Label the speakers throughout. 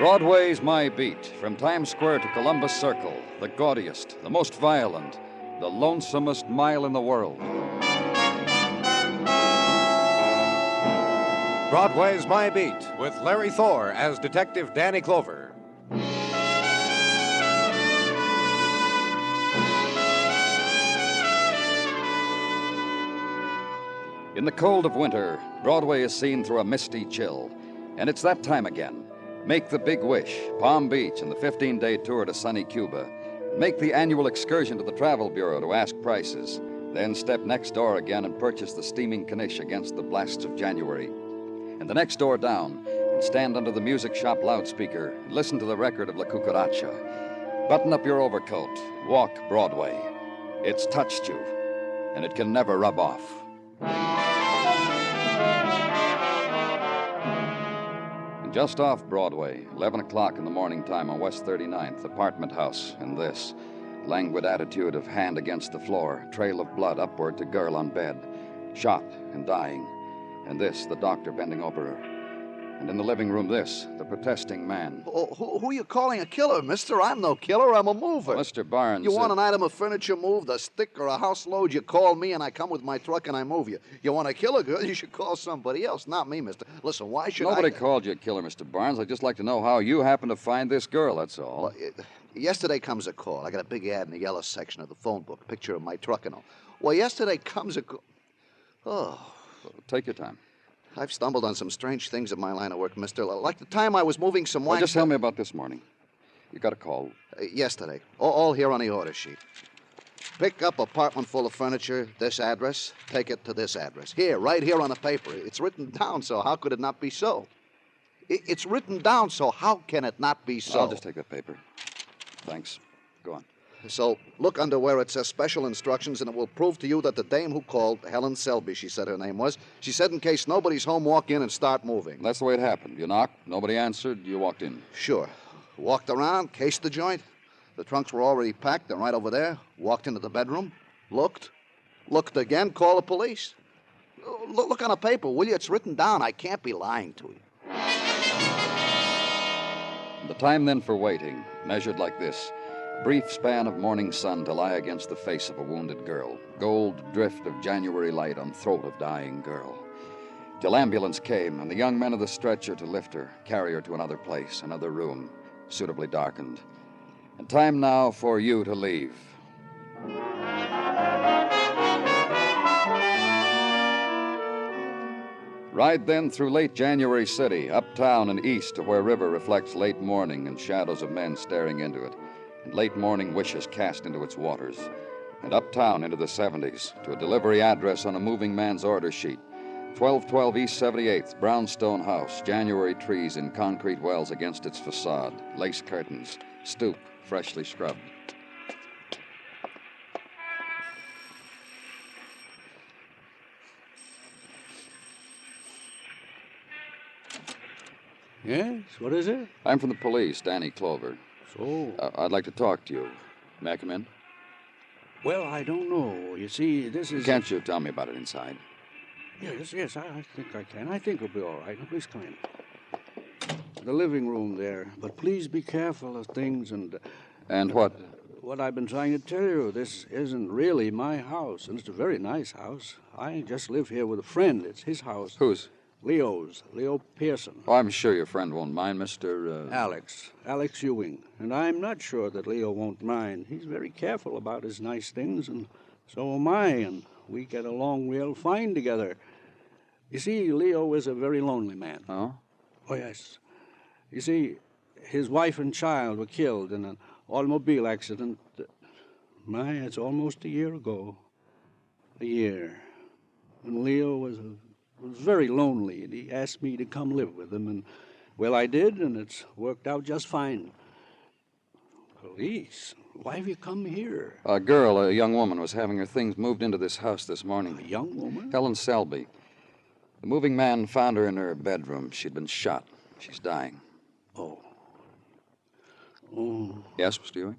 Speaker 1: Broadway's My Beat, from Times Square to Columbus Circle, the gaudiest, the most violent, the lonesomest mile in the world.
Speaker 2: Broadway's My Beat, with Larry Thor as Detective Danny Clover.
Speaker 1: In the cold of winter, Broadway is seen through a misty chill. And it's that time again. Make the big wish, Palm Beach, and the 15-day tour to sunny Cuba. Make the annual excursion to the Travel Bureau to ask prices. Then step next door again and purchase the steaming Knish against the blasts of January. And the next door down, and stand under the music shop loudspeaker and listen to the record of La Cucaracha. Button up your overcoat. Walk Broadway. It's touched you, and it can never rub off. Just off Broadway, 11 o'clock in the morning time on West 39th, apartment house, and this languid attitude of hand against the floor, trail of blood upward to girl on bed, shot and dying, and this, the doctor bending over her. And in the living room, this, the protesting man.
Speaker 3: Who are you calling a killer, mister? I'm no killer, I'm a mover.
Speaker 1: Well, Mr. Barnes...
Speaker 3: You want an item of furniture moved, a stick or a house load, you call me and I come with my truck and I move you. You want a killer, girl, you should call somebody else, not me, mister. Listen, why should
Speaker 1: Nobody called you a killer, Mr. Barnes. I'd just like to know how you happen to find this girl, that's all.
Speaker 3: Well, yesterday comes a call. I got a big ad in the yellow section of the phone book, picture of my truck and all. Well, yesterday comes a call. Oh.
Speaker 1: Well, take your time.
Speaker 3: I've stumbled on some strange things in my line of work, mister. Like the time I was moving some
Speaker 1: Well,
Speaker 3: wine...
Speaker 1: just tell me about this morning. You got a call.
Speaker 3: Yesterday. All here on the order sheet. Pick up apartment full of furniture, this address, take it to this address. Here, right here on the paper. It's written down, so how could it not be so? It's written down, so how can it not be so?
Speaker 1: I'll just take that paper. Thanks. Go on.
Speaker 3: So look under where it says special instructions, and it will prove to you that the dame who called, Helen Selby, she said her name was, she said in case nobody's home, walk in and start moving.
Speaker 1: That's the way it happened. You knocked, nobody answered, you walked in.
Speaker 3: Sure. Walked around, cased the joint. The trunks were already packed. They're right over there. Walked into the bedroom, looked again, called the police. Look on the paper, will you? It's written down. I can't be lying to you.
Speaker 1: The time then for waiting, measured like this. Brief span of morning sun to lie against the face of a wounded girl. Gold drift of January light on throat of dying girl. Till ambulance came and the young men of the stretcher to lift her, carry her to another place, another room, suitably darkened. And time now for you to leave. Ride then through late January city, uptown and east to where river reflects late morning and shadows of men staring into it. And late morning wishes cast into its waters, and uptown into the 70s to a delivery address on a moving man's order sheet. 1212 East 78th, brownstone house, January trees in concrete wells against its facade, lace curtains, stoop, freshly scrubbed.
Speaker 4: Yes, what is it?
Speaker 1: I'm from the police, Danny Clover.
Speaker 4: So?
Speaker 1: I'd like to talk to you. May I come in?
Speaker 4: Well, I don't know. You see, this is...
Speaker 1: Can't you tell me about it inside?
Speaker 4: Yes, I think I can. I think it'll be all right. Now, please come in. The living room there. But please be careful of things and...
Speaker 1: And what?
Speaker 4: What I've been trying to tell you. This isn't really my house, and it's a very nice house. I just live here with a friend. It's his house.
Speaker 1: Whose?
Speaker 4: Leo's. Leo Pearson.
Speaker 1: Oh, I'm sure your friend won't mind, Mr.
Speaker 4: Alex Ewing. And I'm not sure that Leo won't mind. He's very careful about his nice things, and so am I, and we get along real fine together. You see, Leo is a very lonely man.
Speaker 1: Oh?
Speaker 4: Oh, yes. You see, his wife and child were killed in an automobile accident. It's almost a year ago. A year. And Leo was very lonely, and he asked me to come live with him, and, well, I did, and it's worked out just fine. Police? Why have you come here?
Speaker 1: A young woman, was having her things moved into this house this morning.
Speaker 4: A young woman?
Speaker 1: Helen Selby. The moving man found her in her bedroom. She'd been shot. She's dying.
Speaker 4: Oh.
Speaker 1: Yes, Mr. Ewing?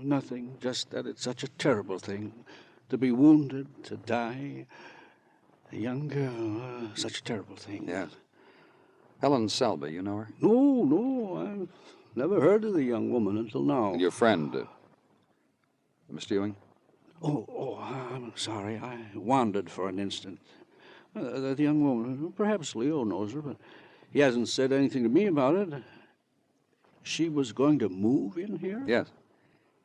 Speaker 4: Nothing, just that it's such a terrible thing. To be wounded, to die... A young girl, such a terrible thing.
Speaker 1: Yes. Helen Selby, you know her?
Speaker 4: No, I've never heard of the young woman until now.
Speaker 1: Your friend, Mr. Ewing?
Speaker 4: I'm sorry. I wandered for an instant. The young woman, perhaps Leo knows her, but he hasn't said anything to me about it. She was going to move in here?
Speaker 1: Yes.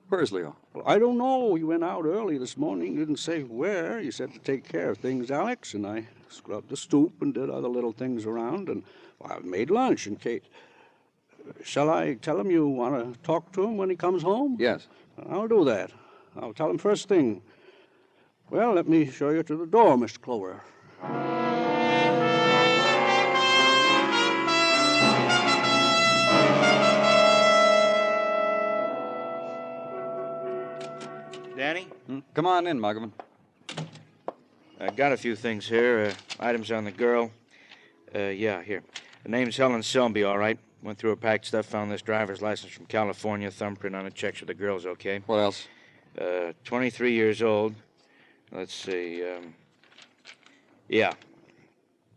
Speaker 1: Where's Leo?
Speaker 4: Well, I don't know. He went out early this morning. Didn't say where. He said to take care of things, Alex, and I scrubbed the stoop and did other little things around, and I made lunch in case. Shall I tell him you want to talk to him when he comes home?
Speaker 1: Yes.
Speaker 4: I'll do that. I'll tell him first thing. Well, let me show you to the door, Mr. Clover.
Speaker 5: Danny?
Speaker 1: Come on in, Muggavan.
Speaker 5: I got a few things here. Items on the girl. Yeah, here. The name's Helen Selby, all right. Went through her packed stuff, found this driver's license from California, thumbprint on it, checks with the girl's okay.
Speaker 1: What else?
Speaker 5: 23 years old. Let's see, yeah.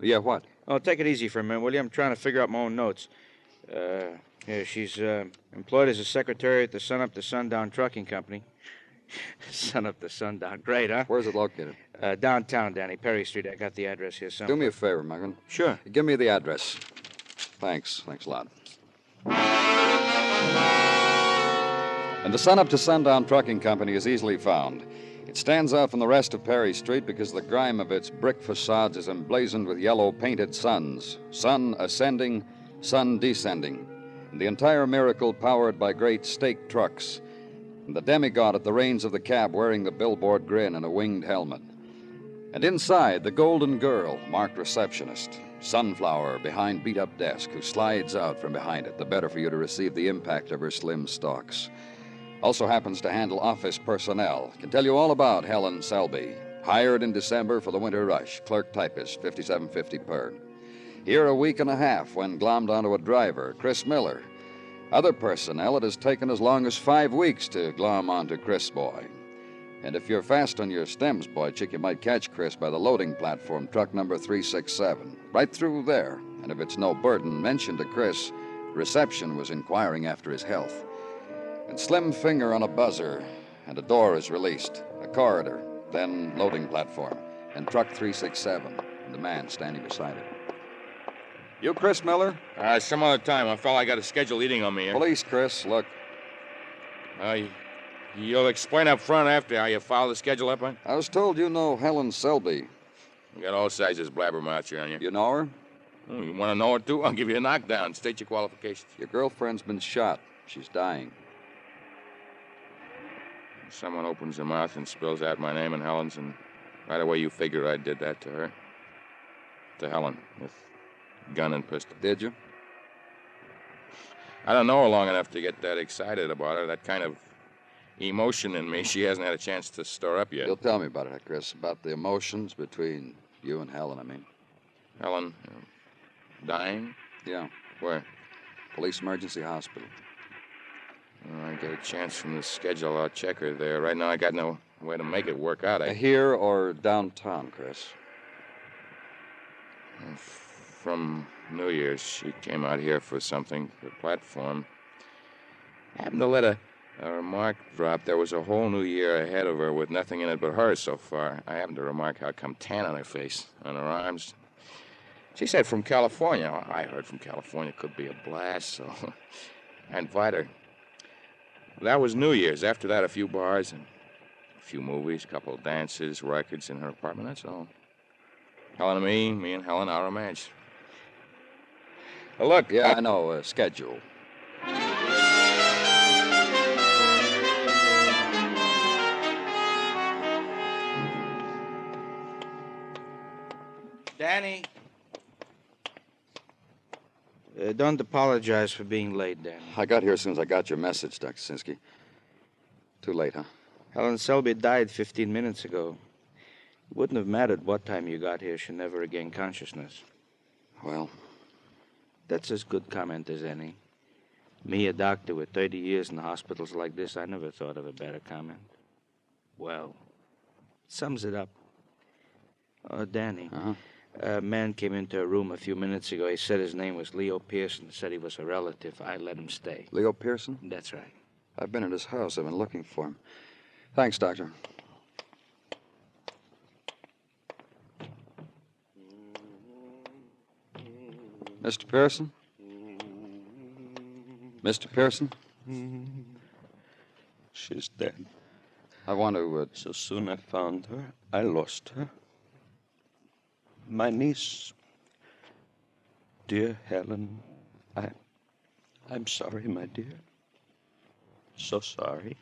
Speaker 1: Yeah, what?
Speaker 5: Oh, take it easy for a minute, will you? I'm trying to figure out my own notes. Yeah, she's employed as a secretary at the Sun Up to Sundown Trucking Company. Sun Up to Sundown. Great, huh?
Speaker 1: Where's it located?
Speaker 5: Downtown, Danny. Perry Street. I got the address here somewhere.
Speaker 1: Do me a favor, Muggavan.
Speaker 5: Sure.
Speaker 1: Give me the address. Thanks a lot. And the Sun Up to Sundown Trucking Company is easily found. It stands out from the rest of Perry Street because the grime of its brick facades is emblazoned with yellow painted suns. Sun ascending, sun descending. And the entire miracle powered by great stake trucks. And the demigod at the reins of the cab wearing the billboard grin and a winged helmet. And inside, the golden girl, marked receptionist. Sunflower behind beat-up desk, who slides out from behind it, the better for you to receive the impact of her slim stalks. Also happens to handle office personnel. Can tell you all about Helen Selby. Hired in December for the winter rush. Clerk typist, $57.50 per. Here a week and a half when glommed onto a driver, Chris Miller. Other personnel, it has taken as long as 5 weeks to glom onto Chris Boy. And if you're fast on your stems, boy chick, you might catch Chris by the loading platform, truck number 367. Right through there. And if it's no burden, mention to Chris, reception was inquiring after his health. And slim finger on a buzzer, and a door is released. A corridor, then loading platform, and truck 367, and the man standing beside it. You Chris Miller?
Speaker 6: Some other time. I felt I got a scheduled eating on me here.
Speaker 1: Police, Chris, look.
Speaker 6: You'll explain up front after how you file the schedule up, huh?
Speaker 1: I was told you know Helen Selby.
Speaker 6: You got all sizes blabbermouths here on you.
Speaker 1: You know her?
Speaker 6: You want to know her, too? I'll give you a knockdown. State your qualifications.
Speaker 1: Your girlfriend's been shot. She's dying.
Speaker 6: Someone opens their mouth and spills out my name and Helen's, and right away you figure I did that to her. To Helen, with gun and pistol.
Speaker 1: Did you?
Speaker 6: I don't know her long enough to get that excited about her. That kind of emotion in me, she hasn't had a chance to store up yet.
Speaker 1: You'll tell me about it, Chris, about the emotions between you and Helen, I mean.
Speaker 6: Helen, dying?
Speaker 1: Yeah.
Speaker 6: Where?
Speaker 1: Police Emergency Hospital.
Speaker 6: I get a chance from the schedule. I'll check her there. Right now, I got no way to make it work out.
Speaker 1: Here or downtown, Chris?
Speaker 6: From New Year's, she came out here for something, the platform. I happened to let a remark drop. There was a whole new year ahead of her with nothing in it but her so far. I happened to remark how come tan on her face, on her arms. She said from California. I heard from California could be a blast, so I invite her. That was New Year's. After that, a few bars and a few movies, a couple of dances, records in her apartment. That's all. Helen and me and Helen, our romance. Look.
Speaker 1: Yeah, I know. Schedule.
Speaker 5: Danny. Don't apologize for being late, Danny.
Speaker 1: I got here as soon as I got your message, Dr. Sinsky. Too late, huh?
Speaker 5: Helen Selby died 15 minutes ago. It wouldn't have mattered what time you got here. She never regained consciousness.
Speaker 1: Well,
Speaker 5: that's as good comment as any. Me, a doctor with 30 years in hospitals like this, I never thought of a better comment. Well, sums it up. Oh, Danny.
Speaker 1: Uh-huh.
Speaker 5: A man came into her room a few minutes ago. He said his name was Leo Pearson. Said he was a relative. I let him stay.
Speaker 1: Leo Pearson?
Speaker 5: That's right.
Speaker 1: I've been at his house. I've been looking for him. Thanks, Doctor. Mr. Pearson? Mr. Pearson?
Speaker 7: She's dead.
Speaker 1: I want to,
Speaker 7: So soon I found her, I lost her. My niece, dear Helen, I'm sorry, my dear. So sorry.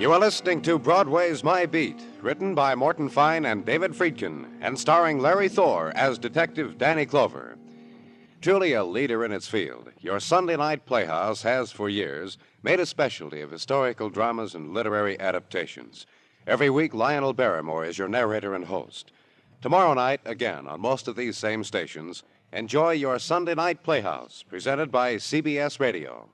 Speaker 2: You are listening to Broadway's My Beat, written by Morton Fine and David Friedkin, and starring Larry Thor as Detective Danny Clover. Truly a leader in its field, your Sunday night playhouse has for years made a specialty of historical dramas and literary adaptations. Every week, Lionel Barrymore is your narrator and host. Tomorrow night, again, on most of these same stations, enjoy your Sunday night playhouse, presented by CBS Radio.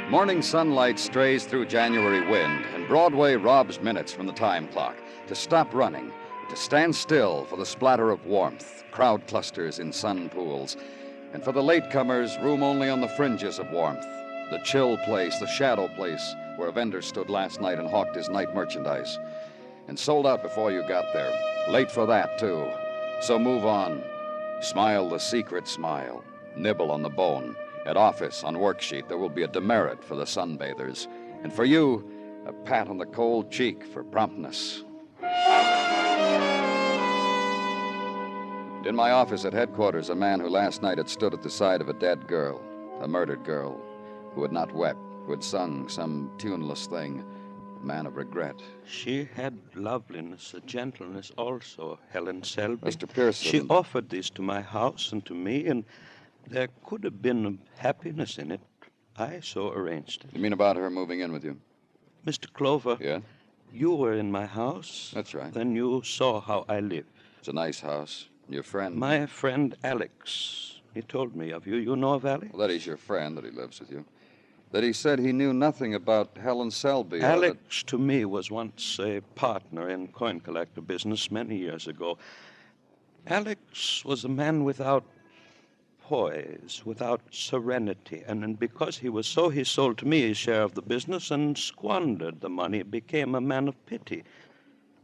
Speaker 1: Morning sunlight strays through January wind, and Broadway robs minutes from the time clock to stop running, to stand still for the splatter of warmth, crowd clusters in sun pools, and for the latecomers, room only on the fringes of warmth, the chill place, the shadow place where a vendor stood last night and hawked his night merchandise, and sold out before you got there. Late for that, too. So move on. Smile the secret smile. Nibble on the bone. At office, on worksheet, there will be a demerit for the sunbathers. And for you, a pat on the cold cheek for promptness. In my office at headquarters, a man who last night had stood at the side of a dead girl, a murdered girl, who had not wept, who had sung some tuneless thing, a man of regret.
Speaker 7: She had loveliness, a gentleness also, Helen Selby.
Speaker 1: Mr. Pearson.
Speaker 7: She offered this to my house and to me, and there could have been happiness in it. I so arranged it.
Speaker 1: You mean about her moving in with you?
Speaker 7: Mr. Clover,
Speaker 1: Yeah?
Speaker 7: you were in my house.
Speaker 1: That's right.
Speaker 7: Then you saw how I live.
Speaker 1: It's a nice house. Your friend?
Speaker 7: My friend Alex, he told me of you. You know of Alex?
Speaker 1: Well, that he's your friend, that he lives with you. That he said he knew nothing about Helen Selby.
Speaker 7: Alex, to me, was once a partner in coin collector business many years ago. Alex was a man without poise, without serenity, and because he was so, he sold to me his share of the business and squandered the money, became a man of pity.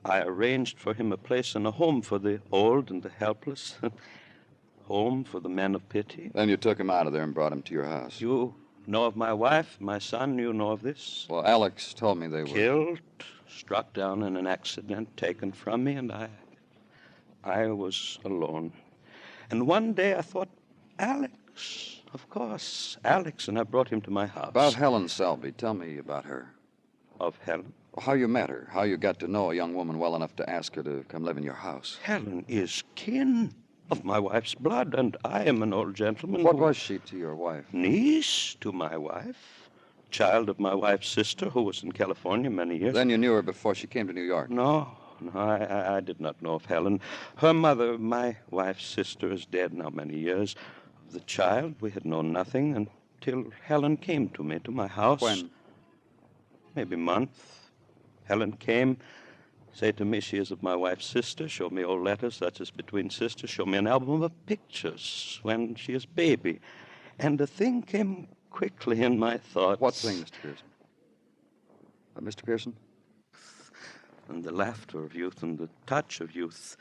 Speaker 7: I arranged for him a place in a home for the old and the helpless, home for the men of pity.
Speaker 1: Then you took him out of there and brought him to your house.
Speaker 7: You know of my wife, my son, you know of this?
Speaker 1: Well, Alex told me they were...
Speaker 7: Killed, struck down in an accident, taken from me, and I was alone. And one day I thought, Alex, of course, Alex, and I brought him to my house.
Speaker 1: About Helen Selby, tell me about her.
Speaker 7: Of Helen?
Speaker 1: How you met her, how you got to know a young woman well enough to ask her to come live in your house.
Speaker 7: Helen is kin of my wife's blood, and I am an old gentleman.
Speaker 1: What was she to your wife?
Speaker 7: Niece to my wife, child of my wife's sister, who was in California many years.
Speaker 1: Then you knew her before she came to New York?
Speaker 7: No, I did not know of Helen. Her mother, my wife's sister, is dead now many years. Of the child, we had known nothing until Helen came to me, to my house.
Speaker 1: When?
Speaker 7: Maybe a month. Helen came, say to me she is of my wife's sister, show me old letters such as between sisters, show me an album of pictures when she is baby. And the thing came quickly in my thoughts.
Speaker 1: What thing, Mr. Pearson? Mr. Pearson?
Speaker 7: And the laughter of youth and the touch of youth.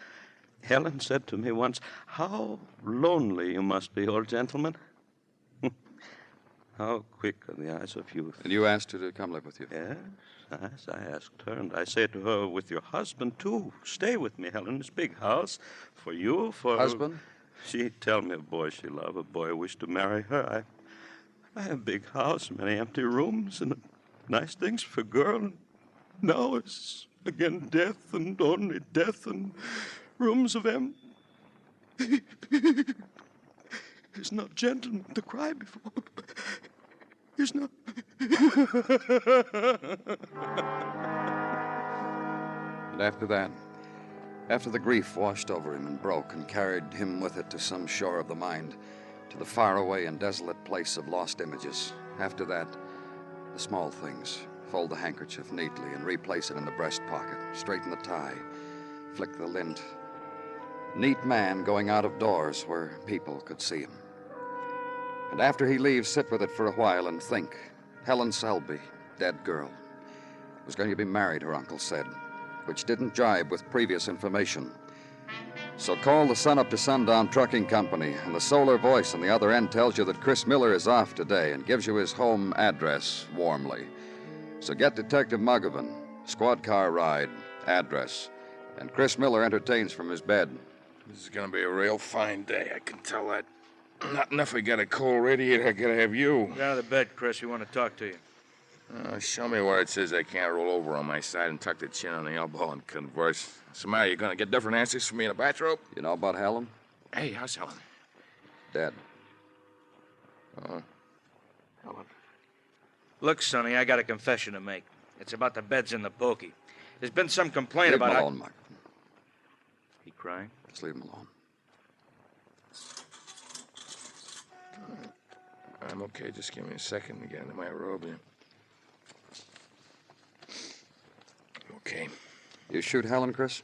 Speaker 7: Helen said to me once, "How lonely you must be, old gentleman." How quick are the eyes of youth.
Speaker 1: And you asked her to come live with you?
Speaker 7: Yes, I asked her, and I said to her, with your husband, too. Stay with me, Helen. It's a big house. For you, for...
Speaker 1: Husband?
Speaker 7: She'd tell me a boy she loved, a boy who wished to marry her. I have a big house, many empty rooms, and nice things for a girl. And now it's again death, and only death, and rooms of is not gentleman to cry before. Is not.
Speaker 1: And after that, after the grief washed over him and broke and carried him with it to some shore of the mind, to the faraway and desolate place of lost images, after that, the small things. Fold the handkerchief neatly and replace it in the breast pocket. Straighten the tie. Flick the lint. Neat man going out of doors where people could see him. And after he leaves, sit with it for a while and think. Helen Selby, dead girl. Was going to be married, her uncle said, which didn't jibe with previous information. So call the Sun Up to Sundown Trucking Company, and the Solar Voice on the other end tells you that Chris Miller is off today and gives you his home address warmly. So get Detective Muggavan, squad car ride, address, and Chris Miller entertains from his bed.
Speaker 6: This is gonna be a real fine day, I can tell that. Not enough we got a cold radiator, I gotta have you.
Speaker 5: Get out of the bed, Chris. We want to talk to you.
Speaker 6: Show me where it says I can't roll over on my side and tuck the chin on the elbow and converse. Somehow you're gonna get different answers from me in a bathrobe?
Speaker 1: You know about Helen?
Speaker 6: Hey, how's Helen?
Speaker 1: Dead.
Speaker 6: Oh, Helen.
Speaker 5: Look, Sonny, I got a confession to make. It's about the beds in the pokey. There's been some complaint
Speaker 1: Leave
Speaker 5: about...
Speaker 1: him alone, Mark.
Speaker 5: He crying?
Speaker 1: Just leave him alone.
Speaker 6: I'm okay, just give me a second to get into my robe here. Okay.
Speaker 1: You shoot Helen, Chris?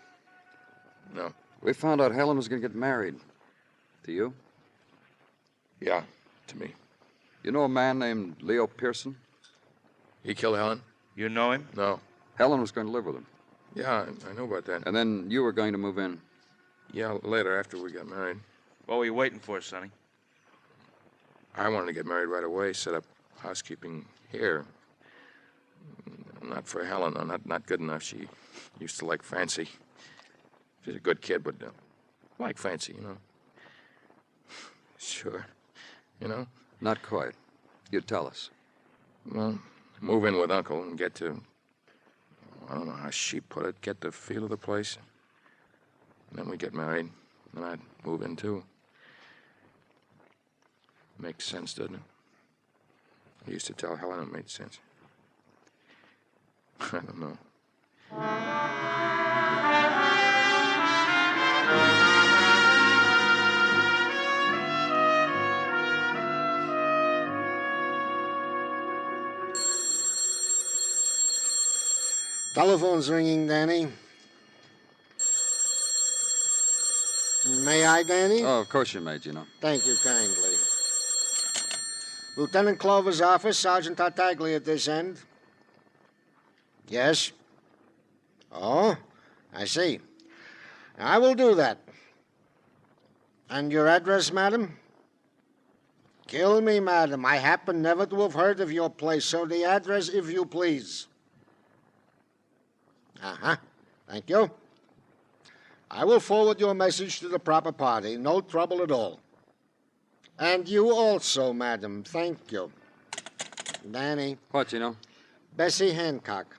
Speaker 6: No.
Speaker 1: We found out Helen was going to get married. To you?
Speaker 6: Yeah, to me.
Speaker 1: You know a man named Leo Pearson?
Speaker 6: He killed Helen?
Speaker 5: You know him?
Speaker 6: No.
Speaker 1: Helen was going to live with him.
Speaker 6: Yeah, I know about that.
Speaker 1: And then you were going to move in.
Speaker 6: Yeah, later, after we got married.
Speaker 5: What were you waiting for, Sonny?
Speaker 6: I wanted to get married right away, set up housekeeping here. Not for Helen, no, not good enough. She used to like fancy. She's a good kid, but like fancy, you know. Sure. You know?
Speaker 1: Not quite. You tell us.
Speaker 6: Well, move in with Uncle and get to, I don't know how she put it, get the feel of the place. And then we get married, and I'd move in too. Makes sense, doesn't it? I used to tell Helen it made sense. I don't know.
Speaker 8: Telephone's ringing, Danny. May I, Danny?
Speaker 1: Oh, of course you may, Gino.
Speaker 8: Thank you kindly. Lieutenant Clover's office, Sergeant Tartaglia at this end. Yes? Oh, I see. I will do that. And your address, madam? Kill me, madam. I happen never to have heard of your place, so the address, if you please. Uh-huh. Thank you. I will forward your message to the proper party. No trouble at all. And you also, madam. Thank you. Danny.
Speaker 1: What, Gino?
Speaker 8: Bessie Hancock.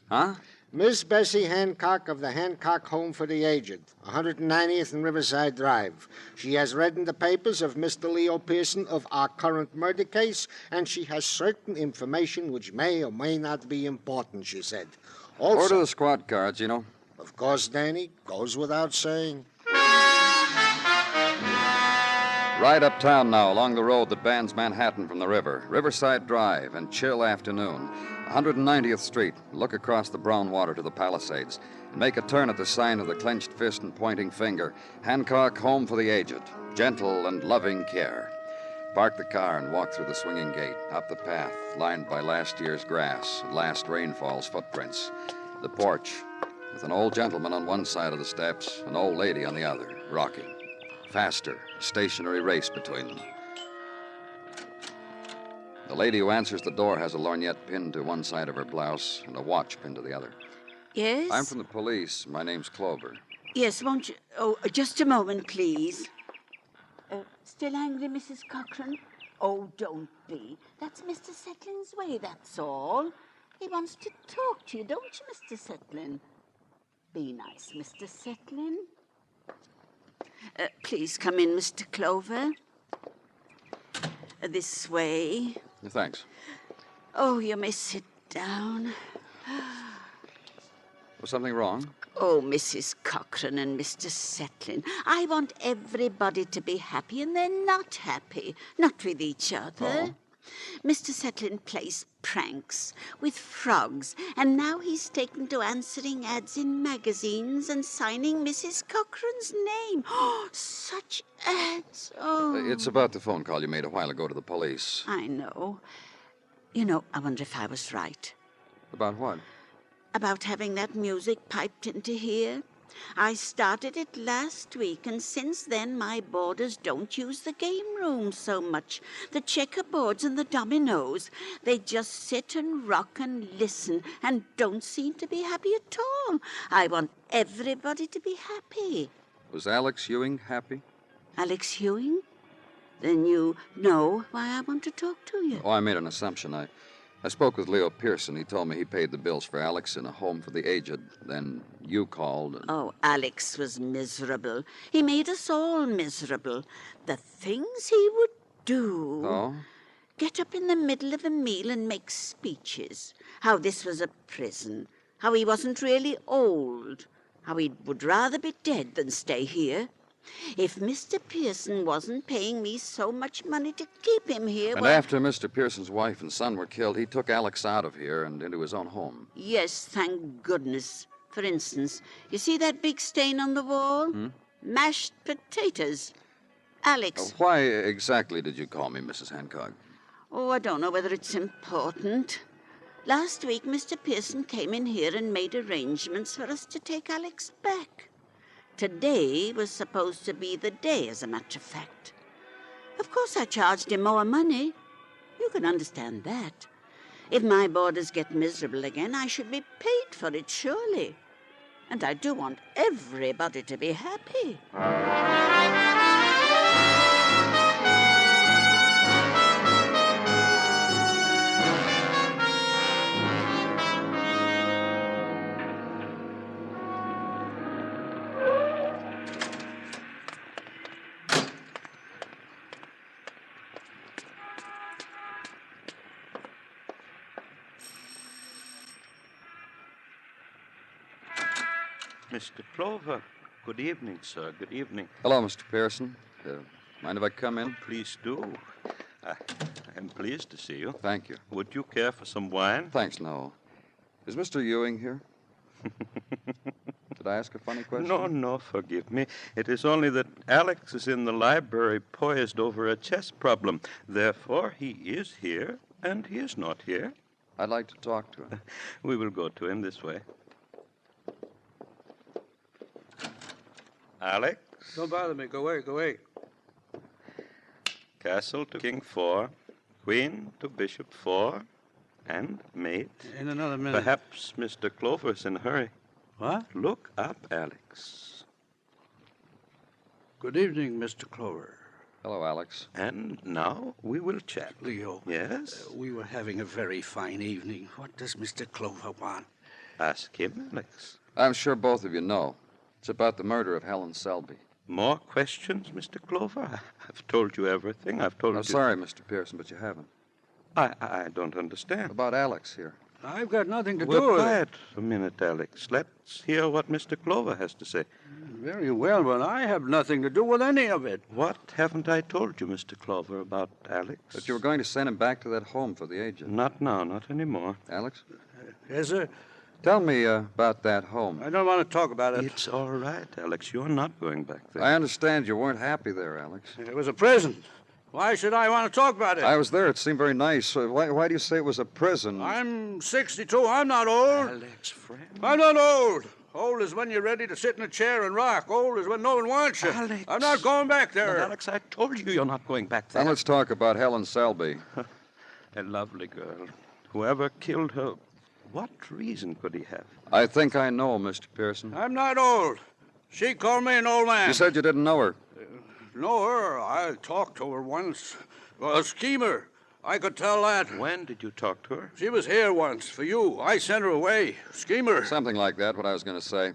Speaker 1: Huh?
Speaker 8: Miss Bessie Hancock of the Hancock Home for the Aged, 190th and Riverside Drive. She has read in the papers of Mr. Leo Pearson of our current murder case, and she has certain information which may or may not be important, she said. Also,
Speaker 1: Order the squad car, Gino.
Speaker 8: of course, Danny, goes without saying.
Speaker 1: Ride uptown now along the road that bans Manhattan from the river. Riverside Drive and chill afternoon. 190th Street. Look across the brown water to the Palisades. And make a turn at the sign of the clenched fist and pointing finger. Hancock Home for the Aged. Gentle and loving care. Park the car and walk through the swinging gate, up the path, lined by last year's grass and last rainfall's footprints. The porch, with an old gentleman on one side of the steps, an old lady on the other, rocking. Faster, stationary race between them. The lady who answers the door has a lorgnette pinned to one side of her blouse and a watch pinned to the other.
Speaker 9: Yes?
Speaker 1: I'm from the police. My name's Clover.
Speaker 9: Yes, won't you? Oh, just a moment, please. Still angry, Mrs. Cochran? Oh, don't be. That's Mr. Setlin's way, that's all. He wants to talk to you, don't you, Mr. Setlin? Be nice, Mr. Setlin. Please come in, Mr. Clover. This way.
Speaker 1: Thanks.
Speaker 9: Oh, you may sit down.
Speaker 1: Was something wrong?
Speaker 9: Oh, Mrs. Cochran and Mr. Setlin, I want everybody to be happy, and they're not happy. Not with each other.
Speaker 1: Oh.
Speaker 9: Mr. Setlin plays pranks with frogs, and now he's taken to answering ads in magazines and signing Mrs. Cochran's name. Oh, such ads. Oh.
Speaker 1: It's about the phone call you made a while ago to the police.
Speaker 9: I know. You know, I wonder if I was right.
Speaker 1: About what?
Speaker 9: About having that music piped into here. I started it last week, and since then my boarders don't use the game room so much. The checkerboards and the dominoes. They just sit and rock and listen and don't seem to be happy at all. I want everybody to be happy.
Speaker 1: Was Alex Ewing happy?
Speaker 9: Alex Ewing? Then you know why I want to talk to you.
Speaker 1: Oh, I made an assumption. I spoke with Leo Pearson. He told me he paid the bills for Alex in a home for the aged. Then you called.
Speaker 9: Oh, Alex was miserable. He made us all miserable. The things he would do.
Speaker 1: Oh?
Speaker 9: Get up in the middle of a meal and make speeches. How this was a prison. How he wasn't really old. How he would rather be dead than stay here. If Mr. Pearson wasn't paying me so much money to keep him here...
Speaker 1: And after Mr. Pearson's wife and son were killed, he took Alex out of here and into his own home.
Speaker 9: Yes, thank goodness. For instance, you see that big stain on the wall? Mashed potatoes. Alex.
Speaker 1: Why exactly did you call me, Mrs. Hancock?
Speaker 9: Oh, I don't know whether it's important. Last week, Mr. Pearson came in here and made arrangements for us to take Alex back. Today was supposed to be the day, as a matter of fact. Of course, I charged him more money. You can understand that. If my boarders get miserable again, I should be paid for it, surely. And I do want everybody to be happy.
Speaker 7: Mr. Clover, good evening, sir. Good evening.
Speaker 1: Hello, Mr. Pearson. Mind if I come in?
Speaker 7: Please do. I'm pleased to see you.
Speaker 1: Thank you.
Speaker 7: Would you care for some wine?
Speaker 1: Thanks, no. Is Mr. Ewing here? Did I ask a funny question?
Speaker 7: No, forgive me. It is only that Alex is in the library poised over a chess problem. Therefore, he is here, and he is not here.
Speaker 1: I'd like to talk to him.
Speaker 7: We will go to him this way. Alex?
Speaker 4: Don't bother me. Go away, go away.
Speaker 7: Castle to King 4, Queen to Bishop 4, and mate.
Speaker 4: In another minute.
Speaker 7: Perhaps Mr. Clover's in a hurry.
Speaker 4: What?
Speaker 7: Look up, Alex.
Speaker 4: Good evening, Mr. Clover.
Speaker 1: Hello, Alex.
Speaker 7: And now we will chat.
Speaker 4: Leo.
Speaker 7: Yes?
Speaker 4: We were having a very fine evening. What does Mr. Clover want?
Speaker 7: Ask him, Alex.
Speaker 1: I'm sure both of you know. It's about the murder of Helen Selby.
Speaker 7: More questions, Mr. Clover? I've told you everything. I've told you...
Speaker 1: Sorry, Mr. Pearson, but you haven't.
Speaker 7: I don't understand.
Speaker 1: About Alex here.
Speaker 4: I've got nothing to
Speaker 7: We're
Speaker 4: do with it.
Speaker 7: quiet a minute, Alex. Let's hear what Mr. Clover has to say.
Speaker 4: Very well, but I have nothing to do with any of it.
Speaker 7: What haven't I told you, Mr. Clover, about Alex?
Speaker 1: But you were going to send him back to that home for the aged.
Speaker 7: Not now, not anymore.
Speaker 1: Alex?
Speaker 4: Yes, sir?
Speaker 1: Tell me about that home.
Speaker 4: I don't want to talk about it.
Speaker 7: It's all right, Alex. You're not going back there.
Speaker 1: I understand you weren't happy there, Alex.
Speaker 4: It was a prison. Why should I want to talk about it?
Speaker 1: I was there. It seemed very nice. Why do you say it was a prison?
Speaker 4: I'm 62. I'm not old.
Speaker 7: Alex, friend.
Speaker 4: I'm not old. Old is when you're ready to sit in a chair and rock. Old is when no one wants you.
Speaker 7: Alex.
Speaker 4: I'm not going back there.
Speaker 7: But Alex, I told you you're not going back there.
Speaker 1: Now let's talk about Helen Selby.
Speaker 7: A lovely girl. Whoever killed her, what reason could he have?
Speaker 1: I think I know, Mr. Pearson.
Speaker 4: I'm not old. She called me an old man.
Speaker 1: You said you didn't know her.
Speaker 4: Know her? I talked to her once. Well, a schemer. I could tell that.
Speaker 7: When did you talk to her?
Speaker 4: She was here once for you. I sent her away. Schemer.
Speaker 1: Something like that, what I was going to say.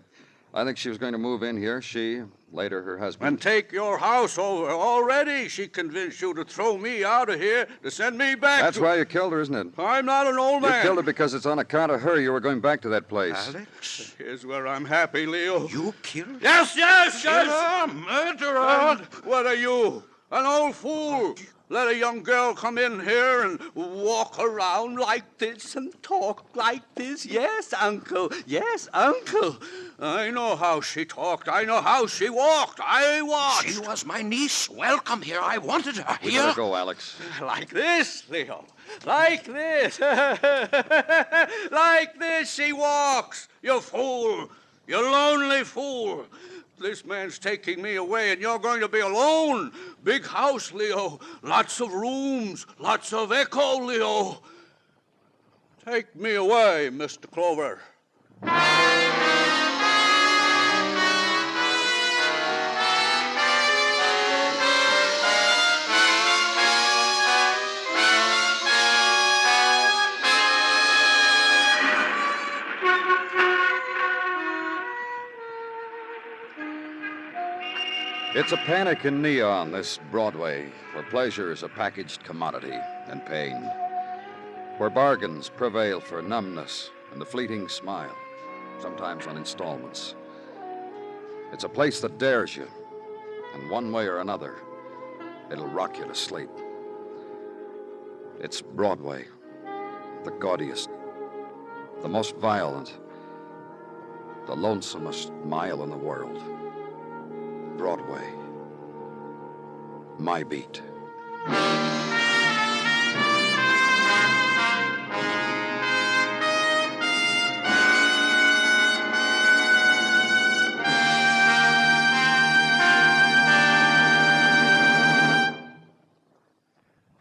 Speaker 1: I think she was going to move in here, she, later her husband.
Speaker 4: And take your house over. Already she convinced you to throw me out of here, to send me back.
Speaker 1: That's why you killed her, isn't it?
Speaker 4: I'm not an old man.
Speaker 1: You killed her because it's on account of her you were going back to that place.
Speaker 7: Alex?
Speaker 4: Here's where I'm happy, Leo.
Speaker 7: You killed?
Speaker 4: Yes, yes,
Speaker 7: Killer,
Speaker 4: yes.
Speaker 7: murderer.
Speaker 4: And what are you? An old fool. Let a young girl come in here and walk around like this and talk like this. Yes, Uncle. Yes, Uncle. I know how she talked. I know how she walked. I watched.
Speaker 7: She was my niece. Welcome here. I wanted her
Speaker 1: We
Speaker 7: here.
Speaker 1: better go, Alex.
Speaker 4: Like this, Leo. Like this. Like this she walks. You fool. You lonely fool. This man's taking me away, and you're going to be alone. Big house, Leo. Lots of rooms. Lots of echo, Leo. Take me away, Mr. Clover.
Speaker 1: It's a panic in neon, this Broadway, where pleasure is a packaged commodity and pain, where bargains prevail for numbness and the fleeting smile, sometimes on installments. It's a place that dares you, and one way or another, it'll rock you to sleep. It's Broadway, the gaudiest, the most violent, the lonesomest mile in the world. Broadway, my beat.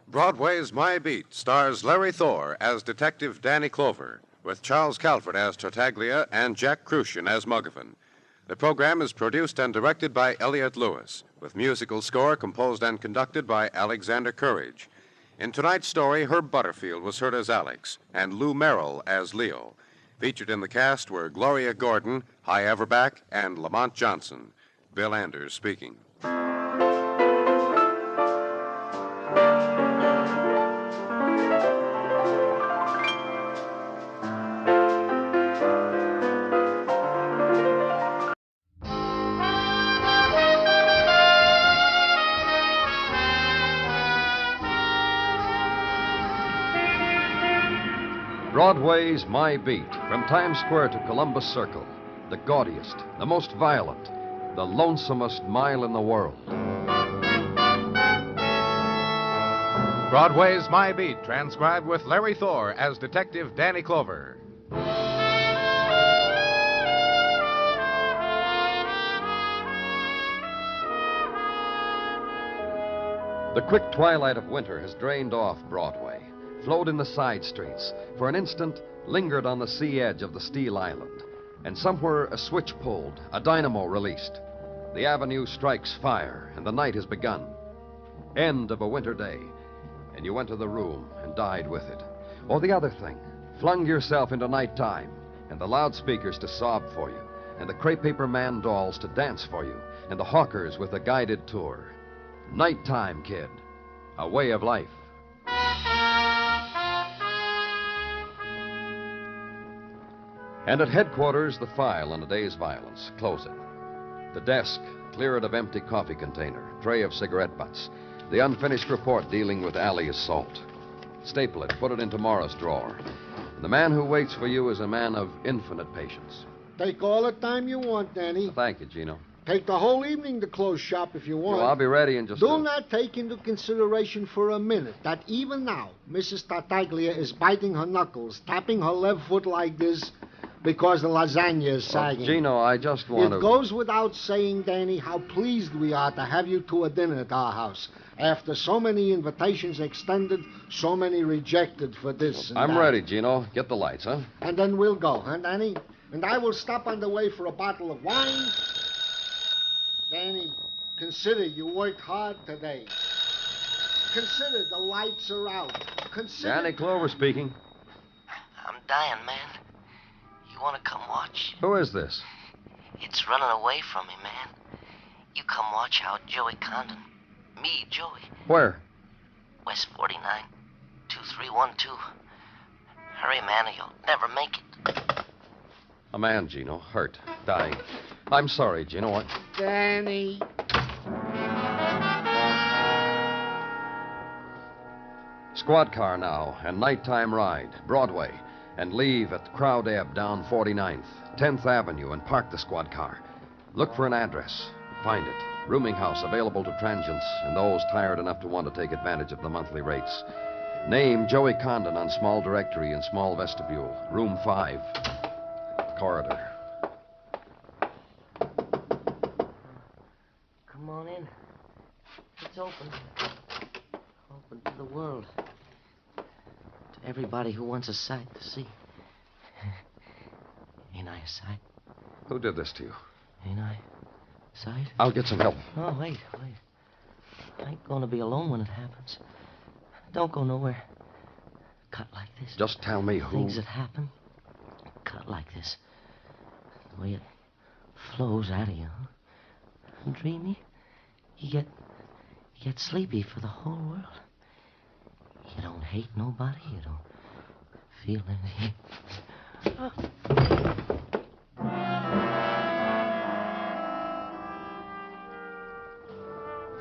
Speaker 2: Broadway's My Beat stars Larry Thor as Detective Danny Clover, with Charles Calvert as Tartaglia and Jack Crucian as Muggavan. The program is produced and directed by Elliott Lewis, with musical score composed and conducted by Alexander Courage. In tonight's story, Herb Butterfield was heard as Alex, and Lou Merrill as Leo. Featured in the cast were Gloria Gordon, Hy Averback, and Lamont Johnson. Bill Anders speaking.
Speaker 1: Broadway's My Beat, from Times Square to Columbus Circle, the gaudiest, the most violent, the lonesomest mile in the world.
Speaker 2: Broadway's My Beat, transcribed with Larry Thor as Detective Danny Clover.
Speaker 1: The quick twilight of winter has drained off Broadway, flowed in the side streets, for an instant lingered on the sea edge of the steel island, and somewhere a switch pulled, a dynamo released. The avenue strikes fire, and the night has begun. End of a winter day, and you went to the room and died with it. Or the other thing, flung yourself into nighttime, and the loudspeakers to sob for you, and the crepe paper man dolls to dance for you, and the hawkers with a guided tour. Nighttime, kid. A way of life. And at headquarters, the file on a day's violence. Close it. The desk, clear it of empty coffee container, tray of cigarette butts. The unfinished report dealing with alley assault. Staple it, put it in tomorrow's drawer. And the man who waits for you is a man of infinite patience.
Speaker 8: Take all the time you want, Danny.
Speaker 1: Thank you, Gino.
Speaker 8: Take the whole evening to close shop if you want.
Speaker 1: Well, I'll be ready in just
Speaker 8: Do not take into consideration for a minute that even now, Mrs. Tartaglia is biting her knuckles, tapping her left foot like this because the lasagna is sagging.
Speaker 1: Gino, I just want to...
Speaker 8: It goes without saying, Danny, how pleased we are to have you to a dinner at our house. After so many invitations extended, so many rejected for this and
Speaker 1: I'm
Speaker 8: that.
Speaker 1: ready, Gino. Get the lights, huh?
Speaker 8: And then we'll go, huh, Danny? And I will stop on the way for a bottle of wine. Danny, consider you worked hard today. Consider the lights are out. Consider...
Speaker 1: Danny Clover speaking.
Speaker 10: I'm dying, man. You want to come watch?
Speaker 1: Who is this?
Speaker 10: It's running away from me, man. You come watch out, Joey Condon. Me, Joey.
Speaker 1: Where?
Speaker 10: West 49, 2312. Hurry, man, or you'll never make it.
Speaker 2: A man, Gino, hurt, dying. I'm sorry, Gino.
Speaker 8: Danny.
Speaker 1: Squad car now, and nighttime ride, Broadway, and leave at Crowd Ebb down 49th, 10th Avenue, and park the squad car. Look for an address. Find it. Rooming house available to transients and those tired enough to want to take advantage of the monthly rates. Name Joey Condon on small directory in small vestibule, room 5. Corridor.
Speaker 10: Come on in. It's open. Open to the world. To everybody who wants a sight to see. Ain't I a sight?
Speaker 1: Who did this to you?
Speaker 10: Ain't I a sight?
Speaker 1: I'll get some help.
Speaker 10: Oh, wait. I ain't gonna be alone when it happens. Don't go nowhere. Cut like this.
Speaker 1: Just tell me who.
Speaker 10: Things that happen. Cut like this. The way it flows out of you. Huh? Dreamy. You get sleepy for the whole world. You don't hate nobody. You don't feel anything.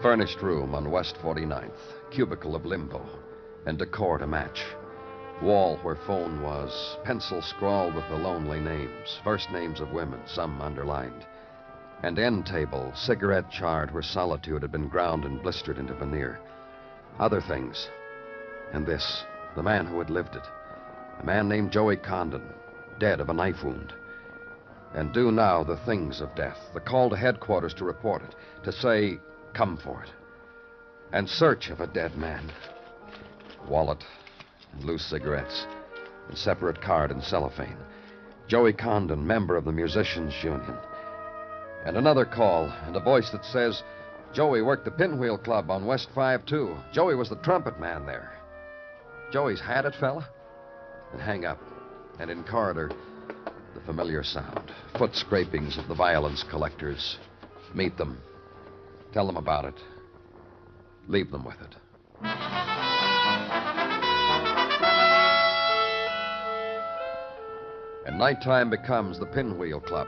Speaker 1: Furnished room on West 49th. Cubicle of limbo. And decor to match. Wall where phone was. Pencil scrawled with the lonely names. First names of women, some underlined. And end table, cigarette charred where solitude had been ground and blistered into veneer. Other things. And this, the man who had lived it. A man named Joey Condon, dead of a knife wound. And do now the things of death. The call to headquarters to report it. To say, come for it. And search of a dead man. Wallet and loose cigarettes. And separate card and cellophane. Joey Condon, member of the Musicians' Union. And another call, and a voice that says, Joey worked the Pinwheel Club on West 5-2. Joey was the trumpet man there. Joey's had it, fella? And hang up. And in corridor, the familiar sound. Foot scrapings of the violence collectors. Meet them. Tell them about it. Leave them with it. And nighttime becomes the Pinwheel Club.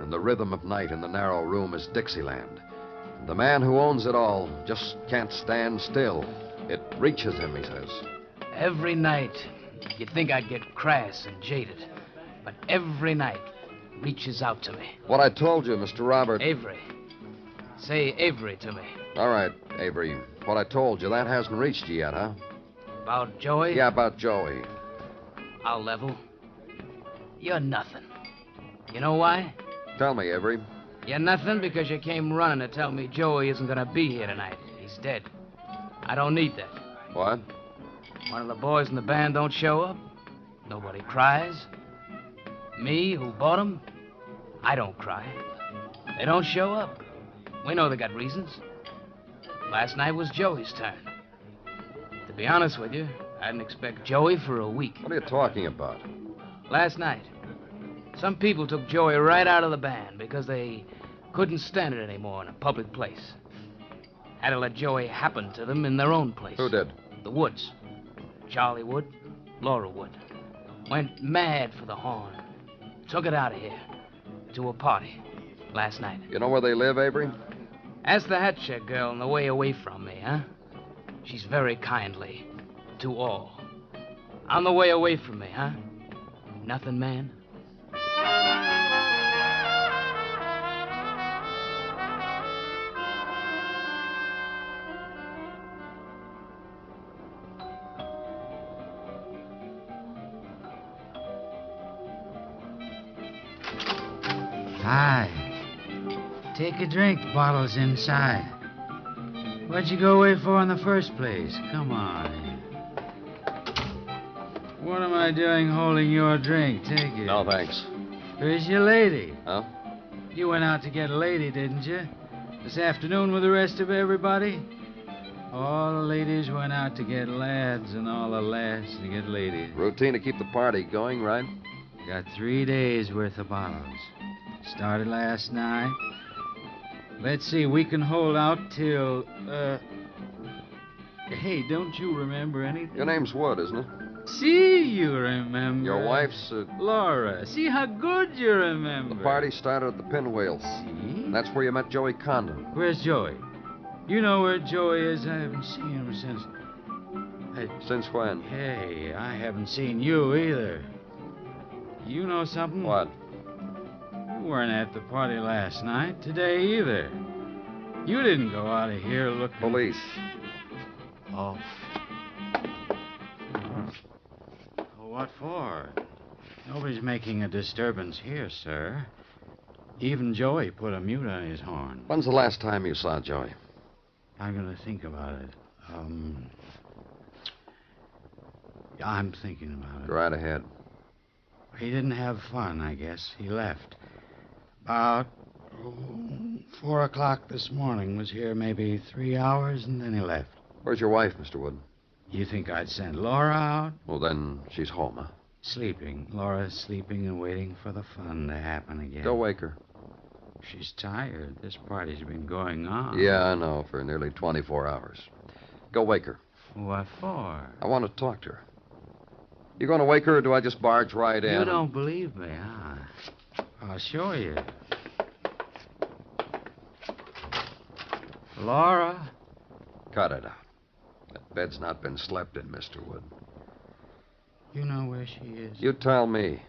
Speaker 1: And the rhythm of night in the narrow room is Dixieland. And the man who owns it all just can't stand still. It reaches him, he says.
Speaker 11: Every night, you'd think I'd get crass and jaded. But every night reaches out to me.
Speaker 1: What I told you, Mr. Robert.
Speaker 11: Avery. Say Avery to me.
Speaker 1: All right, Avery. What I told you, that hasn't reached you yet, huh?
Speaker 11: About Joey?
Speaker 1: Yeah, about Joey.
Speaker 11: I'll level. You're nothing. You know why?
Speaker 1: Tell me, Avery.
Speaker 11: You're nothing because you came running to tell me Joey isn't going to be here tonight. He's dead. I don't need that.
Speaker 1: What?
Speaker 11: One of the boys in the band don't show up. Nobody cries. Me, who bought him, I don't cry. They don't show up. We know they got reasons. Last night was Joey's turn. To be honest with you, I didn't expect Joey for a week.
Speaker 1: What are you talking about?
Speaker 11: Last night, some people took Joey right out of the band because they couldn't stand it anymore in a public place. Had to let Joey happen to them in their own place.
Speaker 1: Who did?
Speaker 11: The Woods. Charlie Wood, Laura Wood. Went mad for the horn. Took it out of here to a party last night.
Speaker 1: You know where they live, Avery?
Speaker 11: Ask the hat check girl on the way away from me, huh? She's very kindly to all. On the way away from me, huh? Nothing, man?
Speaker 12: Hi. Take a drink. The bottle's inside. What'd you go away for in the first place? Come on. What am I doing holding your drink? Take it.
Speaker 1: No, thanks.
Speaker 12: Where's your lady?
Speaker 1: Huh?
Speaker 12: You went out to get a lady, didn't you? This afternoon with the rest of everybody? All the ladies went out to get lads, and all the lads to get ladies.
Speaker 1: Routine to keep the party going, right?
Speaker 12: Got 3 days worth of bottles. Started last night. Let's see, we can hold out till, Hey, don't you remember anything?
Speaker 13: Your name's Wood, isn't it?
Speaker 12: See, you remember.
Speaker 13: Your wife's,
Speaker 12: Laura. See how good you remember.
Speaker 13: The party started at the Pinwheel.
Speaker 12: See?
Speaker 13: That's where you met Joey Condon.
Speaker 12: Where's Joey? You know where Joey is? I haven't seen him since...
Speaker 13: Since when?
Speaker 12: Hey, I haven't seen you either. You know something?
Speaker 13: What?
Speaker 12: You weren't at the party last night, today either. You didn't go out of here looking...
Speaker 13: Police.
Speaker 12: Oh. What for? Nobody's making a disturbance here, sir. Even Joey put a mute on his horn.
Speaker 13: When's the last time you saw Joey?
Speaker 12: I'm going to think about it. I'm thinking about it.
Speaker 13: Go right ahead.
Speaker 12: He didn't have fun, I guess. He left. About 4 o'clock this morning. Was here maybe 3 hours, and then he left.
Speaker 13: Where's your wife, Mr. Wood?
Speaker 12: You think I'd send Laura out?
Speaker 13: Well, then she's home, huh?
Speaker 12: Sleeping. Laura's sleeping and waiting for the fun to happen again.
Speaker 13: Go wake her.
Speaker 12: She's tired. This party's been going on.
Speaker 13: Yeah, I know, for nearly 24 hours. Go wake her.
Speaker 12: What for?
Speaker 13: I want to talk to her. You going to wake her, or do I just barge right in?
Speaker 12: You don't believe me, huh? I'll show you. Laura?
Speaker 13: Cut it out. That bed's not been slept in, Mr. Wood.
Speaker 12: You know where she is?
Speaker 13: You tell me.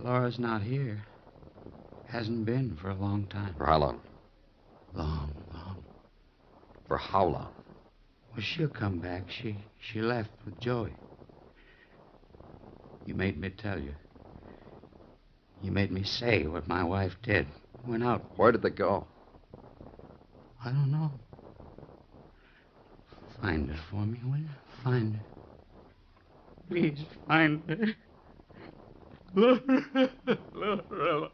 Speaker 12: Laura's not here. Hasn't been for a long time.
Speaker 13: For how long?
Speaker 12: Long.
Speaker 13: For how long?
Speaker 12: Well, she'll come back. She left with Joey. You made me tell you. You made me say what my wife did. Went out.
Speaker 13: Where did they go?
Speaker 12: I don't know. Find her for me, will you? Find her. Please, find her. Laura.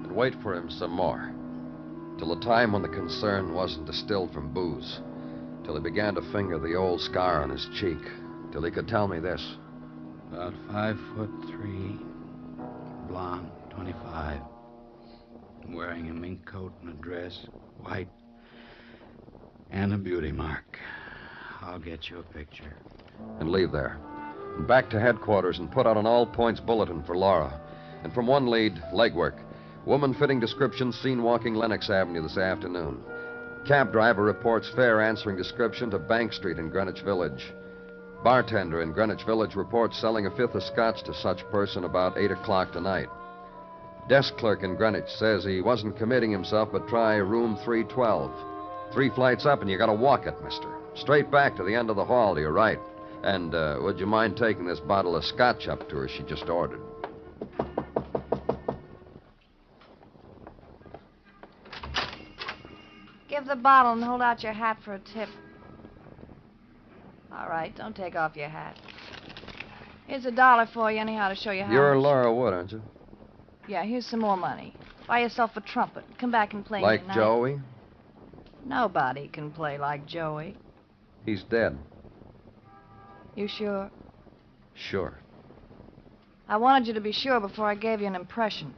Speaker 13: And wait for him some more. Till the time when the concern wasn't distilled from booze. Till he began to finger the old scar on his cheek. Till he could tell me this.
Speaker 12: About 5'3", blonde, 25. Wearing a mink coat and a dress, white, and a beauty mark. I'll get you a picture.
Speaker 13: And leave there. And back to headquarters and put out an all-points bulletin for Laura. And from one lead, legwork. Woman fitting description seen walking Lenox Avenue this afternoon. Cab driver reports fare answering description to Bank Street in Greenwich Village. Bartender in Greenwich Village reports selling a fifth of scotch to such person about 8 o'clock tonight. Desk clerk in Greenwich says he wasn't committing himself, but try room 312. 3 flights up, and you gotta walk it, mister. Straight back to the end of the hall to your right. And would you mind taking this bottle of scotch up to her she just ordered?
Speaker 14: Give the bottle and hold out your hat for a tip. All right, don't take off your hat. Here's $1 for you, anyhow, to show you how.
Speaker 13: You're Laura Wood, aren't you?
Speaker 14: Yeah, here's some more money. Buy yourself a trumpet. Come back and play
Speaker 13: Like
Speaker 14: tonight.
Speaker 13: Joey?
Speaker 14: Nobody can play like Joey.
Speaker 13: He's dead.
Speaker 14: You sure?
Speaker 13: Sure.
Speaker 14: I wanted you to be sure before I gave you an impression.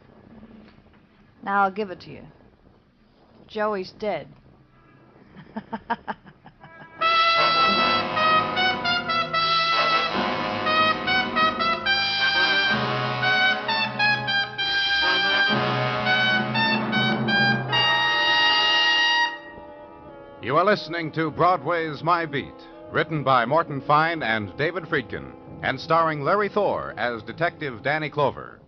Speaker 14: Now I'll give it to you. Joey's dead.
Speaker 2: You are listening to Broadway's My Beat, written by Morton Fine and David Friedkin, and starring Larry Thor as Detective Danny Clover.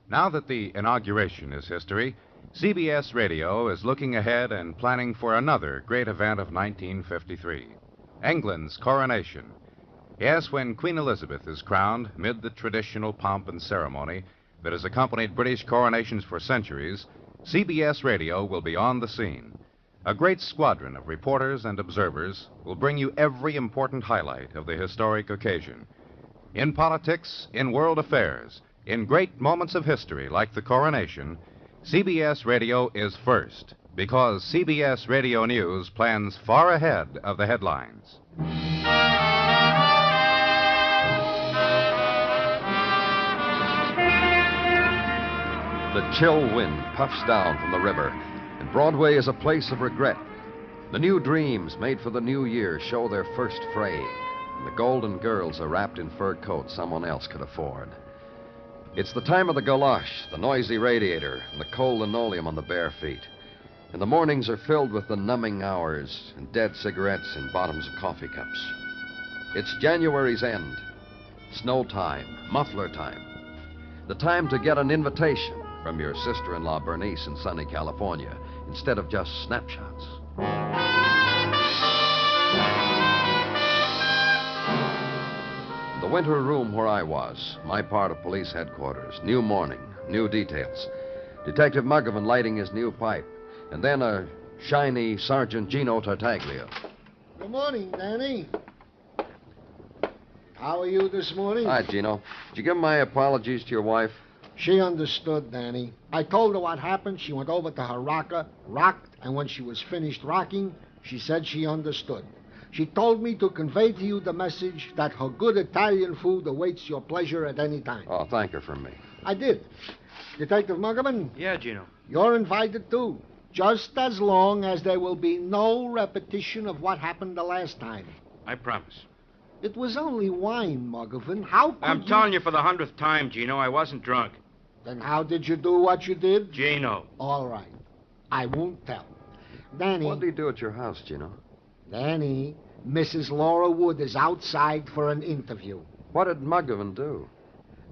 Speaker 2: Now that the inauguration is history, CBS Radio is looking ahead and planning for another great event of 1953, England's coronation. Yes, when Queen Elizabeth is crowned, mid the traditional pomp and ceremony that has accompanied British coronations for centuries, CBS Radio will be on the scene. A great squadron of reporters and observers will bring you every important highlight of the historic occasion. In politics, in world affairs, in great moments of history like the coronation, CBS Radio is first because CBS Radio News plans far ahead of the headlines.
Speaker 13: chill wind puffs down from the river, and Broadway is a place of regret. The new dreams made for the new year show their first fray, and the golden girls are wrapped in fur coats someone else could afford. It's the time of the galoche, the noisy radiator, and the cold linoleum on the bare feet. And the mornings are filled with the numbing hours and dead cigarettes in bottoms of coffee cups. It's January's end. Snow time, muffler time. The time to get an invitation from your sister-in-law Bernice in sunny California instead of just snapshots. The winter room where I was, my part of police headquarters, new morning, new details. Detective Muggavan lighting his new pipe, and then a shiny Sergeant Gino Tartaglia.
Speaker 8: Good morning, Danny. How are you this morning?
Speaker 13: Hi, Gino. Did you give my apologies to your wife?
Speaker 8: She understood, Danny. I told her what happened. She went over to her rocker, rocked, and when she was finished rocking, she said she understood. She told me to convey to you the message that her good Italian food awaits your pleasure at any time.
Speaker 13: Oh, thank her from me.
Speaker 8: I did. Detective Muggavan?
Speaker 5: Yeah, Gino.
Speaker 8: You're invited, too. Just as long as there will be no repetition of what happened the last time.
Speaker 5: I promise.
Speaker 8: It was only wine, Muggavan. How could
Speaker 5: I'm telling you for the 100th time, Gino, I wasn't drunk.
Speaker 8: Then how did you do what you did?
Speaker 5: Gino.
Speaker 8: All right. I won't tell. Danny.
Speaker 13: What did he do at your house, Gino?
Speaker 8: Danny, Mrs. Laura Wood is outside for an interview.
Speaker 13: What did Muggavan do?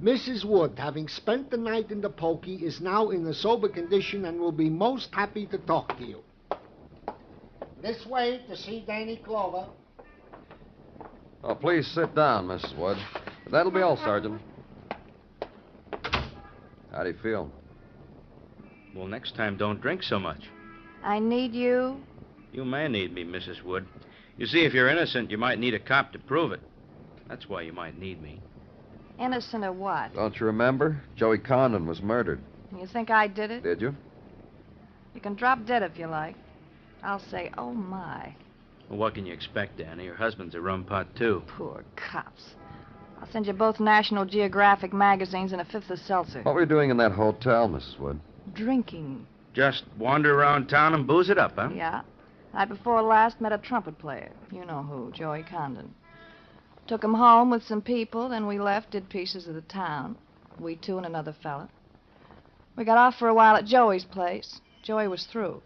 Speaker 8: Mrs. Wood, having spent the night in the pokey, is now in a sober condition and will be most happy to talk to you. This way to see Danny Clover.
Speaker 13: Oh, please sit down, Mrs. Wood. That'll be all, Sergeant. How do you feel?
Speaker 5: Well, next time, don't drink so much.
Speaker 14: I need you.
Speaker 5: You may need me, Mrs. Wood. You see, if you're innocent, you might need a cop to prove it. That's why you might need me.
Speaker 14: Innocent of what?
Speaker 13: Don't you remember? Joey Condon was murdered.
Speaker 14: You think I did it?
Speaker 13: Did you?
Speaker 14: You can drop dead if you like. I'll say, oh, my.
Speaker 5: Well, what can you expect, Danny? Your husband's a rum pot, too.
Speaker 14: Poor cops. I'll send you both National Geographic magazines and a fifth of seltzer.
Speaker 13: What were you doing in that hotel, Mrs. Wood?
Speaker 14: Drinking.
Speaker 5: Just wander around town and booze it up, huh?
Speaker 14: Yeah. Night before last, met a trumpet player. You know who, Joey Condon. Took him home with some people, then we left, did pieces of the town. We two and another fella. We got off for a while at Joey's place. Joey was through.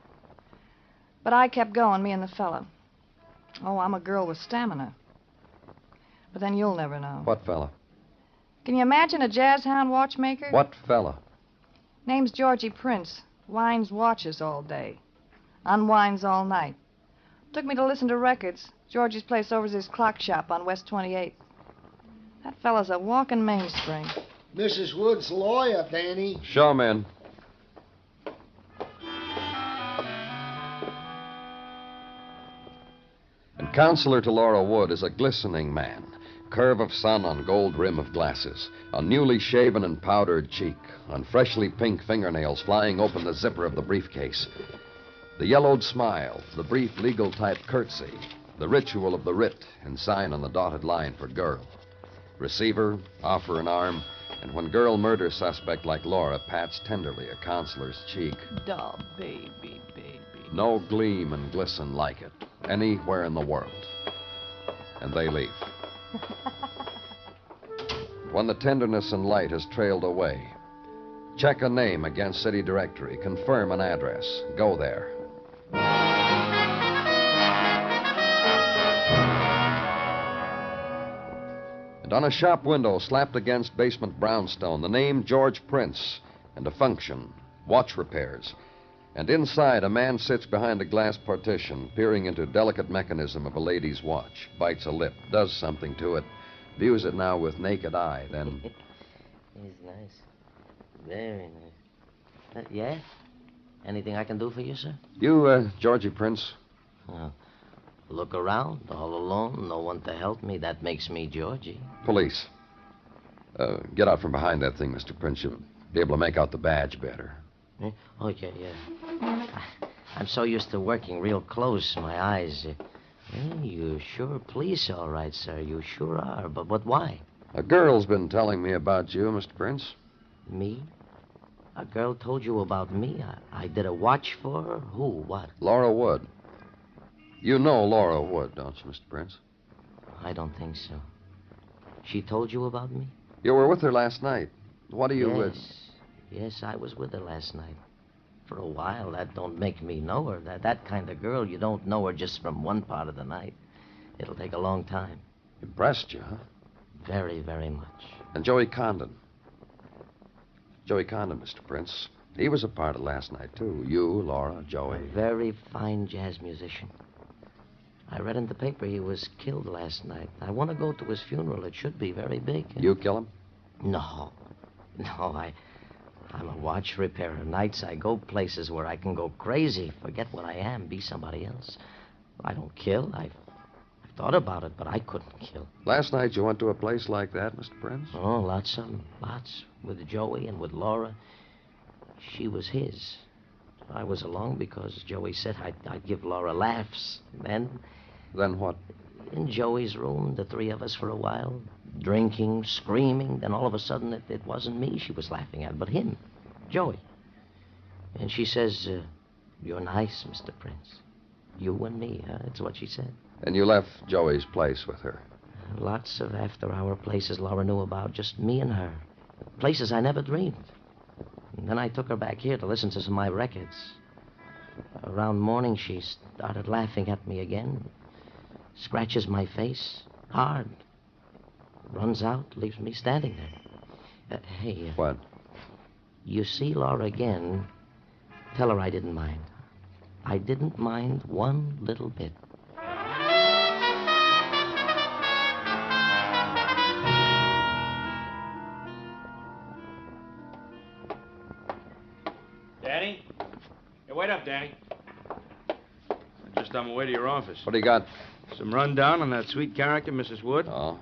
Speaker 14: But I kept going, me and the fella. Oh, I'm a girl with stamina. But then you'll never know.
Speaker 13: What fella?
Speaker 14: Can you imagine a jazz hound watchmaker?
Speaker 13: What fella?
Speaker 14: Name's Georgie Prince. Winds watches all day. Unwinds all night. Took me to listen to records. Georgie's place over's his clock shop on West 28th. That fella's a walking mainspring.
Speaker 8: Mrs. Wood's lawyer, Danny.
Speaker 13: Show him in. And counselor to Laura Wood is a glistening man, curve of sun on gold rim of glasses, a newly shaven and powdered cheek, on freshly pink fingernails flying open the zipper of the briefcase. The yellowed smile, the brief legal type curtsy, the ritual of the writ and sign on the dotted line for girl. Receiver, offer an arm, and when girl murder suspect like Laura pats tenderly a counselor's cheek.
Speaker 14: Duh, baby, baby.
Speaker 13: No gleam and glisten like it, anywhere in the world. And they leave. When the tenderness and light has trailed away, check a name against city directory, confirm an address, go there. And on a shop window slapped against basement brownstone, the name George Prince and a function, watch repairs. And inside, a man sits behind a glass partition, peering into delicate mechanism of a lady's watch, bites a lip, does something to it, views it now with naked eye, then...
Speaker 10: It's nice. Very nice. Yeah? Anything I can do for you, sir?
Speaker 13: You, Georgie Prince?
Speaker 10: Well, look around, all alone, no one to help me. That makes me Georgie.
Speaker 13: Police. Get out from behind that thing, Mr. Prince. You'll be able to make out the badge better.
Speaker 10: Oh, yeah. I'm so used to working real close, my eyes. You sure police, all right, sir. You sure are. But why?
Speaker 13: A girl's been telling me about you, Mr. Prince.
Speaker 10: Me? A girl told you about me? I did a watch for her? Who? What?
Speaker 13: Laura Wood. You know Laura Wood, don't you, Mr. Prince?
Speaker 10: I don't think so. She told you about me?
Speaker 13: You were with her last night. What do you...
Speaker 10: Yes, I was with her last night. For a while, that don't make me know her. That kind of girl, you don't know her just from one part of the night. It'll take a long time.
Speaker 13: Impressed you, huh?
Speaker 10: Very, very much.
Speaker 13: And Joey Condon. Joey Condon, Mr. Prince. He was a part of last night, too. You, Laura, Joey.
Speaker 10: A very fine jazz musician. I read in the paper he was killed last night. I want to go to his funeral. It should be very big.
Speaker 13: You kill him?
Speaker 10: No, I'm a watch repairer. Nights I go places where I can go crazy, forget what I am, be somebody else. I don't kill. I've thought about it, but I couldn't kill.
Speaker 13: Last night you went to a place like that, Mr. Prince?
Speaker 10: Oh, lots of them. Lots. With Joey and with Laura. She was his. I was along because Joey said I'd give Laura laughs. Then
Speaker 13: what?
Speaker 10: In Joey's room, the three of us for a while, drinking, screaming. Then all of a sudden, it wasn't me she was laughing at, but him, Joey. And she says, you're nice, Mr. Prince. You and me, huh? It's what she said.
Speaker 13: And you left Joey's place with her?
Speaker 10: Lots of after-hour places Laura knew about, just me and her. Places I never dreamed. And then I took her back here to listen to some of my records. Around morning, she started laughing at me again. Scratches my face hard. Runs out, leaves me standing there. Hey.
Speaker 13: What?
Speaker 10: You see Laura again, tell her I didn't mind. I didn't mind one little bit.
Speaker 5: Danny? Hey, wait up, Danny. I'm just on my way to your office.
Speaker 13: What do you got?
Speaker 5: Some rundown on that sweet character, Mrs. Wood.
Speaker 13: Oh.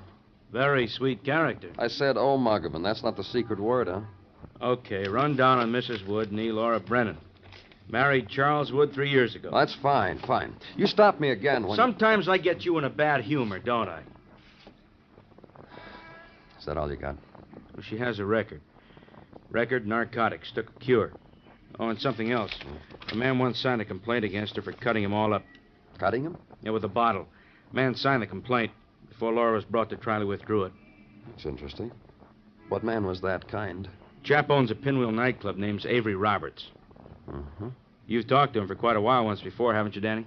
Speaker 5: Very sweet character.
Speaker 13: I said, Muggerman. That's not the secret word, huh?
Speaker 5: Okay, rundown on Mrs. Wood, nee Laura Brennan. Married Charles Wood 3 years ago.
Speaker 13: That's fine. You stop me again when...
Speaker 5: Sometimes I get you in a bad humor, don't I?
Speaker 13: Is that all you got?
Speaker 5: Well, she has a record. Record, narcotics, took a cure. Oh, and something else. A man once signed a complaint against her for cutting him all up.
Speaker 13: Cutting him?
Speaker 5: Yeah, with a bottle. Man signed the complaint. Before Laura was brought to trial, he withdrew it.
Speaker 13: That's interesting. What man was that kind?
Speaker 5: Chap owns a pinwheel nightclub named Avery Roberts.
Speaker 13: Uh-huh.
Speaker 5: You've talked to him for quite a while once before, haven't you, Danny?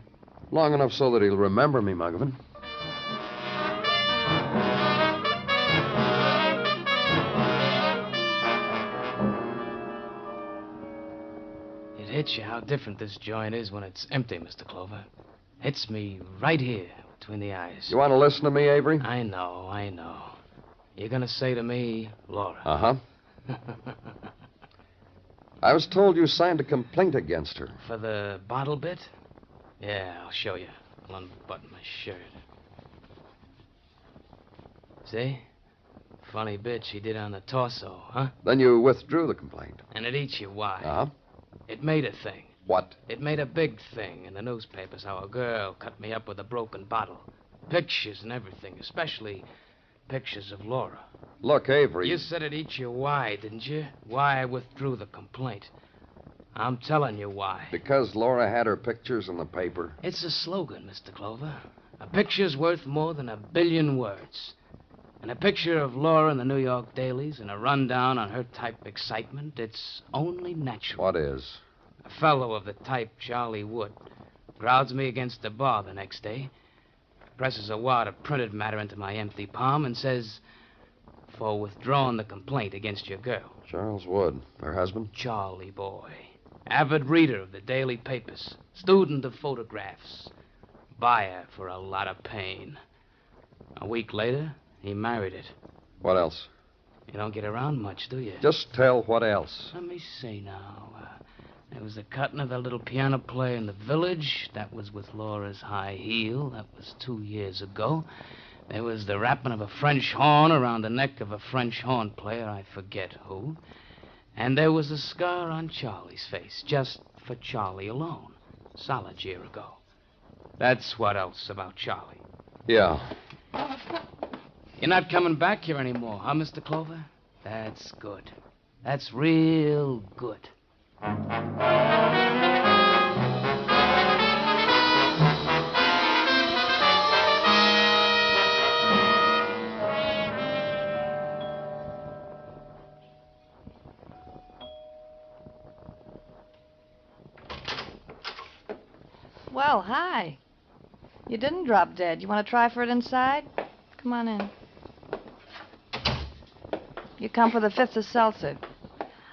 Speaker 13: Long enough so that he'll remember me, Muggerman.
Speaker 11: It hits you how different this joint is when it's empty, Mr. Clover. Hits me right here between the eyes.
Speaker 13: You want to listen to me, Avery?
Speaker 11: I know. You're going to say to me, Laura.
Speaker 13: Uh-huh. I was told you signed a complaint against her.
Speaker 11: For the bottle bit? Yeah, I'll show you. I'll unbutton my shirt. See? Funny bit she did on the torso, huh?
Speaker 13: Then you withdrew the complaint.
Speaker 11: And it eats you why?
Speaker 13: Uh-huh.
Speaker 11: It made a thing.
Speaker 13: What?
Speaker 11: It made a big thing in the newspapers how a girl cut me up with a broken bottle. Pictures and everything, especially pictures of Laura.
Speaker 13: Look, Avery...
Speaker 11: You said it eats you why, didn't you? Why I withdrew the complaint. I'm telling you why.
Speaker 13: Because Laura had her pictures in the paper.
Speaker 11: It's a slogan, Mr. Clover. A picture's worth more than 1 billion words. And a picture of Laura in the New York dailies and a rundown on her type excitement, it's only natural.
Speaker 13: What is?
Speaker 11: A fellow of the type Charlie Wood crowds me against the bar the next day, presses a wad of printed matter into my empty palm and says, for withdrawing the complaint against your girl.
Speaker 13: Charles Wood, her husband?
Speaker 11: Charlie boy. Avid reader of the daily papers. Student of photographs. Buyer for a lot of pain. A week later, he married it.
Speaker 13: What else?
Speaker 11: You don't get around much, do you?
Speaker 13: Just tell what else.
Speaker 11: Let me see now. There was the cutting of that little piano player in the village. That was with Laura's high heel. That was 2 years ago. There was the wrapping of a French horn around the neck of a French horn player, I forget who. And there was a scar on Charlie's face, just for Charlie alone. Solid year ago. That's what else about Charlie.
Speaker 13: Yeah.
Speaker 11: You're not coming back here anymore, huh, Mr. Clover? That's good. That's real good.
Speaker 14: Well, hi. You didn't drop dead. You want to try for it inside? Come on in. You come for the fifth of seltzer.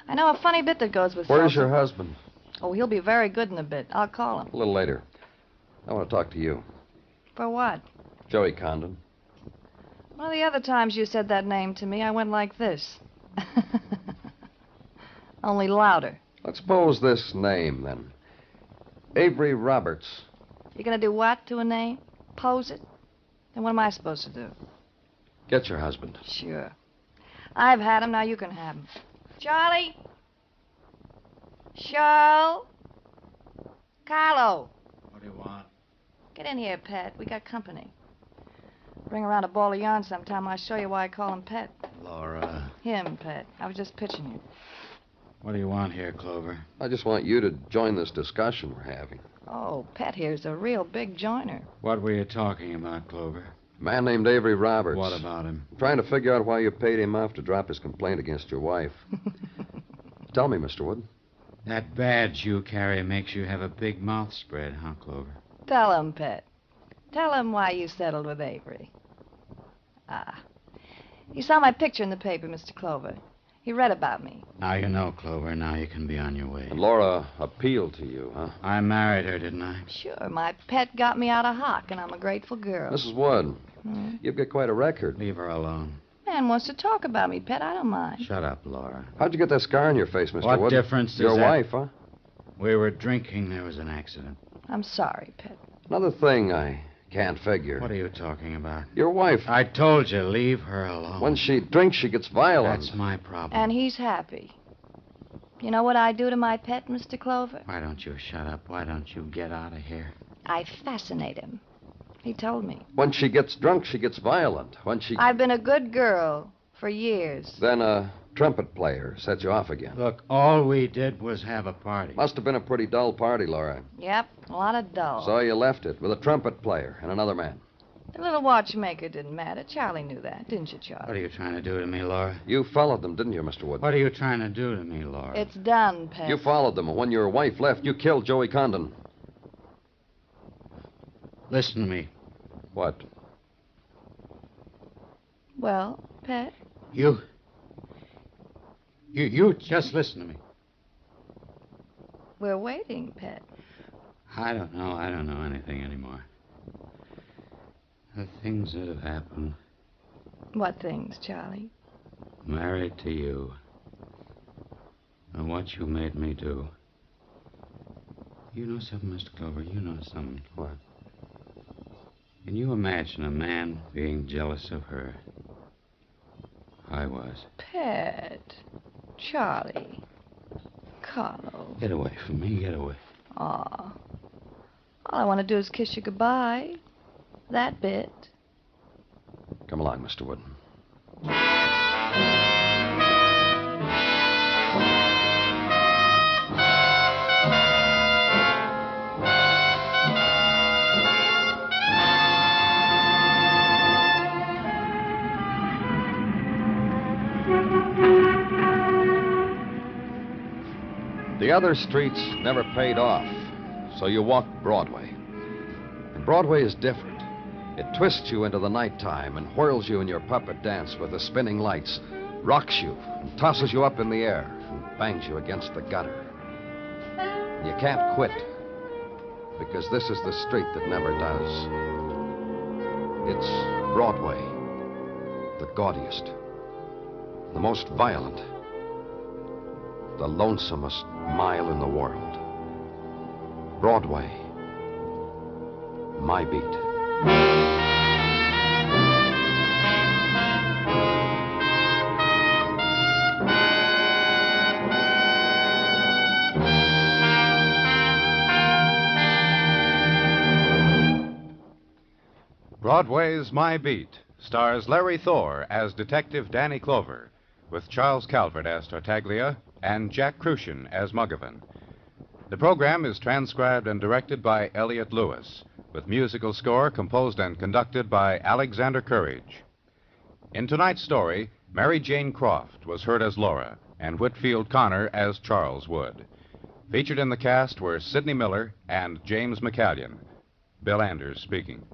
Speaker 14: I know a funny bit that goes with
Speaker 13: Where's
Speaker 14: seltzer.
Speaker 13: your husband?
Speaker 14: Oh, he'll be very good in a bit. I'll call him.
Speaker 13: A little later. I want to talk to you.
Speaker 14: For what?
Speaker 13: Joey Condon.
Speaker 14: One of the other times you said that name to me, I went like this. Only louder.
Speaker 13: Let's suppose this name, then. Avery Roberts.
Speaker 14: You gonna do what to a name? Pose it? Then what am I supposed to do?
Speaker 13: Get your husband.
Speaker 14: Sure. I've had him, now you can have him. Charlie? Charles? Carlo?
Speaker 12: What do you want?
Speaker 14: Get in here, Pet. We got company. Bring around a ball of yarn sometime. I'll show you why I call him Pet.
Speaker 12: Laura.
Speaker 14: Him, Pet. I was just pitching you.
Speaker 12: What do you want here, Clover?
Speaker 13: I just want you to join this discussion we're having.
Speaker 14: Oh, Pet here's a real big joiner.
Speaker 12: What were you talking about, Clover?
Speaker 13: A man named Avery Roberts.
Speaker 12: What about him?
Speaker 13: I'm trying to figure out why you paid him off to drop his complaint against your wife. Tell me, Mr. Wood.
Speaker 12: That badge you carry makes you have a big mouth spread, huh, Clover?
Speaker 14: Tell him, Pet. Tell him why you settled with Avery. Ah. He saw my picture in the paper, Mr. Clover. He read about me.
Speaker 12: Now you know, Clover. Now you can be on your way.
Speaker 13: And Laura appealed to you, huh?
Speaker 12: I married her, didn't I?
Speaker 14: Sure, my pet got me out of hock, and I'm a grateful girl.
Speaker 13: Mrs. Wood, you've got quite a record.
Speaker 12: Leave her alone.
Speaker 14: Man wants to talk about me, Pet. I don't mind.
Speaker 12: Shut up, Laura.
Speaker 13: How'd you get that scar on your face, Mr. Wood?
Speaker 12: What difference does
Speaker 13: Your
Speaker 12: that...
Speaker 13: wife, huh?
Speaker 12: We were drinking. There was an accident.
Speaker 14: I'm sorry, Pet.
Speaker 13: Another thing I can't figure.
Speaker 12: What are you talking about?
Speaker 13: Your wife.
Speaker 12: I told you, leave her alone.
Speaker 13: When she drinks, she gets violent.
Speaker 12: That's my problem.
Speaker 14: And he's happy. You know what I do to my pet, Mr. Clover?
Speaker 12: Why don't you shut up? Why don't you get out of here?
Speaker 14: I fascinate him. He told me.
Speaker 13: When she gets drunk, she gets violent. When she...
Speaker 14: I've been a good girl for years.
Speaker 13: Then a trumpet player sets you off again.
Speaker 12: Look, all we did was have a party.
Speaker 13: Must have been a pretty dull party, Laura.
Speaker 14: Yep, a lot of dull.
Speaker 13: So you left it with a trumpet player and another man.
Speaker 14: The little watchmaker didn't matter. Charlie knew that, didn't you, Charlie?
Speaker 12: What are you trying to do to me, Laura?
Speaker 13: You followed them, didn't you, Mr. Wood?
Speaker 12: What are you trying to do to me, Laura?
Speaker 14: It's done, Pet.
Speaker 13: You followed them, and when your wife left, you killed Joey Condon.
Speaker 12: Listen to me.
Speaker 13: What?
Speaker 14: Well, Pet?
Speaker 12: You just listen to me.
Speaker 14: We're waiting, Pet.
Speaker 12: I don't know anything anymore. The things that have happened.
Speaker 14: What things, Charlie?
Speaker 12: Married to you. And what you made me do. You know something, Mr. Clover? You know something.
Speaker 13: What?
Speaker 12: Can you imagine a man being jealous of her? I was.
Speaker 14: Pet. Charlie. Carlo.
Speaker 12: Get away from me, get away.
Speaker 14: Aw. All I want to do is kiss you goodbye. That bit.
Speaker 13: Come along, Mr. Wood. The other streets never paid off, so you walked Broadway. And Broadway is different. It twists you into the nighttime and whirls you in your puppet dance with the spinning lights, rocks you and tosses you up in the air and bangs you against the gutter. You can't quit, because this is the street that never does. It's Broadway, the gaudiest, the most violent, the lonesomest mile in the world. Broadway, my beat.
Speaker 2: Broadway's My Beat stars Larry Thor as Detective Danny Clover.
Speaker 15: with Charles Calvert as Tartaglia and Jack Crucian as Muggavan. The program is transcribed and directed by Elliott Lewis, with musical score composed and conducted by Alexander Courage. In tonight's story, Mary Jane Croft was heard as Laura, and Whitfield Connor as Charles Wood. Featured in the cast were Sidney Miller and James McCallion. Bill Anders speaking.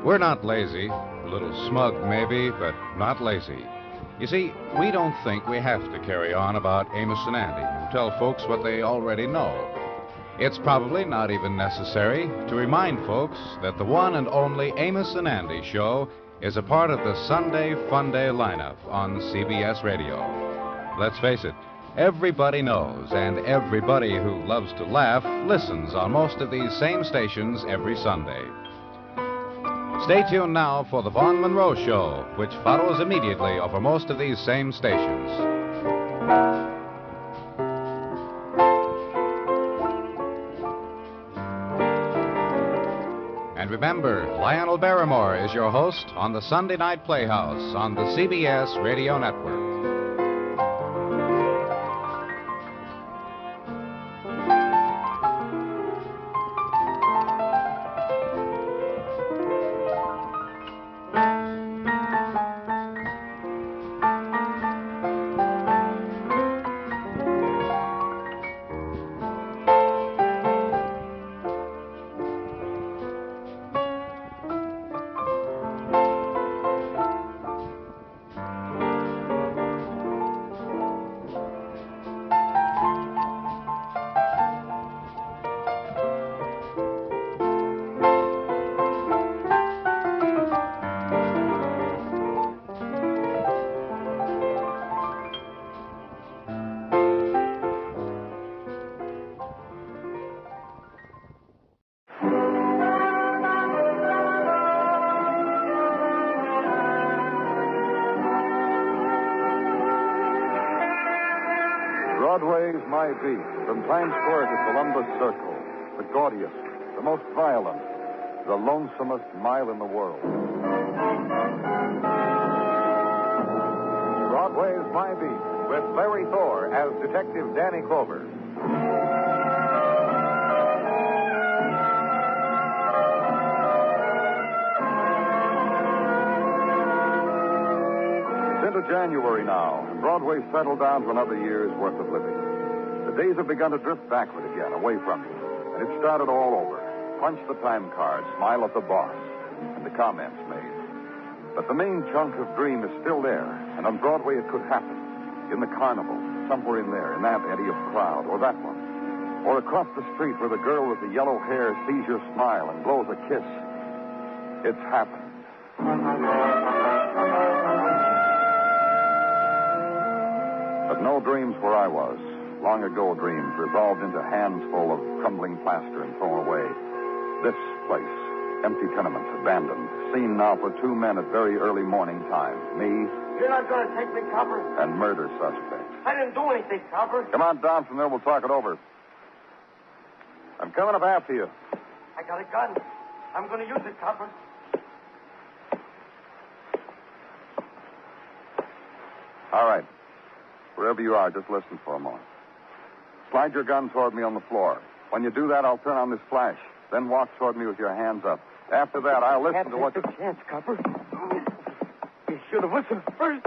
Speaker 15: We're not lazy. A little smug, maybe, but not lazy. You see, we don't think we have to carry on about Amos and Andy and tell folks what they already know. It's probably not even necessary to remind folks that the one and only Amos and Andy show is a part of the Sunday Fun Day lineup on CBS Radio. Let's face it, everybody knows, and everybody who loves to laugh listens on most of these same stations every Sunday. Stay tuned now for the Vaughn Monroe Show, which follows immediately over most of these same stations. And remember, Lionel Barrymore is your host on the Sunday Night Playhouse on the CBS Radio Network.
Speaker 16: Broadway Is My Beat, from Times Square to Columbus Circle, the gaudiest, the most violent, the lonesomest mile in the world. Broadway Is My Beat, with Larry Thor as Detective Danny Clover. It's into January now, and Broadway's settled down to another year's worth of living. The days have begun to drift backward again, away from you. And it started all over. Punch the time card, smile at the boss, and the comments made. But the main chunk of dream is still there, and on Broadway it could happen. In the carnival, somewhere in there, in that eddy of crowd, or that one. Or across the street where the girl with the yellow hair sees your smile and blows a kiss. It's happened. But no dreams where I was. Long ago dreams resolved into hands full of crumbling plaster and thrown away. This place, empty tenement, abandoned, seen now for two men at very early morning time. Me
Speaker 17: You're not going to take me, Copper?
Speaker 16: and murder suspect.
Speaker 17: I didn't do anything, Copper.
Speaker 16: Come on down from there, we'll talk it over. I'm coming up after you.
Speaker 17: I got a gun. I'm going to use it, Copper.
Speaker 16: All right. Wherever you are, just listen for a moment. Slide your gun toward me on the floor. When you do that, I'll turn on this flash. Then walk toward me with your hands up. After that, I'll listen to what you...
Speaker 17: Chance, Copper. You should have listened first.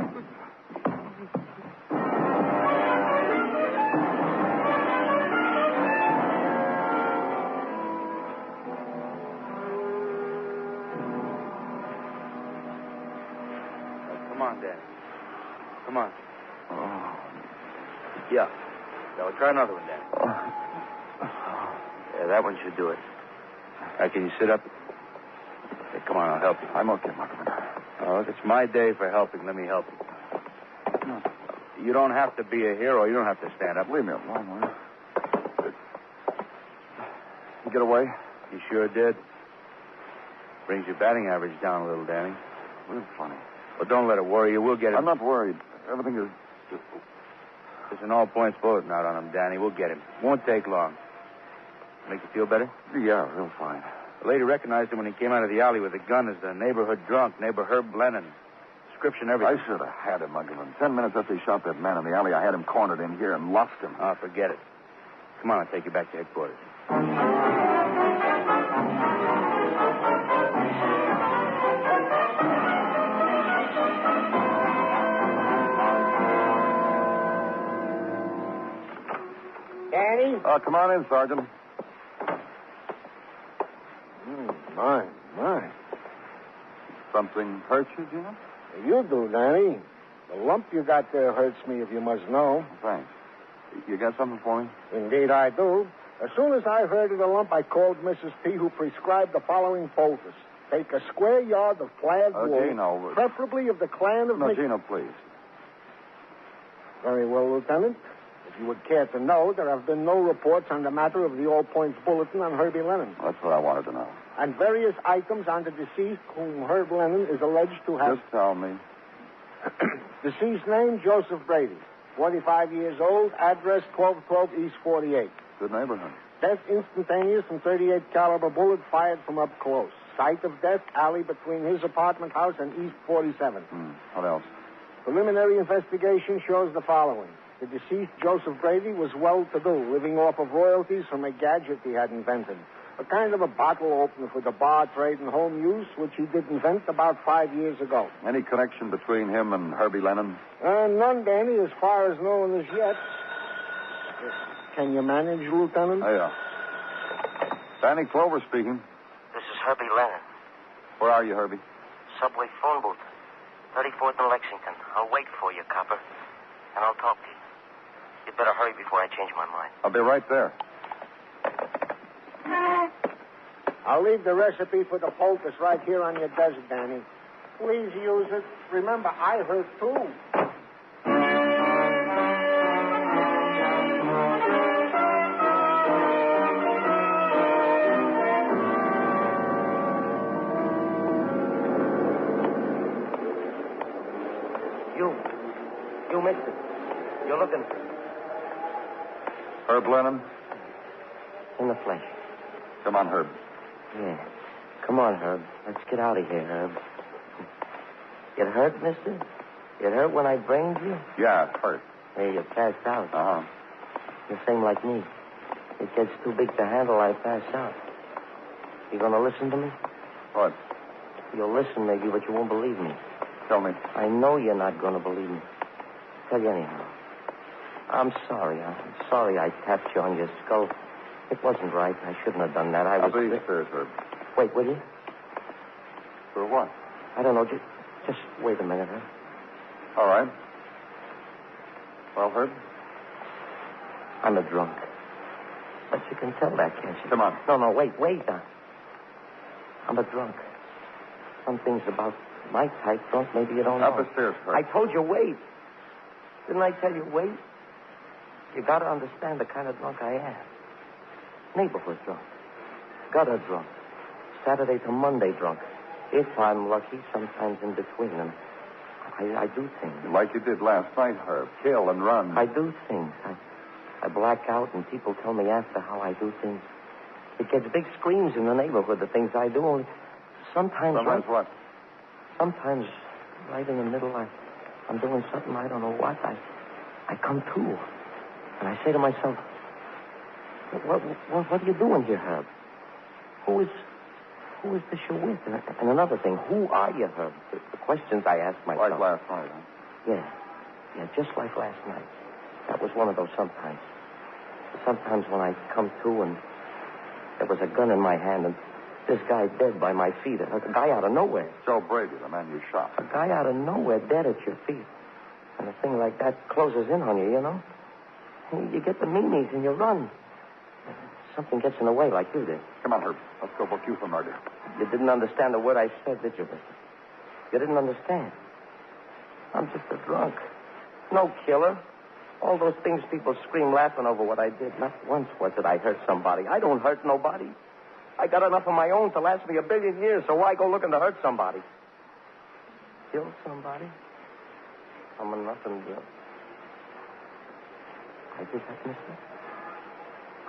Speaker 5: Come on, Danny. Come on.
Speaker 16: Oh.
Speaker 5: Yeah. Now, we'll try another one, Danny. Yeah, that one should do it. All right, can you sit up? Hey, come on, I'll help you.
Speaker 16: I'm okay, Muggavan.
Speaker 5: Oh, look, it's my day for helping. Let me help you. You don't have to be a hero. You don't have to stand up.
Speaker 16: Leave me alone, will you? You get away?
Speaker 5: You sure did. Brings your batting average down a little, Danny.
Speaker 16: Real funny.
Speaker 5: Well, don't let it worry you. We'll get it.
Speaker 16: I'm not worried. Everything is just...
Speaker 18: There's an all-points bulletin out on him, Danny. We'll get him. Won't take long. Make you feel better?
Speaker 16: Yeah, real fine.
Speaker 18: The lady recognized him when he came out of the alley with a gun as the neighborhood drunk, neighbor Herb Lennon. Description, everything.
Speaker 16: I should have had him, Uncle. In 10 minutes after he shot that man in the alley, I had him cornered in here and lost him.
Speaker 18: Oh, forget it. Come on, I'll take you back to headquarters.
Speaker 8: Danny?
Speaker 16: Come on in, Sergeant.
Speaker 8: My.
Speaker 16: Something hurt you, Jim?
Speaker 8: You do, Danny. The lump you got there hurts me, if you must know.
Speaker 16: Thanks. You got something for me?
Speaker 8: Indeed, I do. As soon as I heard of the lump, I called Mrs. P., who prescribed the following poultice. Take a square yard of plaid wool,
Speaker 16: Gino.
Speaker 8: preferably of the clan of...
Speaker 16: No, Gino, please.
Speaker 8: Very well, Lieutenant. If you would care to know, there have been no reports on the matter of the All Points Bulletin on Herbie Lennon.
Speaker 16: That's what I wanted to know.
Speaker 8: And various items on the deceased whom Herb Lennon is alleged to have...
Speaker 16: Just tell me.
Speaker 8: Deceased name, Joseph Brady. 45 years old. Address, 1212 East 48.
Speaker 16: Good neighborhood.
Speaker 8: Death instantaneous and 38 caliber bullet fired from up close. Site of death, alley between his apartment house and East 47.
Speaker 16: What else?
Speaker 8: Preliminary investigation shows the following. The deceased, Joseph Brady, was well-to-do, living off of royalties from a gadget he had invented. A kind of a bottle opener for the bar trade and home use, which he did invent about 5 years ago.
Speaker 16: Any connection between him and Herbie Lennon?
Speaker 8: None, Danny, as far as known as yet. Can you manage, Lieutenant?
Speaker 16: Yeah. Danny Clover speaking.
Speaker 10: This is Herbie Lennon.
Speaker 16: Where are you, Herbie?
Speaker 10: Subway phone booth. 34th and Lexington. I'll wait for you, copper. And I'll talk to you. You'd better hurry before I change my mind.
Speaker 16: I'll be right there.
Speaker 8: I'll leave the recipe for the poultice right here on your desk, Danny. Please use it. Remember, I hurt too.
Speaker 10: You missed it. You're looking.
Speaker 16: Herb Lennon?
Speaker 10: In the flesh.
Speaker 16: Come on, Herb.
Speaker 10: Yeah. Come on, Herb. Let's get out of here, Herb. It hurt, mister? It hurt when I brained you?
Speaker 16: Yeah, it hurt.
Speaker 10: Hey, you passed out.
Speaker 16: Uh-huh.
Speaker 10: The same like me. It gets too big to handle, I pass out. You gonna listen to me?
Speaker 16: What?
Speaker 10: You'll listen, maybe, but you won't believe me.
Speaker 16: Tell me.
Speaker 10: I know you're not gonna believe me. Tell you anyhow. I'm sorry. I'm sorry I tapped you on your skull. It wasn't right. I shouldn't have done that.
Speaker 16: I'll be serious, Herb.
Speaker 10: Wait, will you?
Speaker 16: For what?
Speaker 10: I don't know. Just wait a minute, huh?
Speaker 16: All right. Well, Herb?
Speaker 10: I'm a drunk. But you can tell that, can't you?
Speaker 16: Come on.
Speaker 10: No, wait. I'm a drunk. Some things about my type drunk, maybe you don't know.
Speaker 16: Up the stairs, Herb.
Speaker 10: I told you wait. Didn't I tell you wait? You gotta understand the kind of drunk I am. Neighborhood drunk. Gutter drunk. Saturday to Monday drunk. If I'm lucky, sometimes in between. And I do things.
Speaker 16: Like you did last night, Herb. Kill and run.
Speaker 10: I do things. I black out, and people tell me after how I do things. It gets big screams in the neighborhood, the things I do. Only sometimes
Speaker 16: what?
Speaker 10: Sometimes, right in the middle, I'm doing something I don't know what. I come to, and I say to myself, what are you doing here, Herb? Who is this you're with? And another thing, who are you, Herb? The questions I ask myself.
Speaker 16: Like last night, huh?
Speaker 10: Yeah, just like last night. That was one of those sometimes. Sometimes when I come to and there was a gun in my hand and this guy dead by my feet. A guy out of nowhere.
Speaker 16: Joe Brady, the man you shot.
Speaker 10: A guy out of nowhere dead at your feet. And a thing like that closes in on you, you know? You get the meanies and you run. Something gets in the way like you did.
Speaker 16: Come on, Herb. Let's go book you for murder.
Speaker 10: You didn't understand the word I said, did you, mister? You didn't understand. I'm just a drunk. No killer. All those things people scream laughing over what I did. Not once was it I hurt somebody. I don't hurt nobody. I got enough of my own to last me 1 billion years, so why go looking to hurt somebody? Kill somebody? I'm a nothing, Bill.
Speaker 19: I did that, mister.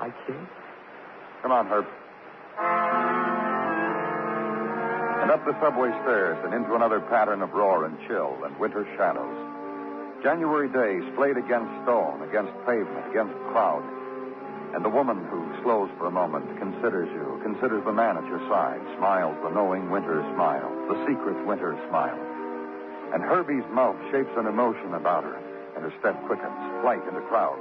Speaker 19: I killed.
Speaker 16: Come on, Herb. And up the subway stairs and into another pattern of roar and chill and winter shadows. January day splayed against stone, against pavement, against crowd. And the woman who slows for a moment, considers you, considers the man at your side, smiles the knowing winter smile, the secret winter smile. And Herbie's mouth shapes an emotion about her, and her step quickens, flight into crowd.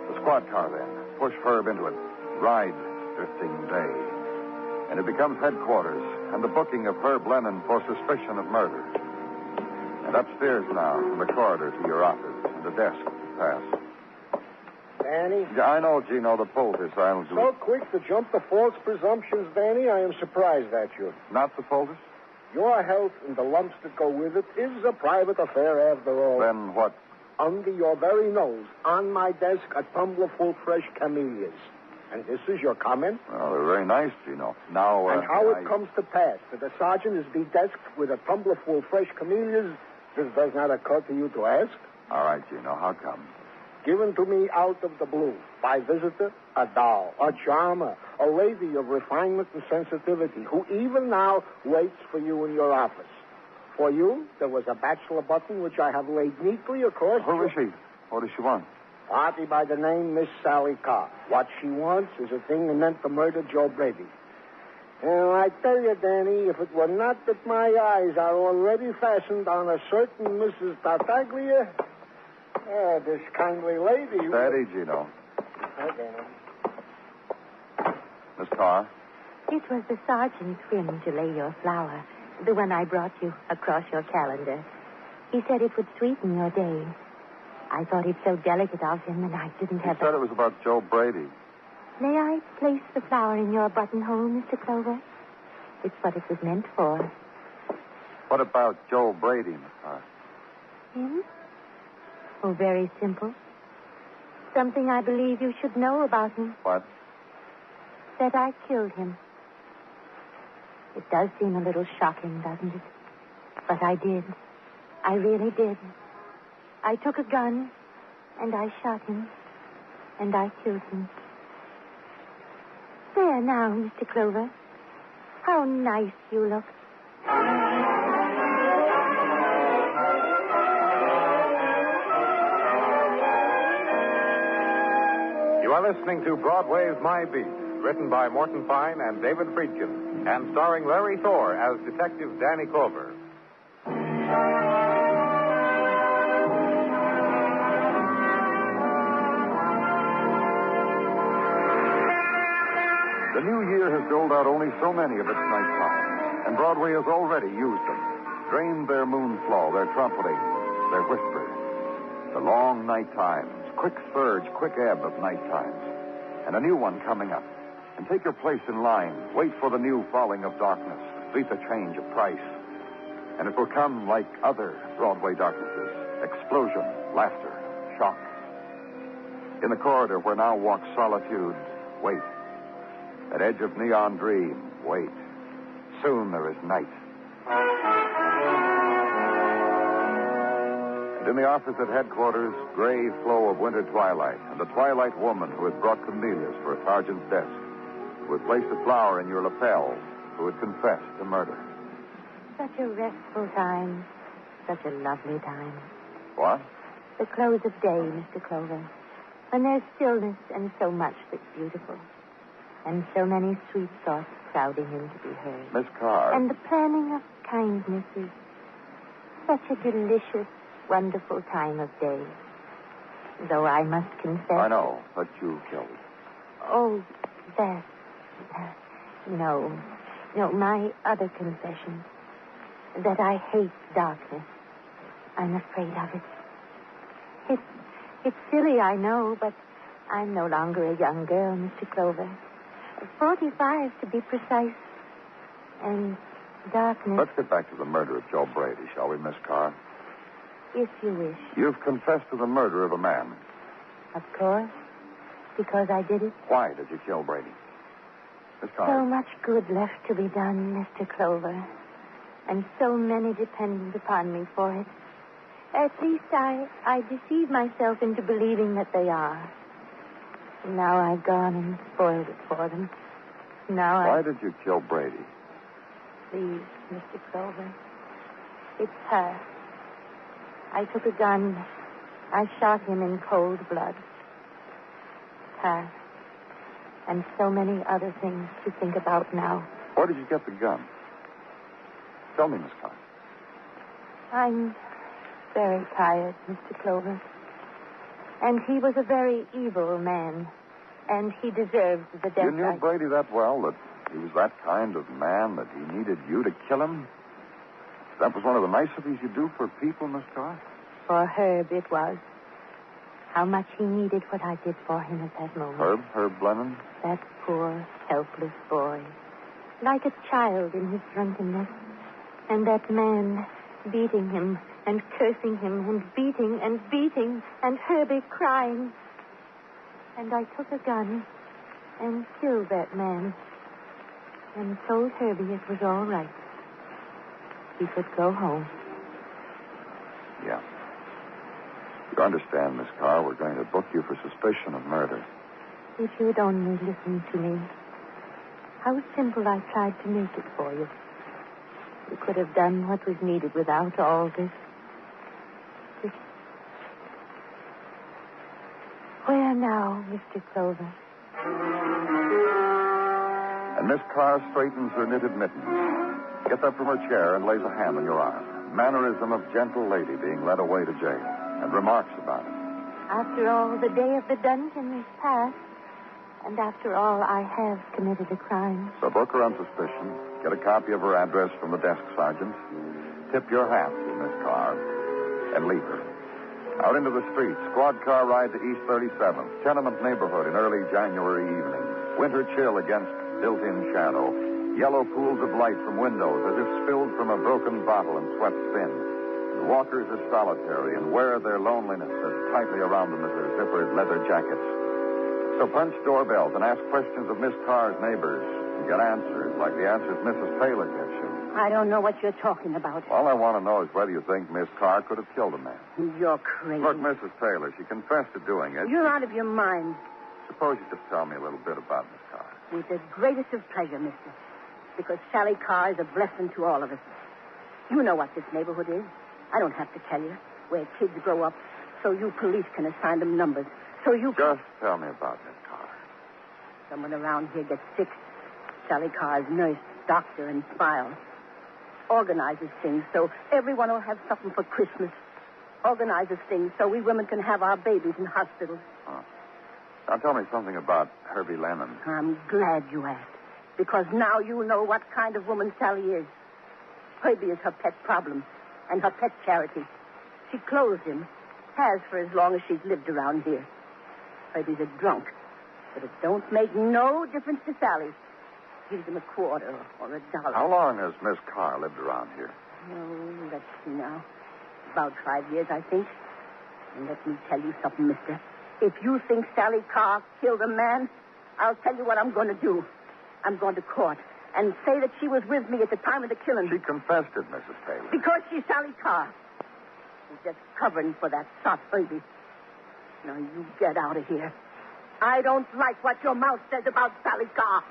Speaker 16: The squad car then, push Herb into it, ride, drifting day. And it becomes headquarters and the booking of Herb Lennon for suspicion of murder. And upstairs now, from the corridor to your office, and the desk to pass.
Speaker 17: Danny?
Speaker 16: Yeah, I know, Gino, the poultice. I'll do
Speaker 17: So
Speaker 16: it.
Speaker 17: quick to jump to false presumptions, Danny, I am surprised at you.
Speaker 16: Not the poultice?
Speaker 17: Your health and the lumps that go with it is a private affair after all.
Speaker 16: Then what?
Speaker 17: Under your very nose, on my desk, a tumbler full fresh camellias. And this is your comment?
Speaker 16: Well, they're very nice, Gino. Now,
Speaker 17: and how it comes to pass that the sergeant is bedesked with a tumbler full fresh camellias, this does not occur to you to ask?
Speaker 16: All right, Gino, how come?
Speaker 17: Given to me out of the blue. By visitor, a doll, a charmer, a lady of refinement and sensitivity, who even now waits for you in your office. For you, there was a bachelor button which I have laid neatly across...
Speaker 16: Who is she? What does she want?
Speaker 17: Party by the name Miss Sally Carr. What she wants is a thing meant to murder Joe Brady. And I tell you, Danny, if it were not that my eyes are already fastened on a certain Mrs. Tartaglia... this kindly lady...
Speaker 16: Steady, Gino.
Speaker 17: Hi, Danny.
Speaker 16: Miss Carr?
Speaker 20: It was the sergeant's whim to lay your flower, the one I brought you, across your calendar. He said it would sweeten your day. I thought it so delicate of him, and I didn't have...
Speaker 16: He said it was about Joe Brady.
Speaker 20: May I place the flower in your buttonhole, Mr. Clover? It's what it was meant for.
Speaker 16: What about Joe Brady, Miss Carr?
Speaker 20: Him? Oh, very simple. Something I believe you should know about him.
Speaker 16: What?
Speaker 20: That I killed him. It does seem a little shocking, doesn't it? But I did. I really did. I took a gun, and I shot him, and I killed him. There now, Mr. Clover. How nice you look.
Speaker 2: You are listening to Broadway Is My Beat, written by Morton Fine and David Friedkin, and starring Larry Thor as Detective Danny Clover.
Speaker 16: The new year has doled out only so many of its night times, and Broadway has already used them, drained their moonflow, their trumpeting, their whisper. The long night times, quick surge, quick ebb of night times, and a new one coming up. And take your place in line, wait for the new falling of darkness, beat the change of price. And it will come like other Broadway darknesses, explosion, laughter, shock. In the corridor where now walks solitude, wait. At edge of neon dream, wait. Soon there is night. And in the office at headquarters, gray flow of winter twilight, and the twilight woman who had brought camellias for a sergeant's desk, who had placed a flower in your lapel, who had confessed to murder.
Speaker 20: Such a restful time. Such a lovely time.
Speaker 16: What?
Speaker 20: The close of day, Mr. Clover. When there's stillness and so much that's beautiful. And so many sweet thoughts crowding in to be heard.
Speaker 16: Miss Carr.
Speaker 20: And the planning of kindnesses. Such a delicious, wonderful time of day. Though I must confess...
Speaker 16: I know, but you killed.
Speaker 20: Oh, that... No, my other confession. That I hate darkness. I'm afraid of it. It's silly, I know, but I'm no longer a young girl, Mr. Clover. 45, to be precise. And darkness...
Speaker 16: Let's get back to the murder of Joe Brady, shall we, Miss Carr?
Speaker 20: If you wish.
Speaker 16: You've confessed to the murder of a man.
Speaker 20: Of course. Because I did it.
Speaker 16: Why did you kill Brady? Miss Carr.
Speaker 20: So much good left to be done, Mr. Clover. And so many dependent upon me for it. At least I deceive myself into believing that they are. And now I've gone and spoiled it for them.
Speaker 16: Why did you kill Brady?
Speaker 20: Please, Mr. Clover. It's her. I took a gun. I shot him in cold blood. Her. And so many other things to think about now.
Speaker 16: Where did you get the gun? Tell me, Miss Carr.
Speaker 20: I'm very tired, Mr. Clover. And he was a very evil man. And he deserved the death.
Speaker 16: You knew Brady that well, that he was that kind of man, that he needed you to kill him? That was one of the niceties you do for people, Miss Carr?
Speaker 20: For Herb, it was. How much he needed what I did for him at that moment.
Speaker 16: Herb Blenheim?
Speaker 20: That poor, helpless boy. Like a child in his drunkenness. And that man beating him and cursing him and beating, and Herbie crying. And I took a gun and killed that man and told Herbie it was all right. He could go home.
Speaker 16: Yeah. You understand, Miss Carr, we're going to book you for suspicion of murder.
Speaker 20: If you'd only listened to me. How simple I tried to make it for you. You could have done what was needed without all this. Where now, Mr. Clover?
Speaker 16: And Miss Carr straightens her knitted mittens, gets up from her chair and lays a hand on your arm. Mannerism of gentle lady being led away to jail, and remarks about it.
Speaker 20: After all, the day of the dungeon is past. And after all, I have committed a crime.
Speaker 16: So book her on suspicion, get a copy of her address from the desk sergeant, tip your hat to Miss Carr, and leave her. Out into the street, squad car ride to East 37th, tenement neighborhood in early January evening. Winter chill against built-in shadow. Yellow pools of light from windows as if spilled from a broken bottle and swept thin. The walkers are solitary and wear their loneliness as tightly around them as their zippered leather jackets. So punch doorbells and ask questions of Miss Carr's neighbors and get answers like the answers Mrs. Taylor gets you.
Speaker 9: I don't know what you're talking about.
Speaker 16: All I want to know is whether you think Miss Carr could have killed a man.
Speaker 9: You're crazy.
Speaker 16: Look, Mrs. Taylor, she confessed to doing it.
Speaker 9: You're out of your mind.
Speaker 16: Suppose you just tell me a little bit about Miss Carr.
Speaker 9: With the greatest of pleasure, mister. Because Sally Carr is a blessing to all of us. You know what this neighborhood is. I don't have to tell you. Where kids grow up, so you police can assign them numbers. So you
Speaker 16: Just tell me about Miss Carr.
Speaker 9: Someone around here gets sick. Sally Carr's nurse, doctor, and file. Organizes things so everyone will have something for Christmas. Organizes things so we women can have our babies in hospitals.
Speaker 16: Oh. Now tell me something about Herbie Lennon.
Speaker 9: I'm glad you asked. Because now you know what kind of woman Sally is. Herbie is her pet problem and her pet charity. She clothes him. Has for as long as she's lived around here. Herbie's a drunk. But it don't make no difference to Sally. Gives him a quarter or $1.
Speaker 16: How long has Miss Carr lived around here?
Speaker 9: Oh, let's see now. About 5 years, I think. And let me tell you something, mister. If you think Sally Carr killed a man, I'll tell you what I'm going to do. I'm going to court and say that she was with me at the time of the killing.
Speaker 16: She confessed it, Mrs. Taylor.
Speaker 9: Because she's Sally Carr. She's just covering for that soft baby. Now, you get out of here. I don't like what your mouth says about Sally Carr.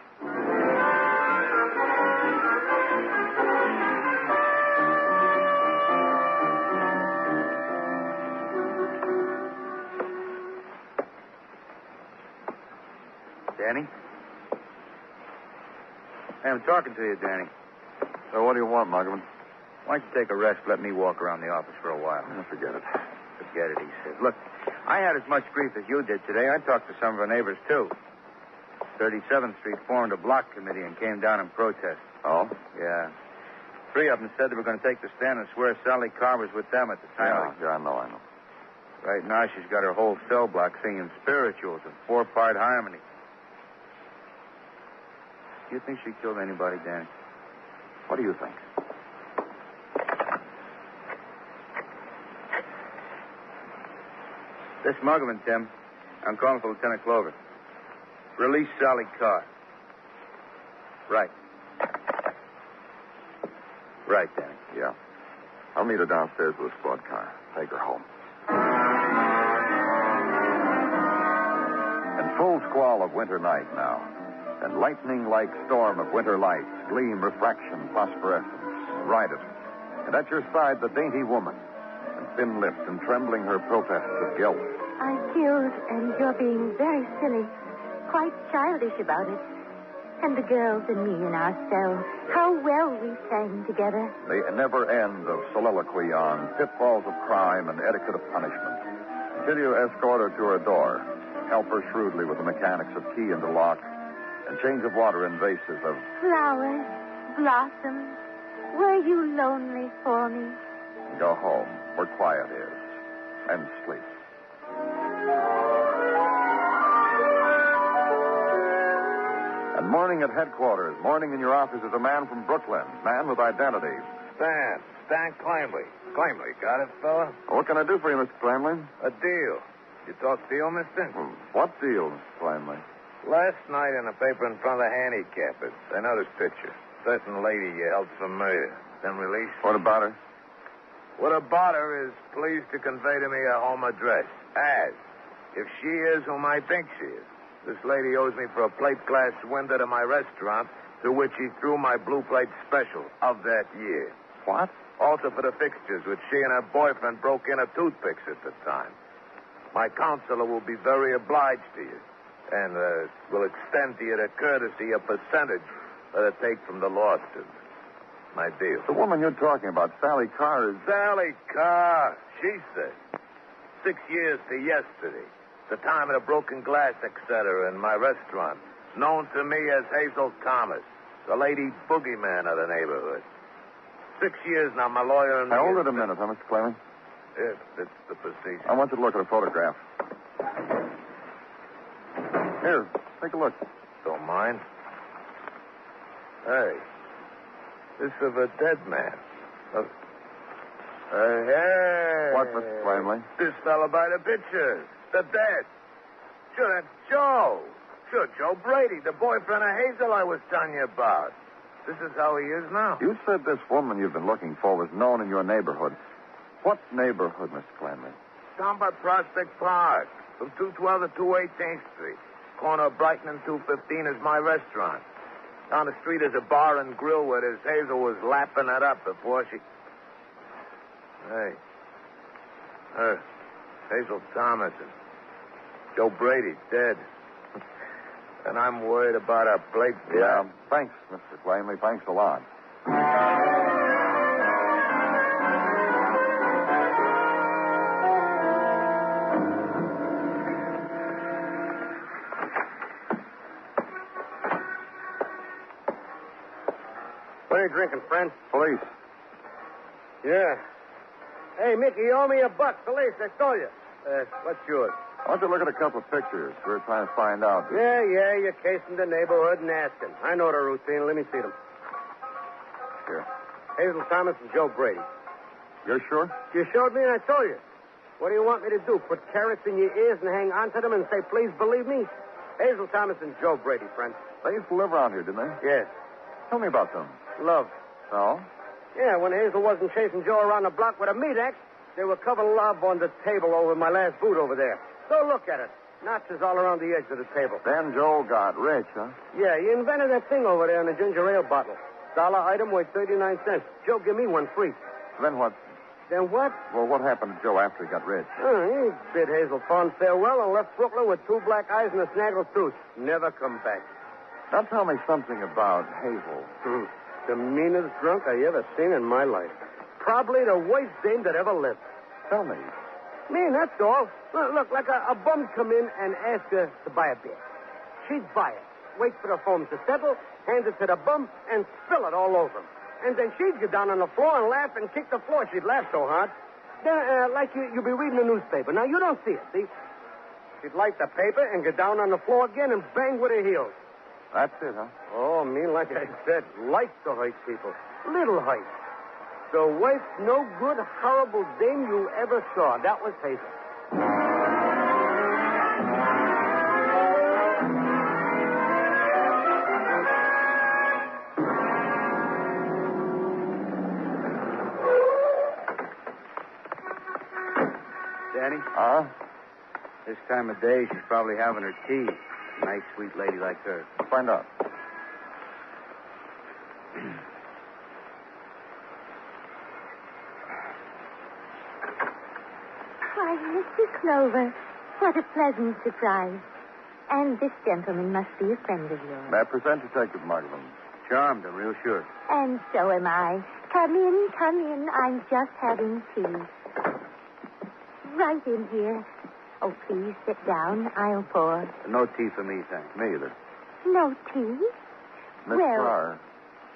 Speaker 18: Danny? Hey, I'm talking to you, Danny.
Speaker 16: So what do you want, Muggavan?
Speaker 18: Why don't you take a rest, let me walk around the office for a while?
Speaker 16: Forget it.
Speaker 18: Forget it, he says. Look, I had as much grief as you did today. I talked to some of our neighbors, too. 37th Street formed a block committee and came down in protest.
Speaker 16: Oh?
Speaker 18: Yeah. 3 of them said they were going to take the stand and swear Sally Carr was with them at the time.
Speaker 16: Yeah, I know.
Speaker 18: Right now, she's got her whole cell block singing spirituals in 4-part harmony. Do you think she killed anybody, Danny?
Speaker 16: What do you think?
Speaker 18: This Muggavan, Tim. I'm calling for Lieutenant Clover. Release Sally Carr. Right. Right, Danny.
Speaker 16: Yeah. I'll meet her downstairs with a squad car. take her home. In full squall of winter night now, and lightning-like storm of winter lights, gleam, refraction, phosphorescence, ride it. And at your side, the dainty woman, and thin-lipped and trembling her protests of guilt.
Speaker 20: I killed, and you're being very silly. Quite childish about it. And the girls and me in our cell, how well we sang together.
Speaker 16: The never end of soliloquy on pitfalls of crime and etiquette of punishment. Until you escort her to her door, help her shrewdly with the mechanics of key and the lock, and change of water in vases of...
Speaker 20: Flowers, blossoms, were you lonely for me?
Speaker 16: Go home, where quiet is, and sleep. And morning at headquarters, morning in your office is a man from Brooklyn, man with identity.
Speaker 21: Stan Climley. Climley, got it, fella?
Speaker 16: What can I do for you, Mr. Climley?
Speaker 21: A deal. You talk deal, mister?
Speaker 16: What deal, Mr. Climley?
Speaker 21: Last night in the paper in front of the handicappers, I noticed picture. Certain lady you held for murder, then released.
Speaker 16: What about her?
Speaker 21: What about her is pleased to convey to me her home address. As, if she is whom I think she is. This lady owes me for a plate glass window to my restaurant, through which she threw my blue plate special of that year.
Speaker 16: What?
Speaker 21: Also for the fixtures, which she and her boyfriend broke in of toothpicks at the time. My counselor will be very obliged to you, and will extend to you the courtesy a percentage that I take from the lawsuit. My deal.
Speaker 16: The woman you're talking about, Sally Carr, is...
Speaker 21: Sally Carr, she said. 6 years to yesterday. The time of the broken glass, etc., in my restaurant. Known to me as Hazel Thomas, the lady boogeyman of the neighborhood. 6 years now, my lawyer and...
Speaker 16: Now, hold it a minute, Mr. Clemens.
Speaker 21: If it's the procedure.
Speaker 16: I want you to look at a photograph. Here, take a look.
Speaker 21: Don't mind. Hey, this of a dead man. Hey.
Speaker 16: What, Mr. Clemens?
Speaker 21: This fella by the picture. The dead. Sure, that's Joe. Sure, Joe Brady, the boyfriend of Hazel I was telling you about. This is how he is now.
Speaker 16: You said this woman you've been looking for was known in your neighborhood. What neighborhood, Mr. Clemens?
Speaker 21: Down by Prospect Park, from 212 to 218th Street. Corner of Brighton and 215 is my restaurant. Down the street is a bar and grill where this Hazel was lapping it up before she... Hey. Hazel Thomas and Joe Brady dead. And I'm worried about our plate.
Speaker 16: Yeah, thanks, Mr. Clemens. Thanks a lot.
Speaker 17: What are you drinking, friend?
Speaker 16: Police.
Speaker 17: Yeah. Hey, Mickey, you owe me $1. Police, I told you. What's yours?
Speaker 16: I want you to look at a couple of pictures. We're trying to find out.
Speaker 17: Yeah, you're casing the neighborhood and asking. I know the routine. Let me see them.
Speaker 16: Here.
Speaker 17: Hazel Thomas and Joe Brady.
Speaker 16: You're sure?
Speaker 17: You showed me and I told you. What do you want me to do? Put carrots in your ears and hang on to them and say, please believe me? Hazel Thomas and Joe Brady, friend.
Speaker 16: They used to live around here, didn't they?
Speaker 17: Yes.
Speaker 16: Tell me about them.
Speaker 17: Love.
Speaker 16: Oh?
Speaker 17: Yeah, when Hazel wasn't chasing Joe around the block with a meat axe, they were covering love on the table over my last boot over there. Go look at it. Notches all around the edge of the table.
Speaker 16: Then Joe got rich, huh?
Speaker 17: Yeah, he invented that thing over there in the ginger ale bottle. Dollar item weighed 39 cents. Joe give me one free.
Speaker 16: Then what?
Speaker 17: Then what?
Speaker 16: Well, what happened to Joe after he got rich?
Speaker 17: He bid Hazel fond farewell and left Brooklyn with 2 black eyes and a snaggled tooth. Never come back.
Speaker 16: Now tell me something about Hazel.
Speaker 17: The meanest drunk I ever seen in my life. Probably the worst dame that ever lived.
Speaker 16: Tell me.
Speaker 17: Man, that's all. Look, like a bum come in and ask her to buy a beer. She'd buy it, wait for the foam to settle, hand it to the bum, and spill it all over him. And then she'd get down on the floor and laugh and kick the floor. She'd laugh so hard. Then, like you'd be reading the newspaper. Now, you don't see it, see? She'd light the paper and get down on the floor again and bang with her heels.
Speaker 16: That's it, huh?
Speaker 17: Oh, me, like I said, like to hurt people. Little hurt. The worst, no good, horrible dame you ever saw. That was Hazel.
Speaker 18: Huh? This time of day, she's probably having her tea. A nice, sweet lady like her.
Speaker 16: Find out.
Speaker 20: Why, Mr. Clover, what a pleasant surprise. And this gentleman must be a friend of yours.
Speaker 16: May I present Detective Muggavan?
Speaker 18: Charmed, I'm real sure.
Speaker 20: And so am I. Come in, come in. I'm just having tea. Right in here. Oh, please sit down. I'll pour.
Speaker 18: No tea for me, thanks.
Speaker 16: Me either.
Speaker 20: No tea?
Speaker 16: Miss
Speaker 20: Well-
Speaker 16: Carr.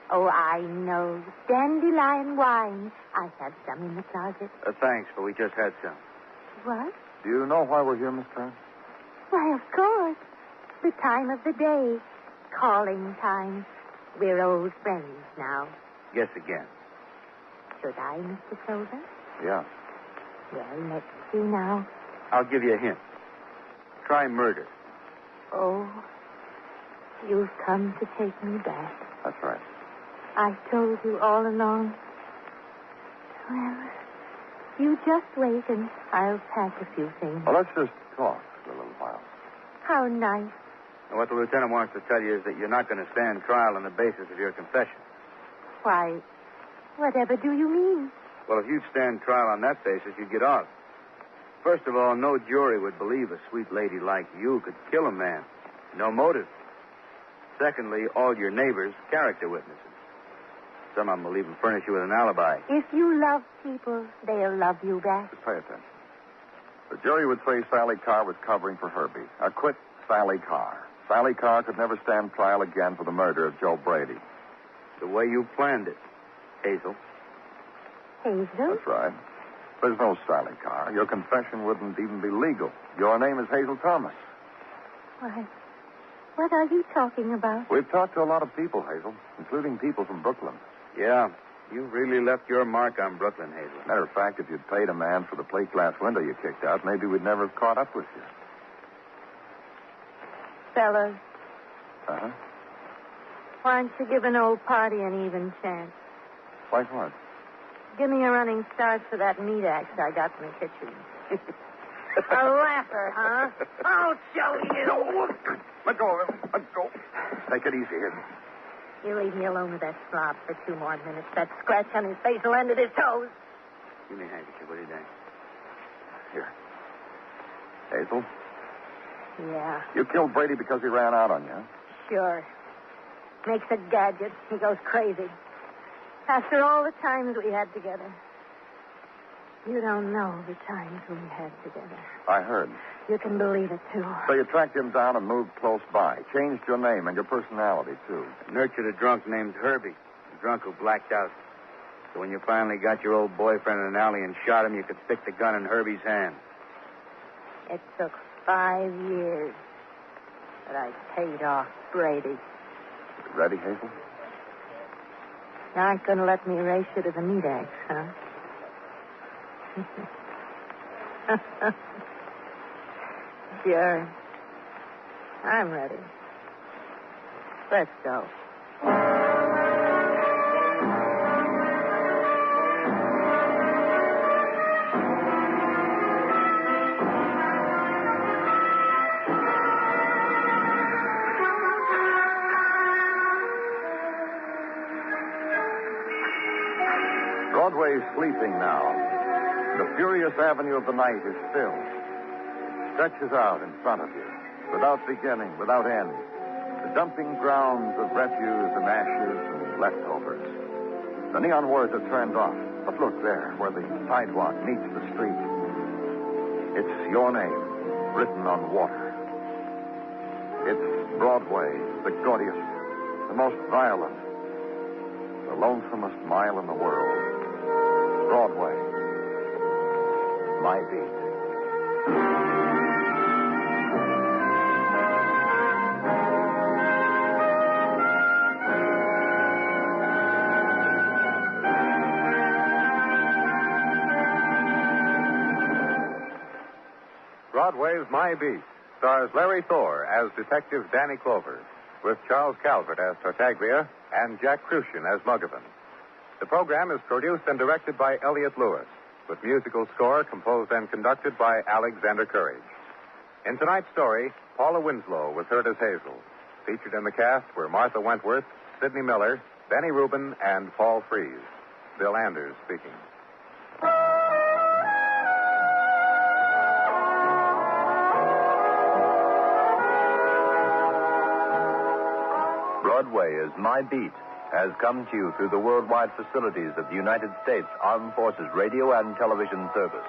Speaker 20: Oh, I know. Dandelion wine. I have some in the closet.
Speaker 18: Thanks, but we just had some.
Speaker 20: What?
Speaker 16: Do you know why we're here, Miss Carr?
Speaker 20: Why, of course. The time of the day. Calling time. We're old friends now.
Speaker 18: Guess again.
Speaker 20: Should I, Mr. Clover?
Speaker 16: Yeah.
Speaker 20: Well, let's see now.
Speaker 18: I'll give you a hint. Try murder.
Speaker 20: Oh, you've come to take me back.
Speaker 16: That's right.
Speaker 20: I told you all along. Well, you just wait and I'll pack a few things.
Speaker 16: Well, let's just talk for a little while.
Speaker 20: How nice.
Speaker 18: And what the lieutenant wants to tell you is that you're not going to stand trial on the basis of your confession.
Speaker 20: Why, whatever do you mean?
Speaker 18: Well, if you'd stand trial on that basis, you'd get off. First of all, no jury would believe a sweet lady like you could kill a man. No motive. Secondly, all your neighbors, character witnesses. Some of them will even furnish you with an alibi.
Speaker 20: If you love people, they'll love you back.
Speaker 16: Just pay attention. The jury would say Sally Carr was covering for Herbie. Acquit Sally Carr. Sally Carr could never stand trial again for the murder of Joe Brady.
Speaker 18: The way you planned it, Hazel.
Speaker 20: Hazel?
Speaker 16: That's right. There's no Sally Carr. Your confession wouldn't even be legal. Your name is Hazel Thomas.
Speaker 20: Why, what are you talking about?
Speaker 16: We've talked to a lot of people, Hazel, including people from Brooklyn.
Speaker 18: Yeah, you really left your mark on Brooklyn, Hazel.
Speaker 16: Matter of fact, if you'd paid a man for the plate glass window you kicked out, maybe we'd never have caught up with you.
Speaker 20: Fellas,
Speaker 16: Uh-huh.
Speaker 20: why don't you give an old party an even chance?
Speaker 16: Like what?
Speaker 20: Give me a running start for that meat axe I got in the kitchen. A laugher, huh? I'll show you.
Speaker 16: Let go of him. Let go. Take it easy here.
Speaker 20: You leave me alone with that slob for 2 more minutes. That scratch on his face will end at his toes.
Speaker 18: Give me a handkerchief, will you, Dan?
Speaker 16: Here. Hazel,
Speaker 20: Yeah,
Speaker 16: you killed Brady because he ran out on you, huh?
Speaker 20: sure. Makes a gadget. He goes crazy. After all the times we had together. You don't know the times we had together.
Speaker 16: I heard.
Speaker 20: You can believe it, too.
Speaker 16: So you tracked him down and moved close by. Changed your name and your personality, too.
Speaker 18: Nurtured a drunk named Herbie, a drunk who blacked out. So when you finally got your old boyfriend in an alley and shot him, you could stick the gun in Herbie's hand.
Speaker 20: It took 5 years. But I paid off Brady.
Speaker 16: Ready, Hazel?
Speaker 20: You aren't going to let me race you to the meat axe, huh? Sure. I'm ready. Let's go.
Speaker 16: Broadway's sleeping now. The furious avenue of the night is still. Stretches out in front of you, without beginning, without end. The dumping grounds of refuse and ashes and leftovers. The neon words are turned off. But look there, where the sidewalk meets the street. It's your name, written on water. It's Broadway, the gaudiest, the most violent, the lonesomest mile in the world. Broadway, my beat.
Speaker 2: Broadway's My Beat stars Larry Thor as Detective Danny Clover, with Charles Calvert as Tartaglia and Jack Crucian as Muggavan. The program is produced and directed by Elliott Lewis.
Speaker 16: with musical score composed and conducted by Alexander Courage. In tonight's story, Paula Winslow was heard as Hazel. Featured in the cast were Martha Wentworth, Sidney Miller, Benny Rubin, and Paul Frees. Bill Anders speaking.
Speaker 21: Broadway Is My Beat has come to you through the worldwide facilities of the United States Armed Forces Radio and Television Service.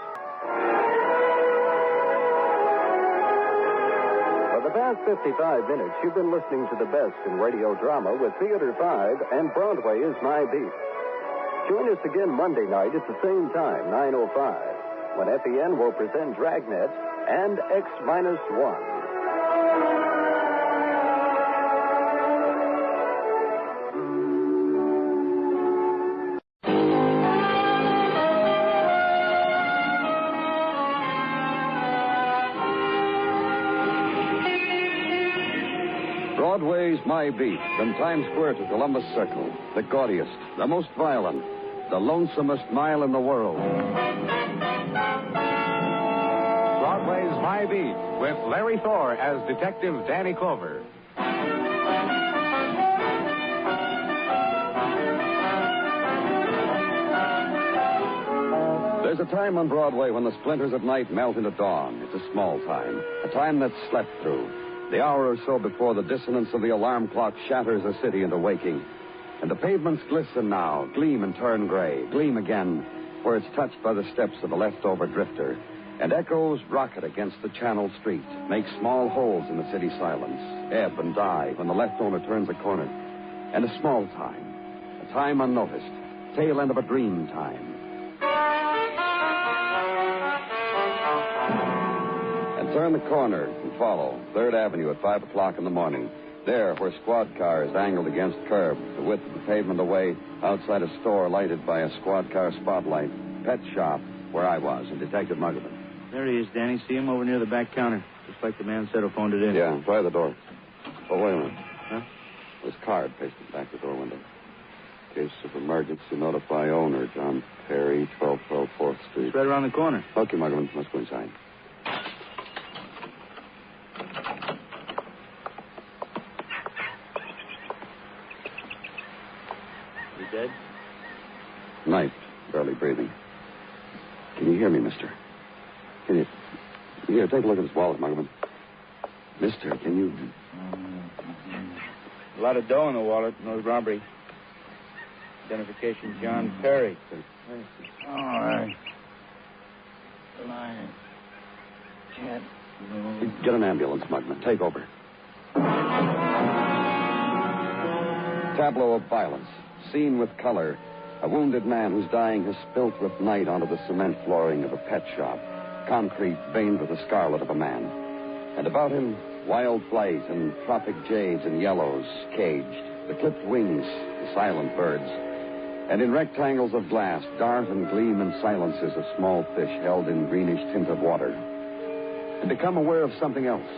Speaker 3: For the past 55 minutes, you've been listening to the best in radio drama with Theater 5 and Broadway Is My Beat. Join us again Monday night at the same time, 9:05, when FEN will present Dragnet and X-1.
Speaker 13: Broadway's My Beat, from Times Square to Columbus Circle, the gaudiest, the most violent, the lonesomest mile in the world.
Speaker 2: Broadway's My Beat, with Larry Thor as Detective Danny Clover.
Speaker 13: There's a time on Broadway when the splinters of night melt into dawn. It's a small time, a time that's slept through. The hour or so before the dissonance of the alarm clock shatters a city into waking. And the pavements glisten now, gleam and turn gray, gleam again, where it's touched by the steps of a leftover drifter. And echoes rocket against the channel street, make small holes in the city silence, ebb and die when the left owner turns a corner. And a small time, a time unnoticed, tail end of a dream time. And turn the corner and follow 3rd Avenue at 5 o'clock in the morning. There, where squad cars angled against curb, the width of the pavement away, outside a store lighted by a squad car spotlight. Pet shop, where I was, and Detective Muggerman.
Speaker 5: There he is, Danny. See him over near the back counter, just like the man said who phoned it in.
Speaker 13: Yeah, try the door. Oh, wait a minute.
Speaker 5: Huh?
Speaker 13: This card pasted back the door window. Case of emergency, notify owner, John Perry, 1212 4th Street.
Speaker 5: It's right around the corner.
Speaker 13: Okay, Muggerman, let's go inside.
Speaker 5: Dead?
Speaker 13: Night, barely breathing. Can you hear me, mister? Can you... Here, take a look at his wallet, Muggerman. Mister, can you...
Speaker 5: A lot of dough in the wallet. No robbery. Identification, John Perry.
Speaker 22: All right. Line. Can't move.
Speaker 13: Get an ambulance, Muggerman. Take over. Tableau of violence. Scene with color. A wounded man who's dying has spilt with night onto the cement flooring of a pet shop. Concrete veined with the scarlet of a man. And about him, wild flight and tropic jays and yellows, caged. The clipped wings, the silent birds. And in rectangles of glass, dart and gleam and silences of small fish held in greenish tinted water. And become aware of something else.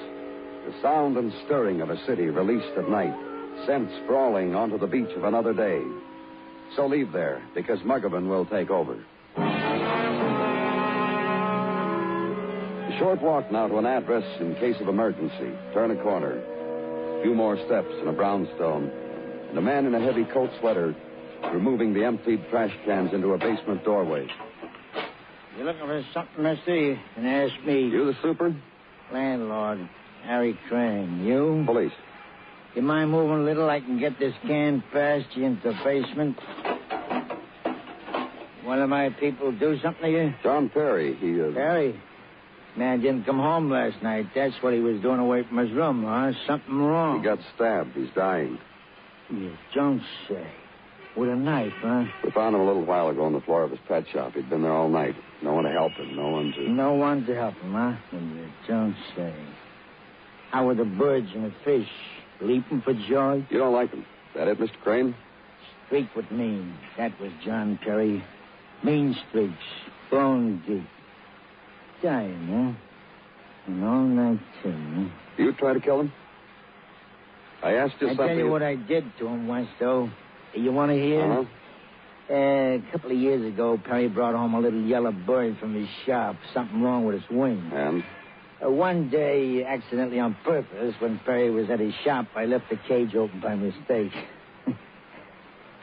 Speaker 13: The sound and stirring of a city released at night. Sent sprawling onto the beach of another day. So leave there, because Muggerman will take over. A short walk now to an address in case of emergency. Turn a corner. A few more steps and a brownstone. And a man in a heavy coat sweater removing the emptied trash cans into a basement doorway.
Speaker 22: You're looking for something, mister? You can ask me.
Speaker 13: You the super?
Speaker 22: Landlord, Harry Crane. You?
Speaker 13: Police.
Speaker 22: You mind moving a little? I can get this can past you into the basement. One of my people do something to you?
Speaker 13: John Perry,
Speaker 22: Perry? Man didn't come home last night. That's what he was doing away from his room, huh? Something wrong.
Speaker 13: He got stabbed. He's dying.
Speaker 22: You don't say. With a knife, huh?
Speaker 13: We found him a little while ago on the floor of his pet shop. He'd been there all night. No one to help him. No one to
Speaker 22: help him, huh? You don't say. How were the birds and the fish? Leaping for joy?
Speaker 13: You don't like him. Is that it, Mr. Crane?
Speaker 22: Streak with mean. That was John Perry. Mean streaks. Bone deep. Dying, huh? And all night, too, huh?
Speaker 13: You try to kill him? I asked you something.
Speaker 22: I tell you what I did to him once, though. You want to hear?
Speaker 13: Uh-huh.
Speaker 22: A couple of years ago, Perry brought home a little yellow bird from his shop. Something wrong with its wing.
Speaker 13: And?
Speaker 22: One day, accidentally on purpose, when Perry was at his shop, I left the cage open by mistake.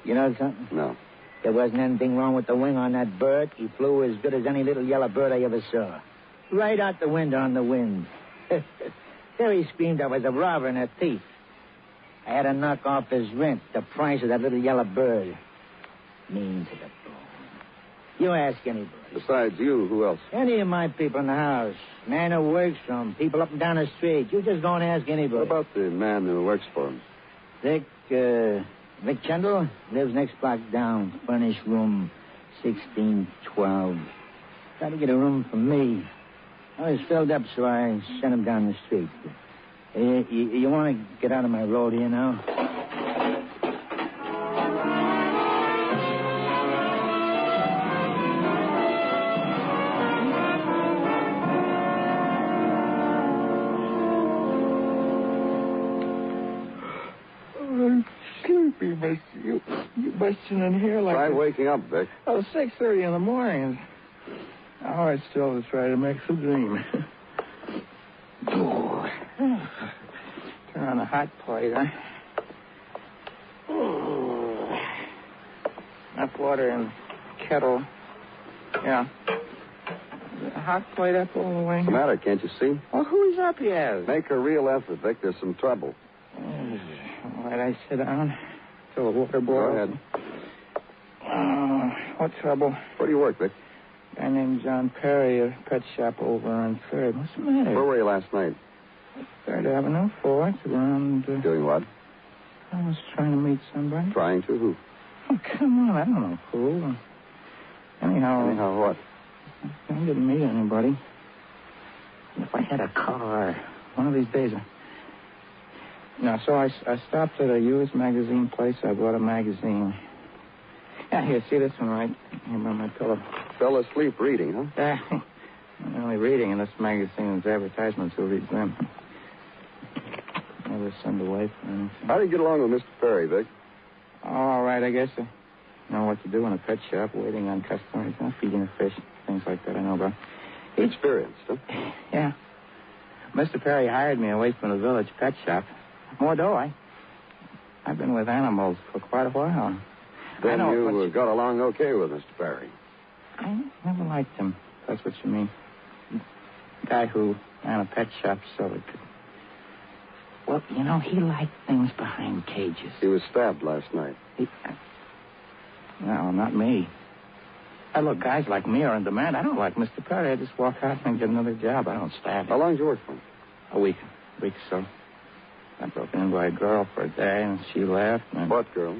Speaker 22: You know something?
Speaker 13: No.
Speaker 22: There wasn't anything wrong with the wing on that bird. He flew as good as any little yellow bird I ever saw. Right out the window on the wind. Perry screamed I was a robber and a thief. I had to knock off his rent, the price of that little yellow bird. Mean to the bone. You ask anybody.
Speaker 13: Besides you, who else?
Speaker 22: Any of my people in the house. Man who works for him. People up and down the street. You just go and ask anybody.
Speaker 13: What about the man who works for him?
Speaker 22: Vic Kendall lives next block down. Furnished room 1612. Tried to get a room for me. I was filled up, so I sent him down the street. You want to get out of my road here now?
Speaker 6: I'm sleepy, miss. You busting in here like...
Speaker 13: Try waking up, Vic.
Speaker 6: Oh, 6:30 in the morning. Oh, I still was trying to make some dream. Turn on the hot plate, huh? Hot water in kettle. Yeah. A hot plate up all the way.
Speaker 13: What's the matter? Can't you see?
Speaker 6: Well, who's up here?
Speaker 13: Make a real effort, Vic. There's some trouble.
Speaker 6: All right, I sit down. Fill the water boil.
Speaker 13: Go ahead.
Speaker 6: What trouble?
Speaker 13: Where do you work, Vic?
Speaker 6: A guy named John Perry, a pet shop over on 3rd. What's the matter?
Speaker 13: Where were you last night?
Speaker 6: 3rd Avenue, 4th, around...
Speaker 13: Doing what?
Speaker 6: I was trying to meet somebody.
Speaker 13: Trying to? Who?
Speaker 6: Oh, come on. I don't know who. Anyhow...
Speaker 13: Anyhow what?
Speaker 6: I didn't meet anybody. If I had a car, one of these days... No, so I stopped at a used magazine place. I bought a magazine. Yeah, here, see this one right here by my pillow.
Speaker 13: Fell asleep reading, huh?
Speaker 6: Yeah. I'm only reading in this magazine. There's advertisements. Who reads them? Never send away for anything.
Speaker 13: How do you get along with Mr. Perry, Vic?
Speaker 6: All right, I guess. I know what to do in a pet shop, waiting on customers, feeding the fish, things like that I know about.
Speaker 13: Experienced, huh?
Speaker 6: Yeah. Mr. Perry hired me away from the village pet shop. More dough, I've been with animals for quite a while.
Speaker 13: Then you got along okay with Mr. Perry.
Speaker 6: I never liked him. That's what you mean. The guy who ran a pet shop so it could... Well, you know, he liked things behind cages.
Speaker 13: He was stabbed last night.
Speaker 6: No, not me. Look, guys like me are in demand. I don't like Mr. Perry. I just walk out and get another job. I don't stab him.
Speaker 13: How long did you work for him?
Speaker 6: A week or so. I broke in by a girl for a day, and she left. And...
Speaker 13: What girl?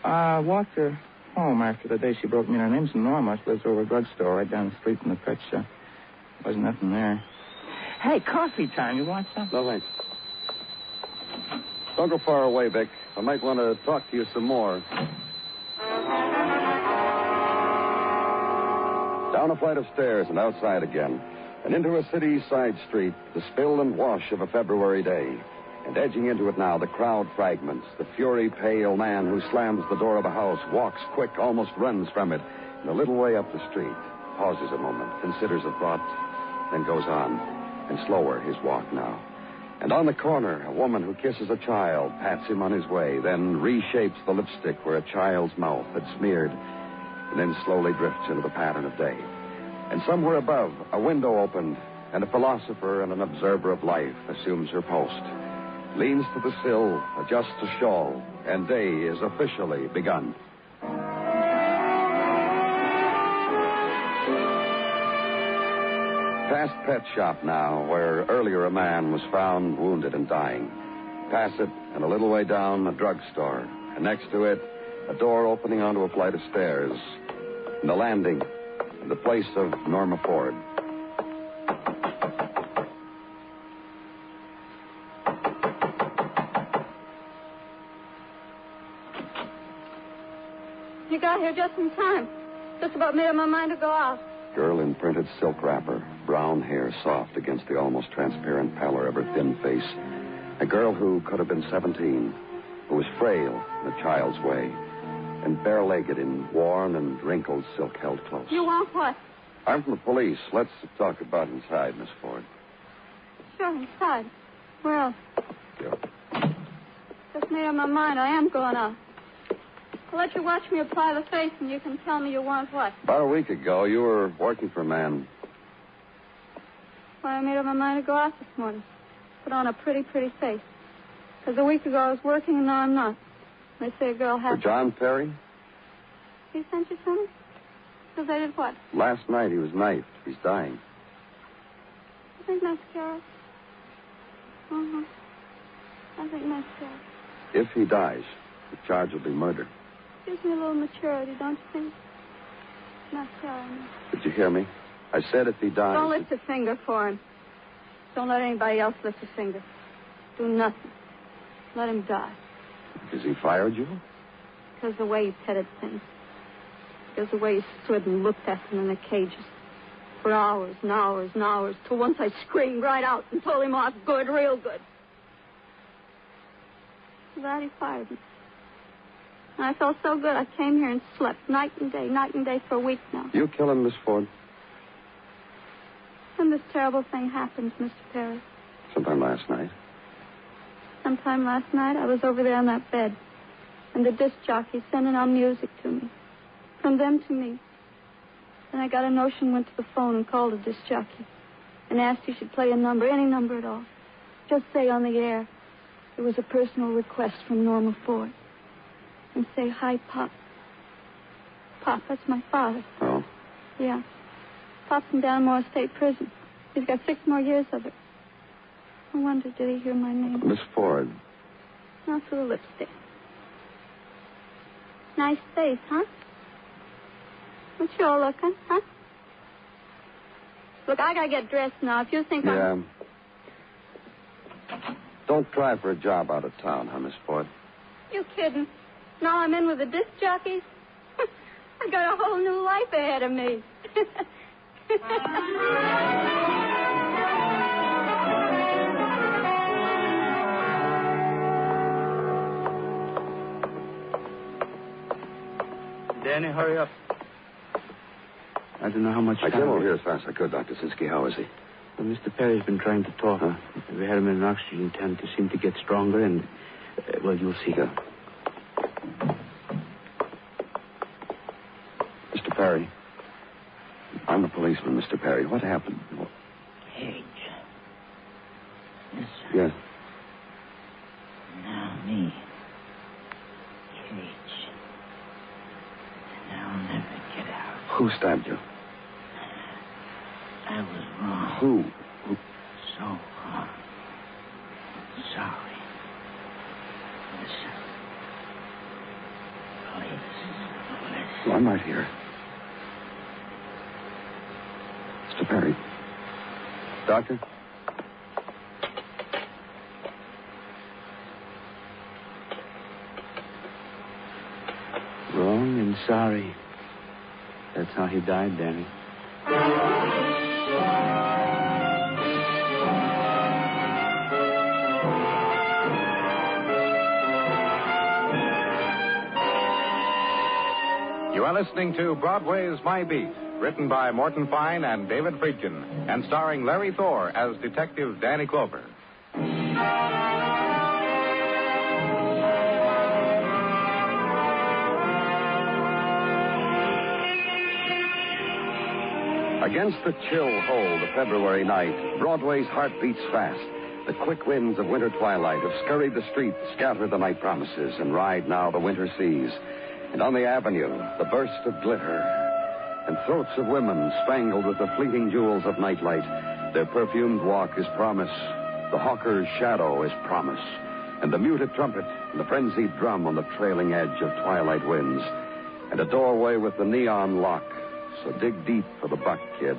Speaker 6: I walked her home after the day she broke me in. Her name's Norma. She lives over a drugstore right down the street from the pet shop. Wasn't nothing there. Hey, coffee time. You want some?
Speaker 13: No, thanks. Don't go far away, Vic. I might want to talk to you some more. Down a flight of stairs and outside again, and into a city side street, the spill and wash of a February day. And edging into it now, the crowd fragments. The fury-pale man who slams the door of a house, walks quick, almost runs from it, and a little way up the street, pauses a moment, considers a thought, then goes on, and slower his walk now. And on the corner, a woman who kisses a child, pats him on his way, then reshapes the lipstick where a child's mouth had smeared, and then slowly drifts into the pattern of day. And somewhere above, a window opened, and a philosopher and an observer of life assumes her post. Leans to the sill, adjusts a shawl, and day is officially begun. Past Pet Shop now, where earlier a man was found wounded and dying. Pass it, and a little way down, a drugstore. And next to it, a door opening onto a flight of stairs. And the landing, and the place of Norma Ford.
Speaker 7: You got here just in time. Just about made up my mind to go out.
Speaker 13: Girl in printed silk wrapper, brown hair soft against the almost transparent pallor of her thin face. A girl who could have been 17, who was frail in a child's way.
Speaker 1: and bare-legged in worn and wrinkled silk held close.
Speaker 7: You want what?
Speaker 1: I'm from the police. Let's talk about inside, Miss Ford.
Speaker 7: Sure, inside. Where else?
Speaker 1: Sure.
Speaker 7: Just made up my mind. I am going out. I'll let you watch me apply the face, and you can tell me you want what.
Speaker 1: About a week ago, you were working for a man.
Speaker 7: Why, I made up my mind to go out this morning. Put on a pretty, pretty face. Because a week ago I was working, and now I'm not. They say a girl has...
Speaker 1: For John Perry?
Speaker 7: He sent you to me? Because I did what?
Speaker 1: Last night he was knifed. He's dying.
Speaker 7: You think that's scary? Uh-huh. I think that's scary.
Speaker 1: If he dies, the charge will be murder.
Speaker 7: Gives me a little maturity, don't you think? Not scary.
Speaker 1: Did you hear me? I said if he dies...
Speaker 7: Don't lift a finger for him. Don't let anybody else lift a finger. Do nothing. Let him die.
Speaker 1: Because he fired you?
Speaker 7: Because the way he petted things. Because the way he stood and looked at them in the cages. For hours and hours and hours. Till once I screamed right out and told him off good, real good. For that he fired me. And I felt so good I came here and slept night and day for a week now.
Speaker 1: You kill him, Miss Ford?
Speaker 7: When this terrible thing happened, Mr. Perry.
Speaker 1: Sometime last night.
Speaker 7: Sometime last night I was over there on that bed. And the disc jockey sending out music to me. From them to me. Then I got a notion, went to the phone and called the disc jockey. And asked he should play a number, any number at all. Just say on the air, it was a personal request from Norma Ford. And say, hi, Pop. Pop, that's my father.
Speaker 1: Oh?
Speaker 7: Yeah. Pop's in Dalmore State Prison. He's got 6 more years of it. I wonder, did he hear my name?
Speaker 1: Miss Ford.
Speaker 7: Not through the lipstick. Nice face, huh? What's your looking, huh? Look, I gotta get dressed now. If you think I'm...
Speaker 1: Don't try for a job out of town, huh, Miss Ford?
Speaker 7: You kidding? Now I'm in with the disc jockeys? I got a whole new life ahead of me.
Speaker 11: Danny, hurry up. I don't know how much
Speaker 1: I
Speaker 11: time...
Speaker 1: came over here as fast as I could, Dr. Sinsky. How is he?
Speaker 11: Well, Mr. Perry's been trying to talk. Huh? We had him in an oxygen tent. He seemed to get stronger, and... well, you'll see.
Speaker 1: Yeah. Mr. Perry. I'm a policeman, Mr. Perry. What happened?
Speaker 22: Cage. Yes, sir.
Speaker 1: Yes.
Speaker 22: Now me. Cage. And I'll never get out.
Speaker 1: Who stabbed you?
Speaker 22: I was wrong.
Speaker 1: Who?
Speaker 22: So wrong. Sorry. Listen. Please.
Speaker 1: Well, I'm right here. Mr. Perry. Doctor?
Speaker 11: Wrong and sorry. That's how he died, Danny.
Speaker 2: You are listening to Broadway Is My Beat, written by Morton Fine and David Friedkin, and starring Larry Thor as Detective Danny Clover.
Speaker 1: Against the chill hold of February night, Broadway's heart beats fast. The quick winds of winter twilight have scurried the streets, scattered the night promises, and ride now the winter seas. And on the avenue, the burst of glitter, and throats of women spangled with the fleeting jewels of nightlight. Their perfumed walk is promise. The hawker's shadow is promise. And the muted trumpet and the frenzied drum on the trailing edge of twilight winds. And a doorway with the neon lock. So dig deep for the buck, kid.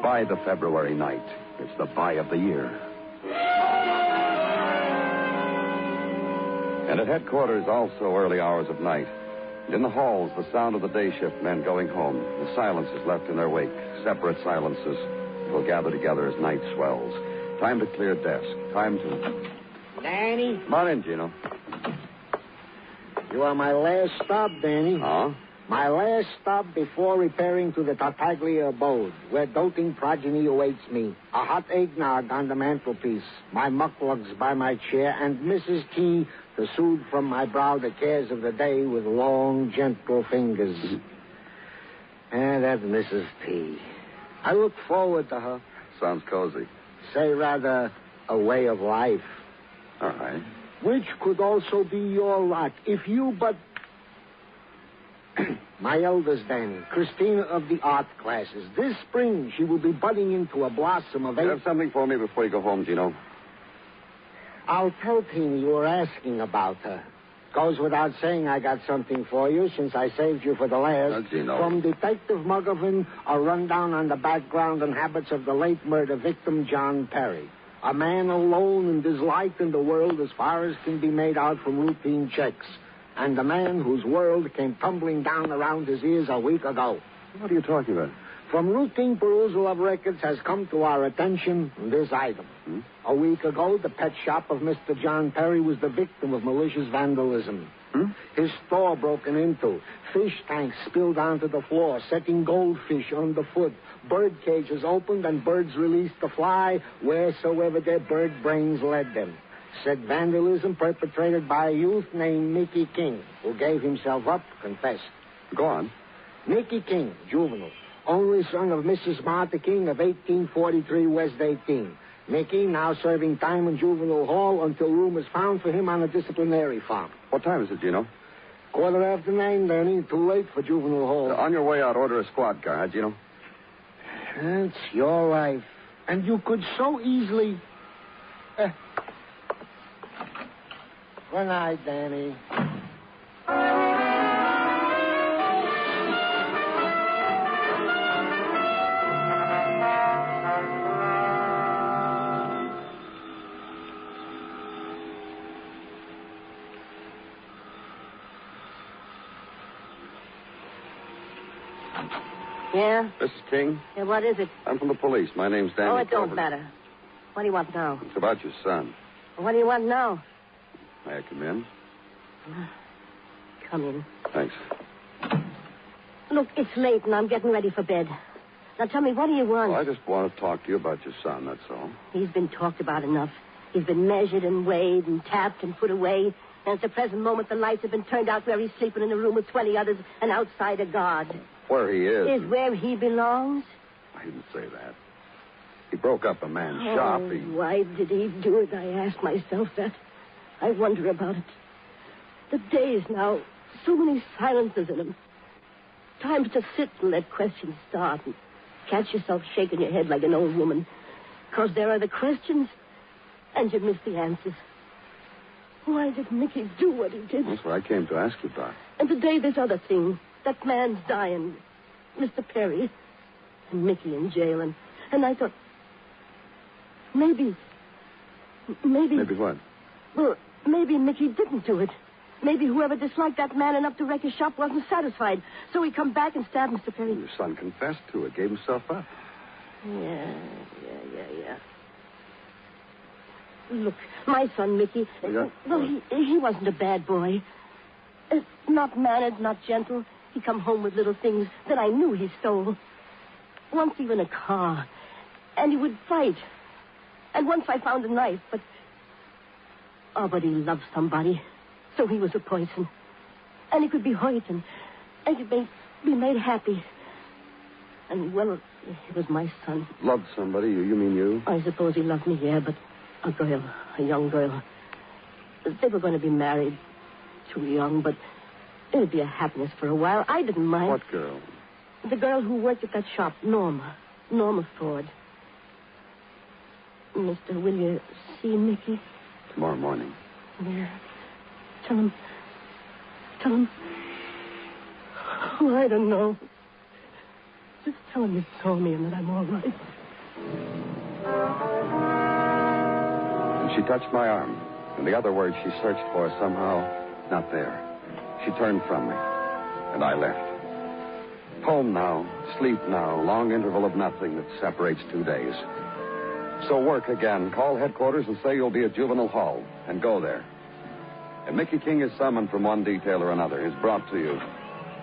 Speaker 1: Buy the February night. It's the buy of the year. And at headquarters, also early hours of night. And in the halls, the sound of the day shift men going home. The silences left in their wake. Separate silences will gather together as night swells. Time to clear desk. Time to...
Speaker 8: Danny?
Speaker 1: Come on in, Gino.
Speaker 17: You are my last stop, Danny.
Speaker 1: Huh?
Speaker 17: My last stop before repairing to the Tartaglia abode, where doting progeny awaits me. A hot eggnog on the mantelpiece, my mucklugs by my chair, and Mrs. T to soothe from my brow the cares of the day with long, gentle fingers. And that's Mrs. T. I look forward to her.
Speaker 1: Sounds cozy.
Speaker 17: Say rather, a way of life.
Speaker 1: All right.
Speaker 17: Which could also be your lot if you but... My eldest, Danny, Christina of the art classes. This spring, she will be budding into a blossom of
Speaker 1: You have something for me before you go home, Gino?
Speaker 17: I'll tell Teeny you were asking about her. Goes without saying I got something for you since I saved you for the last.
Speaker 1: Gino.
Speaker 17: From Detective Muggervin, a rundown on the background and habits of the late murder victim, John Perry. A man alone and disliked in the world as far as can be made out from routine checks. And a man whose world came tumbling down around his ears a week ago.
Speaker 1: What are you talking about?
Speaker 17: From routine perusal of records has come to our attention this item. A week ago, the pet shop of Mr. John Perry was the victim of malicious vandalism. His store broken into, fish tanks spilled onto the floor, setting goldfish underfoot, bird cages opened, and birds released to fly wheresoever their bird brains led them. Said vandalism perpetrated by a youth named Mickey King, who gave himself up, confessed.
Speaker 1: Go on.
Speaker 17: Mickey King, juvenile, only son of Mrs. Martha King of 1843 West 18. Mickey now serving time in juvenile hall until room is found for him on a disciplinary farm.
Speaker 1: What time is it, Gino?
Speaker 17: 9:15, Danny. Too late for juvenile hall.
Speaker 1: On your way out, order a squad car, huh, Gino?
Speaker 17: That's your life. And you could so easily... Good night, Danny.
Speaker 4: Yeah?
Speaker 1: Mrs. King?
Speaker 4: Yeah, what is it?
Speaker 1: I'm from the police. My name's Danny
Speaker 4: Oh, it don't
Speaker 1: Clover.
Speaker 4: matter. What do you want now?
Speaker 1: It's about your son.
Speaker 4: What do you want now?
Speaker 1: May I come in?
Speaker 4: Come in.
Speaker 1: Thanks.
Speaker 4: Look, it's late and I'm getting ready for bed. Now tell me, what do you want?
Speaker 1: Well, I just want to talk to you about your son, that's all.
Speaker 4: He's been talked about enough. He's been measured and weighed and tapped and put away. And at the present moment, the lights have been turned out where he's sleeping in a room with 20 others and outside a guard.
Speaker 1: Where he is.
Speaker 4: Is where he belongs?
Speaker 1: I didn't say that. He broke up a man's shop.
Speaker 4: Why did he do it? I ask myself that. I wonder about it. The days now, so many silences in them. Times to sit and let questions start and catch yourself shaking your head like an old woman. Because there are the questions and you miss the answers. Why did Mickey do what he did?
Speaker 1: That's what I came to ask you about.
Speaker 4: And today, this other thing. That man's dying. Mr. Perry. And Mickey in jail. And I thought... Maybe...
Speaker 1: Maybe what?
Speaker 4: Well, maybe Mickey didn't do it. Maybe whoever disliked that man enough to wreck his shop wasn't satisfied. So he come back and stabbed Mr. Perry.
Speaker 1: Your son confessed to it, gave himself up.
Speaker 4: Yeah. Look, my son, Mickey...
Speaker 1: Yeah?
Speaker 4: Well, he wasn't a bad boy. Not mannered, not gentle. He come home with little things that I knew he stole. Once even a car. And he would fight. And once I found a knife, but... Oh, but he loved somebody. So he was a poison. And he could be hurt and could be made happy. And, well, he was my son.
Speaker 1: Loved somebody? You mean you?
Speaker 4: I suppose he loved me, yeah, but a girl, a young girl. They were going to be married. Too young, but it'd be a happiness for a while. I didn't mind.
Speaker 1: What girl?
Speaker 4: The girl who worked at that shop, Norma. Norma Ford. Mister, will you see Mickey?
Speaker 1: Tomorrow morning.
Speaker 4: Yeah. Tell him. Oh, I don't know. Just tell him you saw me and that I'm all right.
Speaker 1: And she touched my arm. And the other word she searched for somehow, not there. She turned from me. And I left. Home now, sleep now, long interval of nothing that separates 2 days. So work again. Call headquarters and say you'll be at Juvenile Hall. And go there. And Mickey King is summoned from one detail or another, is brought to you.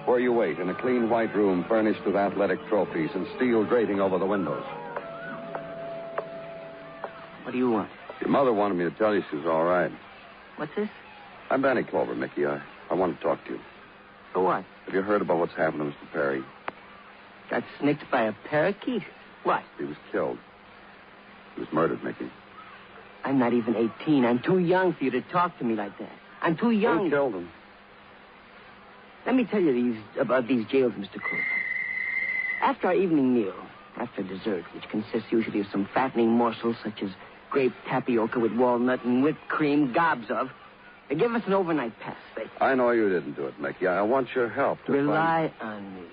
Speaker 1: Where you wait in a clean white room furnished with athletic trophies and steel grating over the windows.
Speaker 10: What do you want?
Speaker 1: Your mother wanted me to tell you she's all right.
Speaker 10: What's this?
Speaker 1: I'm Danny Clover, Mickey. I want to talk to you.
Speaker 10: For what?
Speaker 1: Have you heard about what's happened to Mr. Perry?
Speaker 10: Got snicked by a parakeet? What?
Speaker 1: He was killed. He was murdered, Mickey.
Speaker 10: I'm not even 18. I'm too young for you to talk to me like that. I'm too young.
Speaker 1: Who killed him?
Speaker 10: Let me tell you about these jails, Mr. Clover. After our evening meal, after dessert, which consists usually of some fattening morsels such as grape tapioca with walnut and whipped cream, gobs of, they give us an overnight pass.
Speaker 1: I know you didn't do it, Mickey. I want your help to
Speaker 10: Rely on me.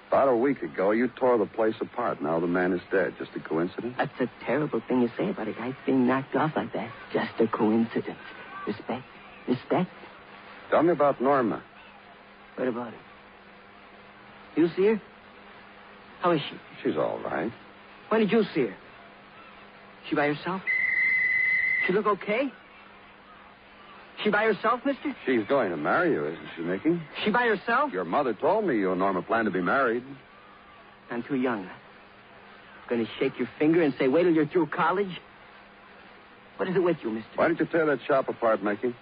Speaker 1: About a week ago, you tore the place apart. Now the man is dead. Just a coincidence?
Speaker 10: That's a terrible thing to say about a guy being knocked off like that. Just a coincidence. Respect? Respect?
Speaker 1: Tell me about Norma.
Speaker 10: What about her? You see her? How is she?
Speaker 1: She's all right.
Speaker 10: When did you see her? She by herself? She look okay? She by herself, mister?
Speaker 1: She's going to marry you, isn't she, Mickey?
Speaker 10: She by herself?
Speaker 1: Your mother told me you and Norma plan to be married.
Speaker 10: I'm too young. Going to shake your finger and say, wait till you're through college? What is it with you, mister?
Speaker 1: Why did you tear that shop apart, Mickey?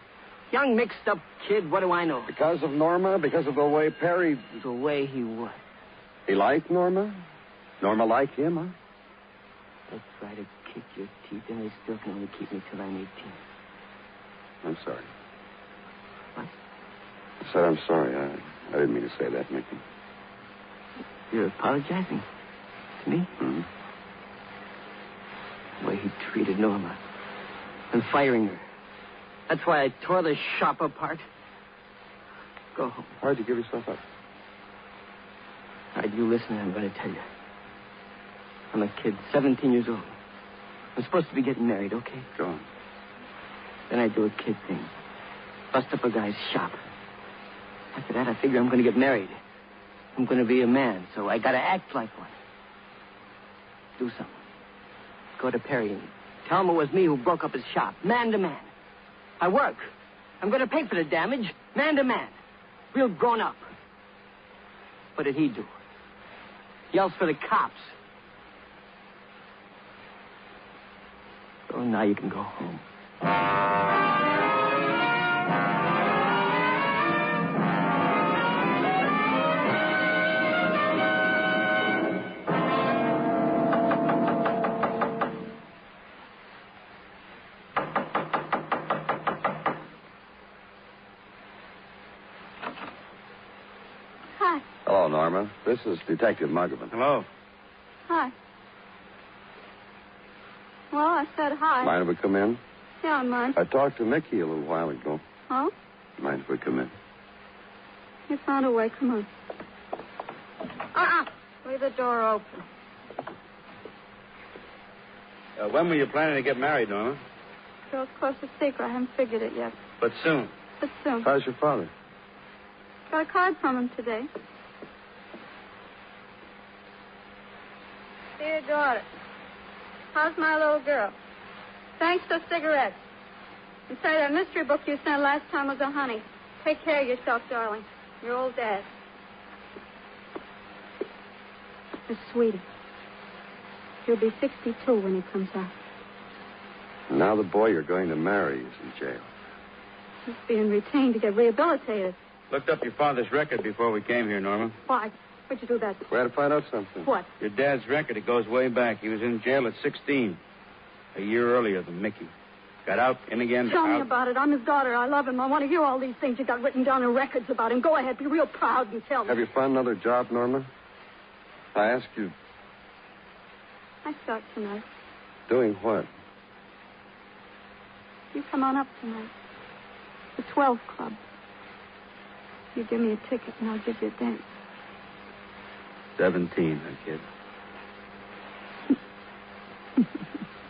Speaker 10: Young, mixed-up kid, what do I know?
Speaker 1: Because of Norma? Because of the way Perry...
Speaker 10: The way he was.
Speaker 1: He liked Norma? Norma liked him, huh?
Speaker 10: They try to kick your teeth, and they still can only keep me till I'm 18.
Speaker 1: I'm sorry.
Speaker 10: What?
Speaker 1: I said I'm sorry. I didn't mean to say that, Mickey.
Speaker 10: You're apologizing to me?
Speaker 1: Mm-hmm.
Speaker 10: The way he treated Norma. And firing her. That's why I tore the shop apart. Go home.
Speaker 1: Why'd you give yourself up?
Speaker 10: All right, you listen, I'm going to tell you. I'm a kid, 17 years old. I'm supposed to be getting married, okay?
Speaker 1: Go on.
Speaker 10: Then I do a kid thing. Bust up a guy's shop. After that, I figure I'm going to get married. I'm going to be a man, so I got to act like one. Do something. Go to Perry and tell him it was me who broke up his shop, man to man. I work. I'm going to pay for the damage, man to man. Real grown up. What did he do? Yells for the cops. So now you can go home.
Speaker 7: Hi.
Speaker 1: Hello, Norma. This is Detective Muggerman.
Speaker 5: Hello.
Speaker 7: Hi. Well, I said hi.
Speaker 1: Mind if we come in?
Speaker 7: Yeah, I mind.
Speaker 1: I talked to Mickey a little while ago.
Speaker 7: Oh?
Speaker 1: Mind if we come in?
Speaker 7: You found a way. Come on. Leave the door open.
Speaker 5: When were you planning to get married, Norma?
Speaker 7: Girl's close to secret. I haven't figured it yet.
Speaker 5: But soon.
Speaker 7: But soon.
Speaker 1: How's your father?
Speaker 7: Got a card from him today. Dear daughter, how's my little girl? Thanks for cigarettes. And say that mystery book you sent last time was a honey. Take care of yourself, darling. Your old dad. Miss Sweetie. He'll be 62 when he comes out.
Speaker 1: Now the boy you're going to marry is in jail.
Speaker 7: He's being retained to get rehabilitated.
Speaker 5: Looked up your father's record before we came here, Norma.
Speaker 7: Why? What'd you do that?
Speaker 1: We had to find out something.
Speaker 7: What?
Speaker 5: Your dad's record, it goes way back. He was in jail at 16. A year earlier than Mickey. Got out, in again.
Speaker 7: Tell me
Speaker 5: out.
Speaker 7: about it. I'm his daughter. I love him. I want to hear all these things you got written down in records about him. Go ahead. Be real proud and tell me.
Speaker 1: Have you found another job, Norma? I ask you,
Speaker 7: I start tonight.
Speaker 1: doing what?
Speaker 7: You come on up tonight. The 12 Club. You give me a ticket and I'll give you a dance.
Speaker 5: 17, that kid.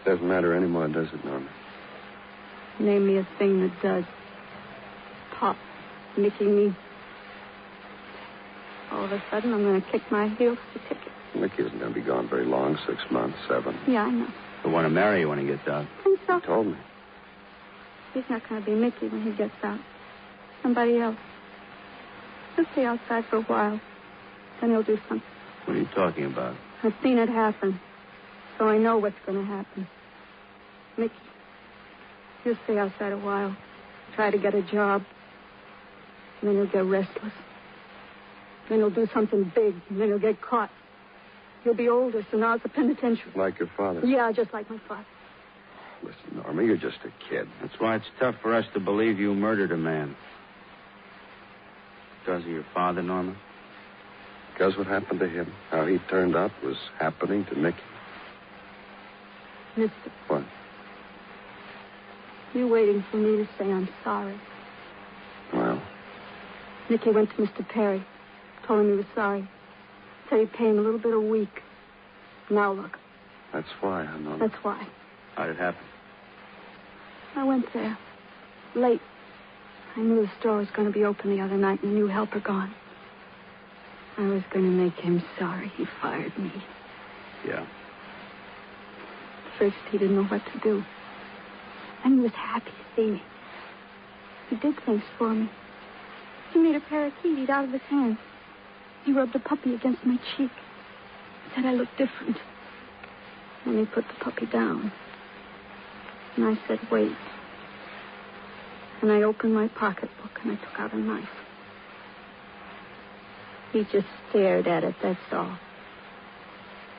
Speaker 1: Doesn't matter anymore, does it, Norma?
Speaker 7: Name me a thing that does. Pop. Mickey me. All of a sudden, I'm going to kick my heels to ticket.
Speaker 1: Mickey isn't going to be gone very long, 6 months, 7.
Speaker 7: Yeah, I know.
Speaker 5: He'll want to marry you when he gets out.
Speaker 7: Think so?
Speaker 1: He told me.
Speaker 7: He's not going to be Mickey when he gets out. Somebody else. He'll stay outside for a while. Then he'll do something.
Speaker 12: What are you talking about?
Speaker 7: I've seen it happen. So I know what's going to happen. Mickey, he'll stay outside a while. Try to get a job. And then he'll get restless. Then he'll do something big. And then he'll get caught. He'll be older, so now it's a penitentiary.
Speaker 1: Like your father.
Speaker 7: Yeah, just like my father.
Speaker 1: Listen, Norma, you're just a kid.
Speaker 12: That's why it's tough for us to believe you murdered a man. Because of your father, Norma?
Speaker 1: Because what happened to him, how he turned out, was happening to Mickey.
Speaker 7: Mister.
Speaker 1: What?
Speaker 7: You waiting for me to say I'm sorry.
Speaker 1: Well?
Speaker 7: Mickey went to Mr. Perry. Told him he was sorry. Said he'd pay him a little bit a week. Now look.
Speaker 1: That's why, I know.
Speaker 7: That's why.
Speaker 12: How'd it happen?
Speaker 7: I went there. Late. I knew the store was going to be open the other night and the new helper gone. I was going to make him sorry he fired me.
Speaker 12: Yeah.
Speaker 7: First, he didn't know what to do. And he was happy to see me. He did things for me. He made a parakeet eat out of his hands. He rubbed a puppy against my cheek. Said I looked different. Then he put the puppy down. And I said, wait. And I opened my pocketbook and I took out a knife. He just stared at it, that's all.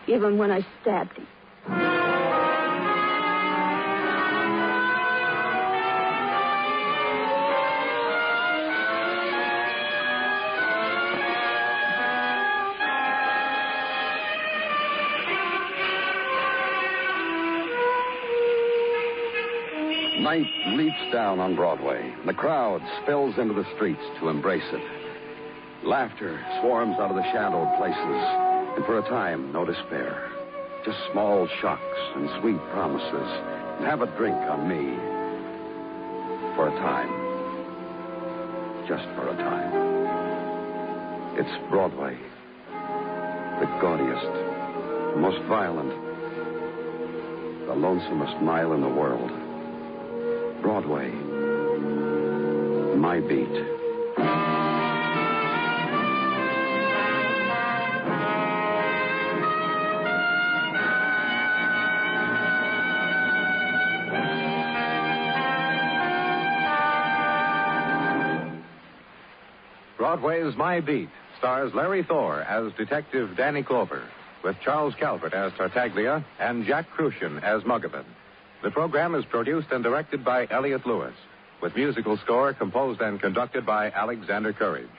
Speaker 7: Even when I stabbed him.
Speaker 1: Night leaps down on Broadway. The crowd spills into the streets to embrace it. Laughter swarms out of the shadowed places, and for a time, no despair. Just small shocks and sweet promises. Have a drink on me. For a time. Just for a time. It's Broadway. The gaudiest, most violent, the lonesomest mile in the world. Broadway. My beat.
Speaker 2: Broadway's My Beat stars Larry Thor as Detective Danny Clover, with Charles Calvert as Tartaglia and Jack Crucian as Muggavan. The program is produced and directed by Elliott Lewis, with musical score composed and conducted by Alexander Courage.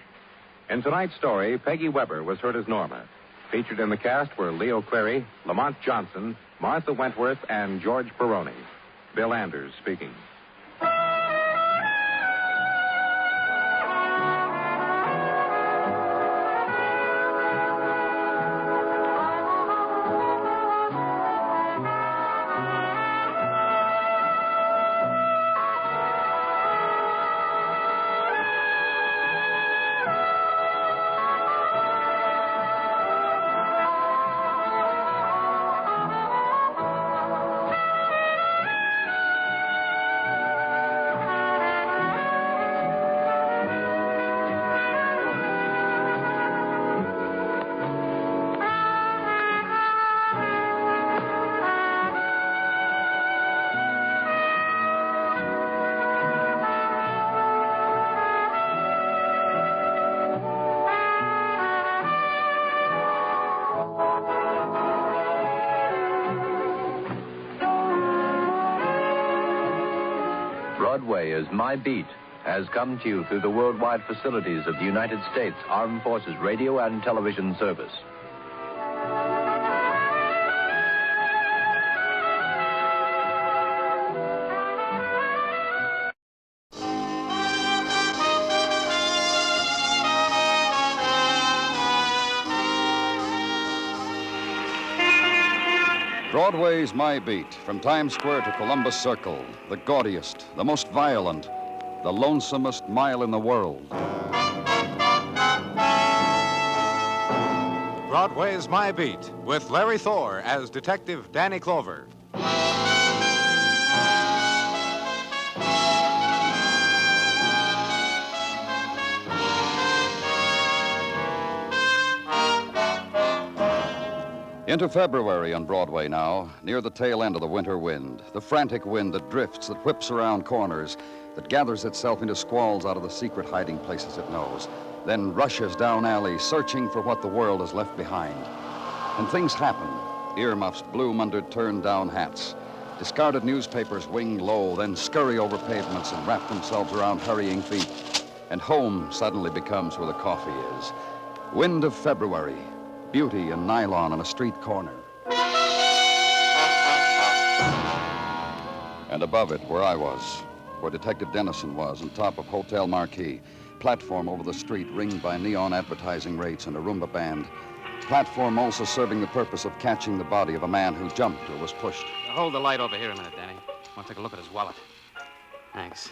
Speaker 2: In tonight's story, Peggy Weber was heard as Norma. Featured in the cast were Leo Cleary, Lamont Johnson, Martha Wentworth, and George Peroni. Bill Anders speaking.
Speaker 14: Broadway Is My Beat has come to you through the worldwide facilities of the United States Armed Forces Radio and Television Service.
Speaker 23: Broadway's My Beat, from Times Square to Columbus Circle, the gaudiest, the most violent, the lonesomest mile in the world.
Speaker 2: Broadway's My Beat, with Larry Thor as Detective Danny Clover.
Speaker 23: Into February on Broadway now, near the tail end of the winter wind, the frantic wind that drifts, that whips around corners, that gathers itself into squalls out of the secret hiding places it knows, then rushes down alleys, searching for what the world has left behind. And things happen. Earmuffs bloom under turned-down hats. Discarded newspapers wing low, then scurry over pavements and wrap themselves around hurrying feet. And home suddenly becomes where the coffee is. Wind of February. Beauty and nylon on a street corner. And above it, where I was, where Detective Dennison was, on top of Hotel Marquis. Platform over the street ringed by neon advertising rates and a Roomba band. Platform also serving the purpose of catching the body of a man who jumped or was pushed.
Speaker 11: Hold the light over here a minute, Danny. I want to take a look at his wallet. Thanks.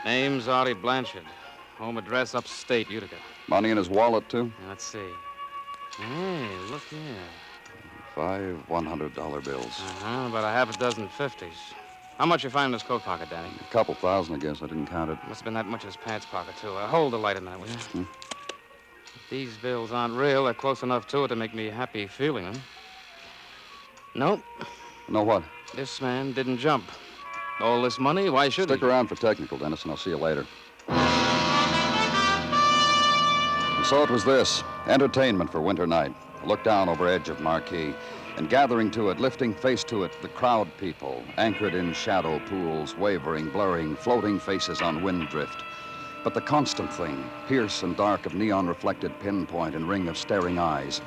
Speaker 11: Name's Ari Blanchard. Home address upstate, Utica.
Speaker 23: Money in his wallet, too?
Speaker 11: Let's see. Hey, look here.
Speaker 23: 5 $100 bills.
Speaker 11: About a half a dozen 50s. How much you find in his coat pocket, Danny?
Speaker 23: A couple thousand, I guess. I didn't count it.
Speaker 11: Must have been that much in his pants pocket, too. Hold the light a minute, will you? If these bills aren't real, they're close enough to it to make me happy feeling them. Nope.
Speaker 23: No what?
Speaker 11: This man didn't jump. All this money, why should he?
Speaker 23: Stick around for technical, Dennis, and I'll see you later. And so it was this, entertainment for winter night. A look down over edge of Marquis, and gathering to it, lifting face to it, the crowd people, anchored in shadow pools, wavering, blurring, floating faces on wind drift. But the constant thing, pierce and dark of neon-reflected pinpoint and ring of staring eyes.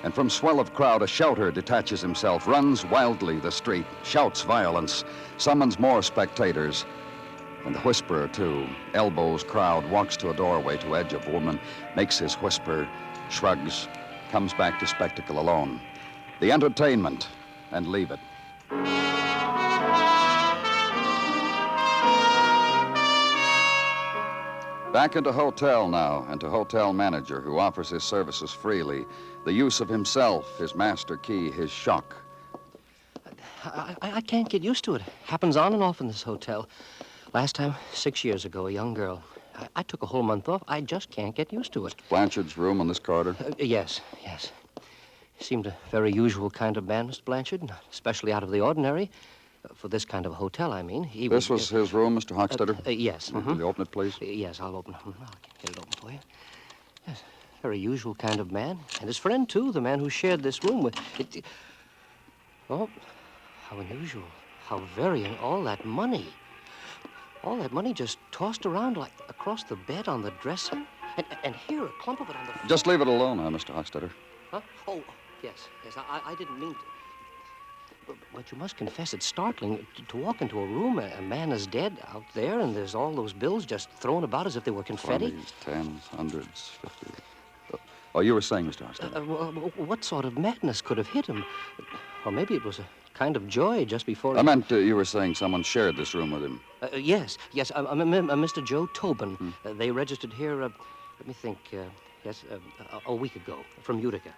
Speaker 23: And from swell of crowd, a shouter detaches himself, runs wildly the street, shouts violence, summons more spectators. And the whisperer, too, elbows crowd, walks to a doorway to edge of woman, makes his whisper, shrugs, comes back to spectacle alone. The entertainment, and leave it. Back into hotel now, and to hotel manager who offers his services freely. The use of himself, his master key, his shock.
Speaker 10: I can't get used to it. Happens on and off in this hotel. Last time, 6 years ago, a young girl. I took a whole month off. I just can't get used to it.
Speaker 23: Blanchard's room on this corridor?
Speaker 10: Yes. He seemed a very usual kind of man, Mr. Blanchard, not especially out of the ordinary. For this kind of a hotel, I mean.
Speaker 23: This was his room, Mr. Hochstetter?
Speaker 10: Yes.
Speaker 23: Will you open it, please?
Speaker 10: Yes, I'll open it. I'll get it open for you. Yes, very usual kind of man. And his friend, too, the man who shared this room with... Oh, how unusual. How very... And all that money. All that money just tossed around like across the bed on the dresser. And here, a clump of it on the...
Speaker 23: Just leave it alone now, Mr. Hochstetter.
Speaker 10: Huh? Oh, yes. I didn't mean to... But you must confess it's startling to walk into a room, a man is dead out there, and there's all those bills just thrown about as if they were confetti.
Speaker 23: 20s, 10s, 100s, 50s. Oh, you were saying, Mr. Hochstetter.
Speaker 10: What sort of madness could have hit him? Or maybe it was a kind of joy just before...
Speaker 23: I meant you were saying someone shared this room with him.
Speaker 10: Yes. Mr. Joe Tobin. They registered here, let me think, a week ago, from Utica.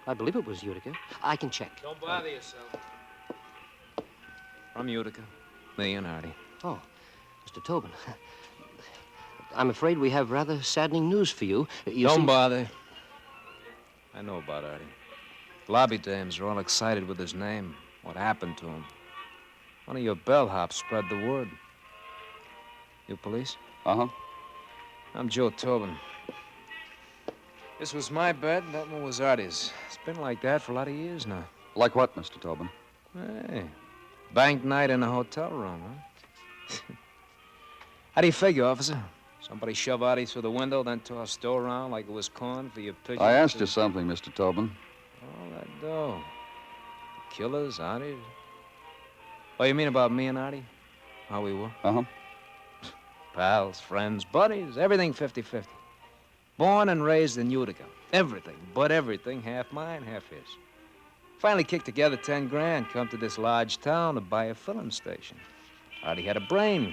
Speaker 10: I believe it was Utica. I can check.
Speaker 11: Don't bother yourself. From Utica. Me and Artie.
Speaker 10: Oh, Mr. Tobin. I'm afraid we have rather saddening news for you.
Speaker 11: Don't bother. I know about Artie. Lobby dames are all excited with his name. What happened to him? One of your bellhops spread the word. You police?
Speaker 23: Uh-huh.
Speaker 11: I'm Joe Tobin. This was my bed, that one was Artie's. It's been like that for a lot of years now.
Speaker 23: Like what, Mr. Tobin?
Speaker 11: Hey, bank night in a hotel room, huh? How do you figure, officer? Somebody shove Artie through the window, then toss dough around like it was corn for your pigeons?
Speaker 23: I asked you something, Mr. Tobin.
Speaker 11: All that dough. The killers, Artie. Oh, you mean about me and Artie? How we were?
Speaker 23: Uh-huh.
Speaker 11: Pals, friends, buddies, everything 50-50. Born and raised in Utica. Everything, but everything, half mine, half his. Finally kicked together 10 grand, come to this large town to buy a filling station. Artie had a brain.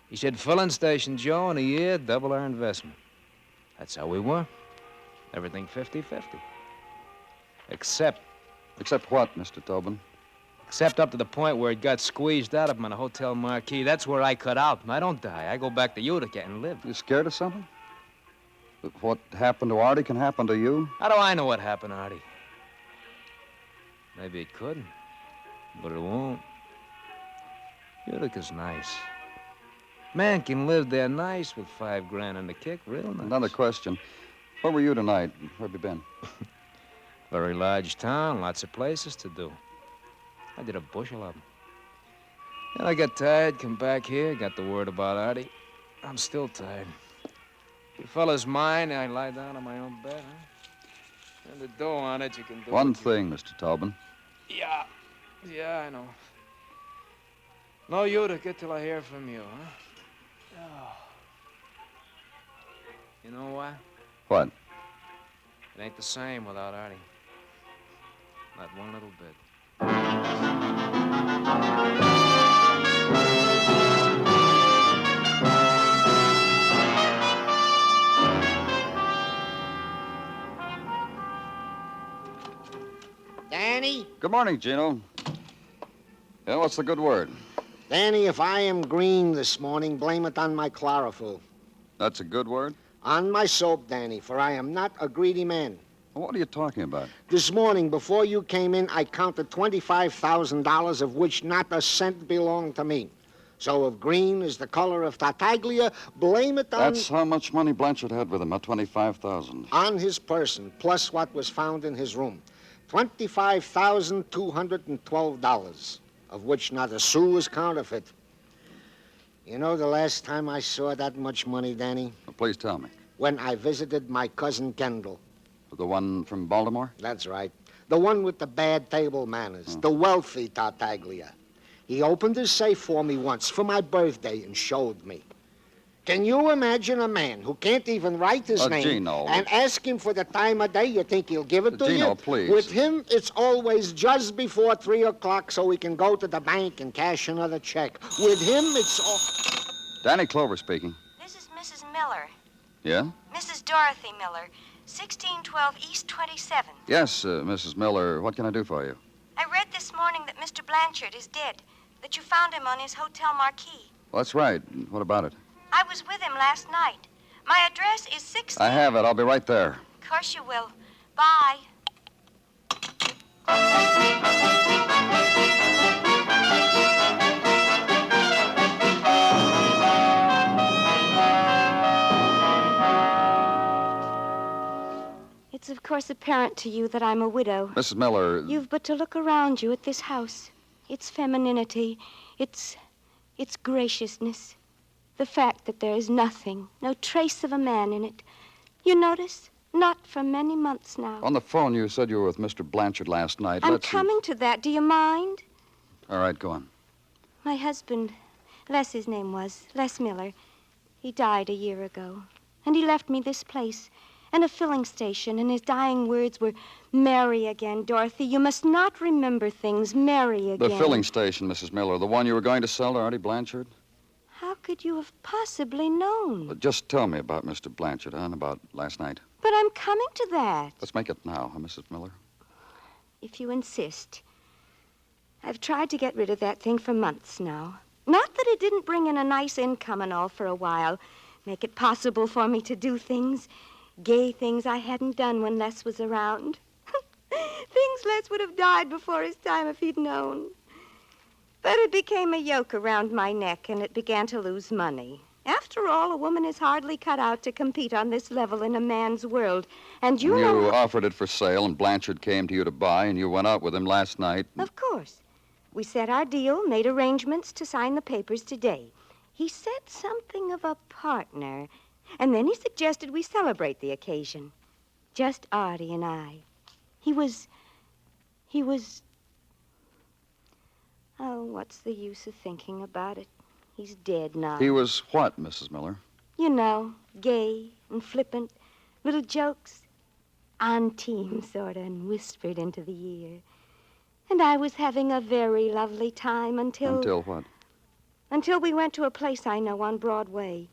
Speaker 11: He said, filling station, Joe, in a year, double our investment. That's how we were. Everything 50-50. Except...
Speaker 23: Except what, Mr. Tobin?
Speaker 11: Except up to the point where it got squeezed out of him in a hotel marquee. That's where I cut out. I don't die. I go back to Utica and live.
Speaker 23: You scared of something? What happened to Artie can happen to you?
Speaker 11: How do I know what happened to Artie? Maybe it could, but it won't. Utica's nice. Man can live there nice with $5,000 in the kick, real nice.
Speaker 23: Another question. Where were you tonight? Where have you been?
Speaker 11: Very large town, lots of places to do. I did a bushel of them. Then I got tired, come back here, got the word about Artie. I'm still tired. If you fellas mind, I lie down on my own bed, huh? And the dough on it, you can do
Speaker 23: One thing, Mr. Tobin.
Speaker 11: Yeah, I know. No Utica till I hear from you, huh? Oh. You know why?
Speaker 23: What?
Speaker 11: It ain't the same without Artie. Not one little bit.
Speaker 8: Danny?
Speaker 23: Good morning, Gino. Yeah, what's the good word?
Speaker 8: Danny, if I am green this morning, blame it on my chlorophyll.
Speaker 23: That's a good word?
Speaker 8: On my soap, Danny, for I am not a greedy man.
Speaker 23: What are you talking about?
Speaker 8: This morning, before you came in, I counted $25,000, of which not a cent belonged to me. So if green is the color of Tartaglia, blame it on...
Speaker 23: That's how much money Blanchard had with him, at $25,000.
Speaker 8: On his person, plus what was found in his room. $25,212, of which not a sou was counterfeit. You know the last time I saw that much money, Danny?
Speaker 23: Well, please tell me.
Speaker 8: When I visited my cousin Kendall.
Speaker 23: The one from Baltimore?
Speaker 8: That's right. The one with the bad table manners. The wealthy Tartaglia. He opened his safe for me once for my birthday and showed me. Can you imagine a man who can't even write his name
Speaker 23: Gino.
Speaker 8: and ask him for the time of day? You think he'll give it to you?
Speaker 23: Gino, please.
Speaker 8: With him, it's always just before 3 o'clock so we can go to the bank and cash another check. With him, it's all...
Speaker 23: Danny Clover speaking.
Speaker 9: This is Mrs. Miller.
Speaker 23: Yeah?
Speaker 9: Mrs. Dorothy Miller, 1612 East 27th.
Speaker 23: Yes, Mrs. Miller. What can I do for you?
Speaker 9: I read this morning that Mr. Blanchard is dead, that you found him on his hotel marquee.
Speaker 23: Well, that's right. What about it?
Speaker 9: I was with him last night. My address is 16...
Speaker 23: I have it. I'll be right there.
Speaker 9: Of course you will. Bye. It's of course apparent to you that I'm a widow.
Speaker 23: Mrs. Miller...
Speaker 9: You've but to look around you at this house. Its femininity, its graciousness. The fact that there is nothing, no trace of a man in it. You notice? Not for many months now.
Speaker 23: On the phone, you said you were with Mr. Blanchard last night.
Speaker 9: I'm coming to that. Do you mind?
Speaker 23: All right, go on.
Speaker 9: My husband, Les his name was, Les Miller, he died a year ago. And he left me this place and a filling station, and his dying words were, "Marry again, Dorothy. You must not remember things. Marry again."
Speaker 23: The filling station, Mrs. Miller, the one you were going to sell to Artie Blanchard?
Speaker 9: How could you have possibly known?
Speaker 23: Well, just tell me about Mr. Blanchard, and about last night.
Speaker 9: But I'm coming to that.
Speaker 23: Let's make it now, Mrs. Miller.
Speaker 9: If you insist. I've tried to get rid of that thing for months now. Not that it didn't bring in a nice income and all for a while. Make it possible for me to do things. Gay things I hadn't done when Les was around. Things Les would have died before his time if he'd known. But it became a yoke around my neck, and it began to lose money. After all, a woman is hardly cut out to compete on this level in a man's world. And you know...
Speaker 23: You offered it for sale, and Blanchard came to you to buy, and you went out with him last night.
Speaker 9: Of course. We set our deal, made arrangements to sign the papers today. He said something of a partner, and then he suggested we celebrate the occasion. Just Artie and I. He was... Oh, what's the use of thinking about it? He's dead now.
Speaker 23: He was what, Mrs. Miller?
Speaker 9: You know, gay and flippant, little jokes, on team, sort of, and whispered into the ear. And I was having a very lovely time until...
Speaker 23: Until what?
Speaker 9: Until we went to a place I know on Broadway.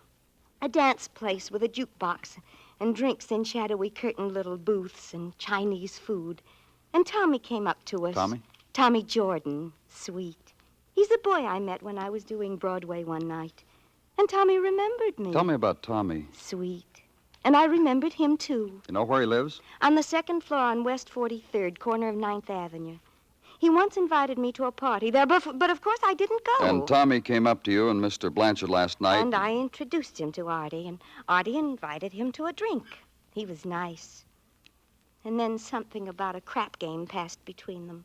Speaker 9: A dance place with a jukebox and drinks in shadowy curtained little booths and Chinese food. And Tommy came up to us.
Speaker 23: Tommy?
Speaker 9: Tommy Jordan. Sweet. He's a boy I met when I was doing Broadway one night. And Tommy remembered me.
Speaker 23: Tell me about Tommy.
Speaker 9: Sweet. And I remembered him, too.
Speaker 23: You know where he lives?
Speaker 9: On the second floor on West 43rd, corner of 9th Avenue. He once invited me to a party there, but of course I didn't go.
Speaker 23: And Tommy came up to you and Mr. Blanchard last night.
Speaker 9: And I introduced him to Artie, and Artie invited him to a drink. He was nice. And then something about a crap game passed between them.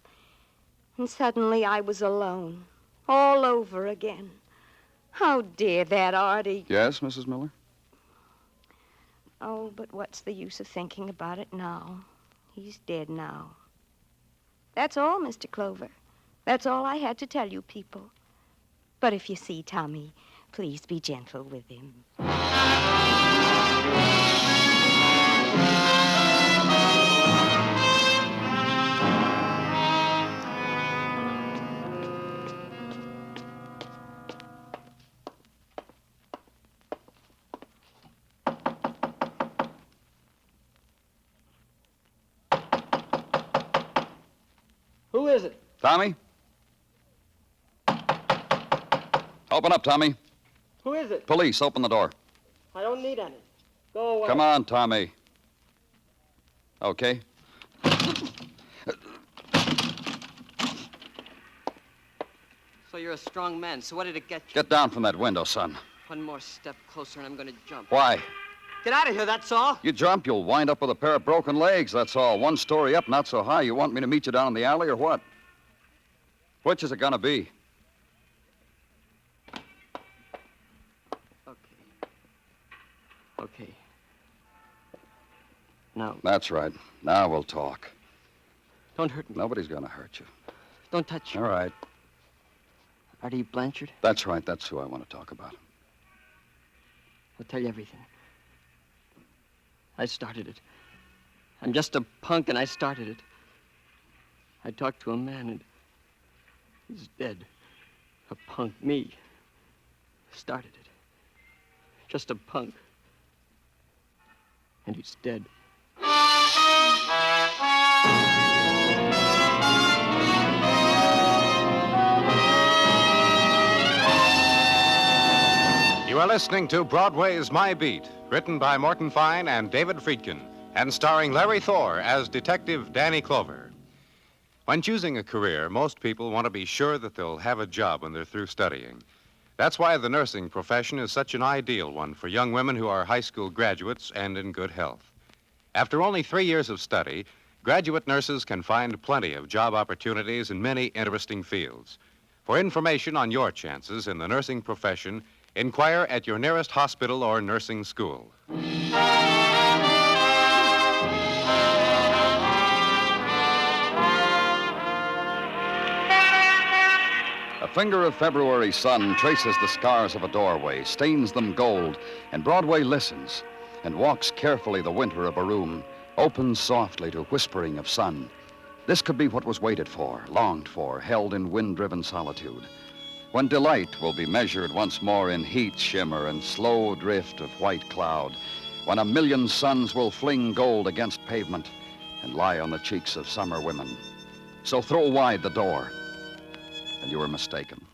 Speaker 9: And suddenly I was alone, all over again. Oh, dear, that Artie.
Speaker 23: Yes, Mrs. Miller?
Speaker 9: Oh, but what's the use of thinking about it now? He's dead now. That's all, Mr. Clover. That's all I had to tell you people. But if you see Tommy, please be gentle with him.
Speaker 15: Who is it?
Speaker 23: Tommy? Open up, Tommy.
Speaker 15: Who is it?
Speaker 23: Police, open the door.
Speaker 15: I don't need any. Go away.
Speaker 23: Come on, Tommy. Okay.
Speaker 18: So you're a strong man. So what did it get you?
Speaker 23: Get down from that window, son.
Speaker 18: One more step closer and I'm going to jump.
Speaker 23: Why?
Speaker 18: Get out of here, that's all.
Speaker 23: You jump, you'll wind up with a pair of broken legs, that's all. One story up, not so high. You want me to meet you down in the alley or what? Which is it gonna be?
Speaker 18: Okay. Now.
Speaker 23: That's right. Now we'll talk.
Speaker 18: Don't hurt me.
Speaker 23: Nobody's gonna hurt you.
Speaker 18: Don't touch me.
Speaker 23: All right.
Speaker 18: Artie Blanchard?
Speaker 23: That's right. That's who I want to talk about.
Speaker 18: I'll tell you everything. I started it. I'm just a punk, and I started it. I talked to a man, and he's dead. A punk, me. Started it. Just a punk. And he's dead.
Speaker 2: You are listening to Broadway Is My Beat, written by Morton Fine and David Friedkin, and starring Larry Thor as Detective Danny Clover. When choosing a career, most people want to be sure that they'll have a job when they're through studying. That's why the nursing profession is such an ideal one for young women who are high school graduates and in good health. After only 3 years of study, graduate nurses can find plenty of job opportunities in many interesting fields. For information on your chances in the nursing profession, inquire at your nearest hospital or nursing school.
Speaker 23: A finger of February sun traces the scars of a doorway, stains them gold, and Broadway listens and walks carefully the winter of a room, opens softly to whispering of sun. This could be what was waited for, longed for, held in wind-driven solitude. When delight will be measured once more in heat shimmer and slow drift of white cloud, when a million suns will fling gold against pavement and lie on the cheeks of summer women. So throw wide the door, and you were mistaken.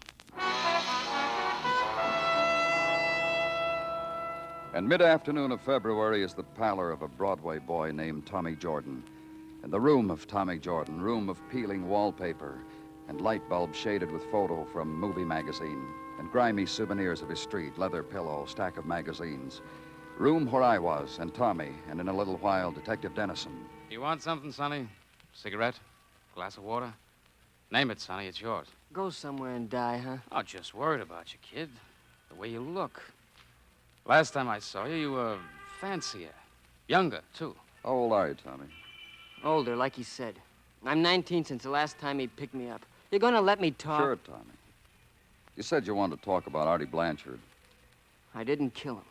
Speaker 23: And mid-afternoon of February is the pallor of a Broadway boy named Tommy Jordan. In the room of Tommy Jordan, room of peeling wallpaper, and light bulbs shaded with photo from movie magazine, and grimy souvenirs of his street, leather pillow, stack of magazines. Room where I was, and Tommy, and in a little while, Detective Dennison.
Speaker 11: You want something, Sonny? Cigarette? Glass of water? Name it, Sonny, it's yours.
Speaker 18: Go somewhere and die, huh?
Speaker 11: Oh, just worried about you, kid. The way you look. Last time I saw you, you were fancier. Younger, too.
Speaker 23: How old are you, Tommy?
Speaker 18: Older, like he said. I'm 19 since the last time he picked me up. You're gonna let me talk?
Speaker 23: Sure, Tommy. You said you wanted to talk about Artie Blanchard.
Speaker 18: I didn't kill him.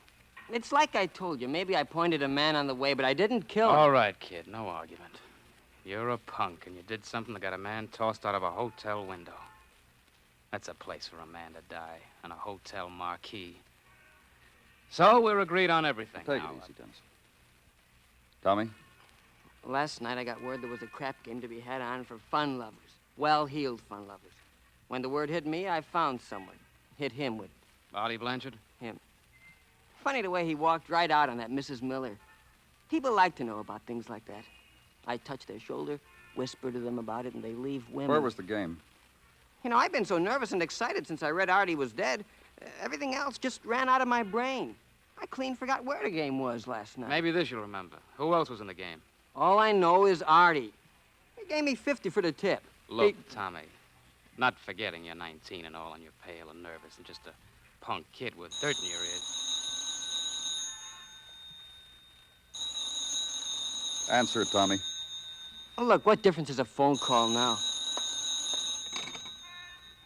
Speaker 18: It's like I told you. Maybe I pointed a man on the way, but I didn't kill him.
Speaker 11: All right, kid, no argument. You're a punk, and you did something that got a man tossed out of a hotel window. That's a place for a man to die, on a hotel marquee. So we're agreed on everything.
Speaker 23: Take
Speaker 11: now.
Speaker 23: it easy, Dennis. Tommy?
Speaker 18: Last night I got word there was a crap game to be had on for fun lovers. Well-heeled fun lovers. When the word hit me, I found someone. Hit him with...
Speaker 11: Artie Blanchard?
Speaker 18: Him. Funny the way he walked right out on that Mrs. Miller. People like to know about things like that. I touched their shoulder. whisper to them about it, and they leave women.
Speaker 23: Where was the game?
Speaker 18: You know, I've been so nervous and excited since I read Artie was dead. Everything else just ran out of my brain. I clean forgot where the game was last night.
Speaker 11: Maybe this you'll remember. Who else was in the game?
Speaker 18: All I know is Artie. He gave me 50 for the tip.
Speaker 11: Look, Tommy, not forgetting you're 19 and all, and you're pale and nervous and just a punk kid with dirt in your ears.
Speaker 23: Answer it, Tommy.
Speaker 18: Oh, look, what difference is a phone call now?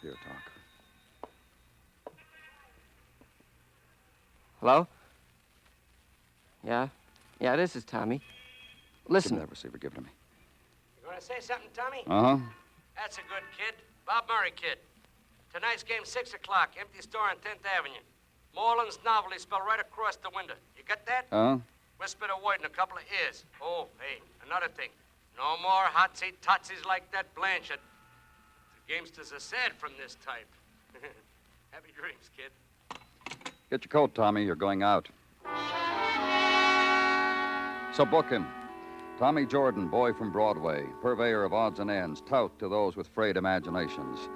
Speaker 23: Here, talk.
Speaker 18: Hello? Yeah? Yeah, this is Tommy. Listen.
Speaker 23: Give that receiver. Give it to me.
Speaker 16: You want to say something, Tommy?
Speaker 23: Uh-huh.
Speaker 16: That's a good kid. Bob Murray kid. Tonight's game, 6 o'clock. Empty store on 10th Avenue. Moreland's novelty spelled right across the window. You got that?
Speaker 23: Uh-huh.
Speaker 16: Whisper the word in a couple of ears. Oh, hey, another thing. No more hotsy-totsies like that Blanchard. The gamesters are sad from this type. Happy dreams, kid.
Speaker 23: Get your coat, Tommy. You're going out. So book him. Tommy Jordan, boy from Broadway, purveyor of odds and ends, tout to those with frayed imaginations.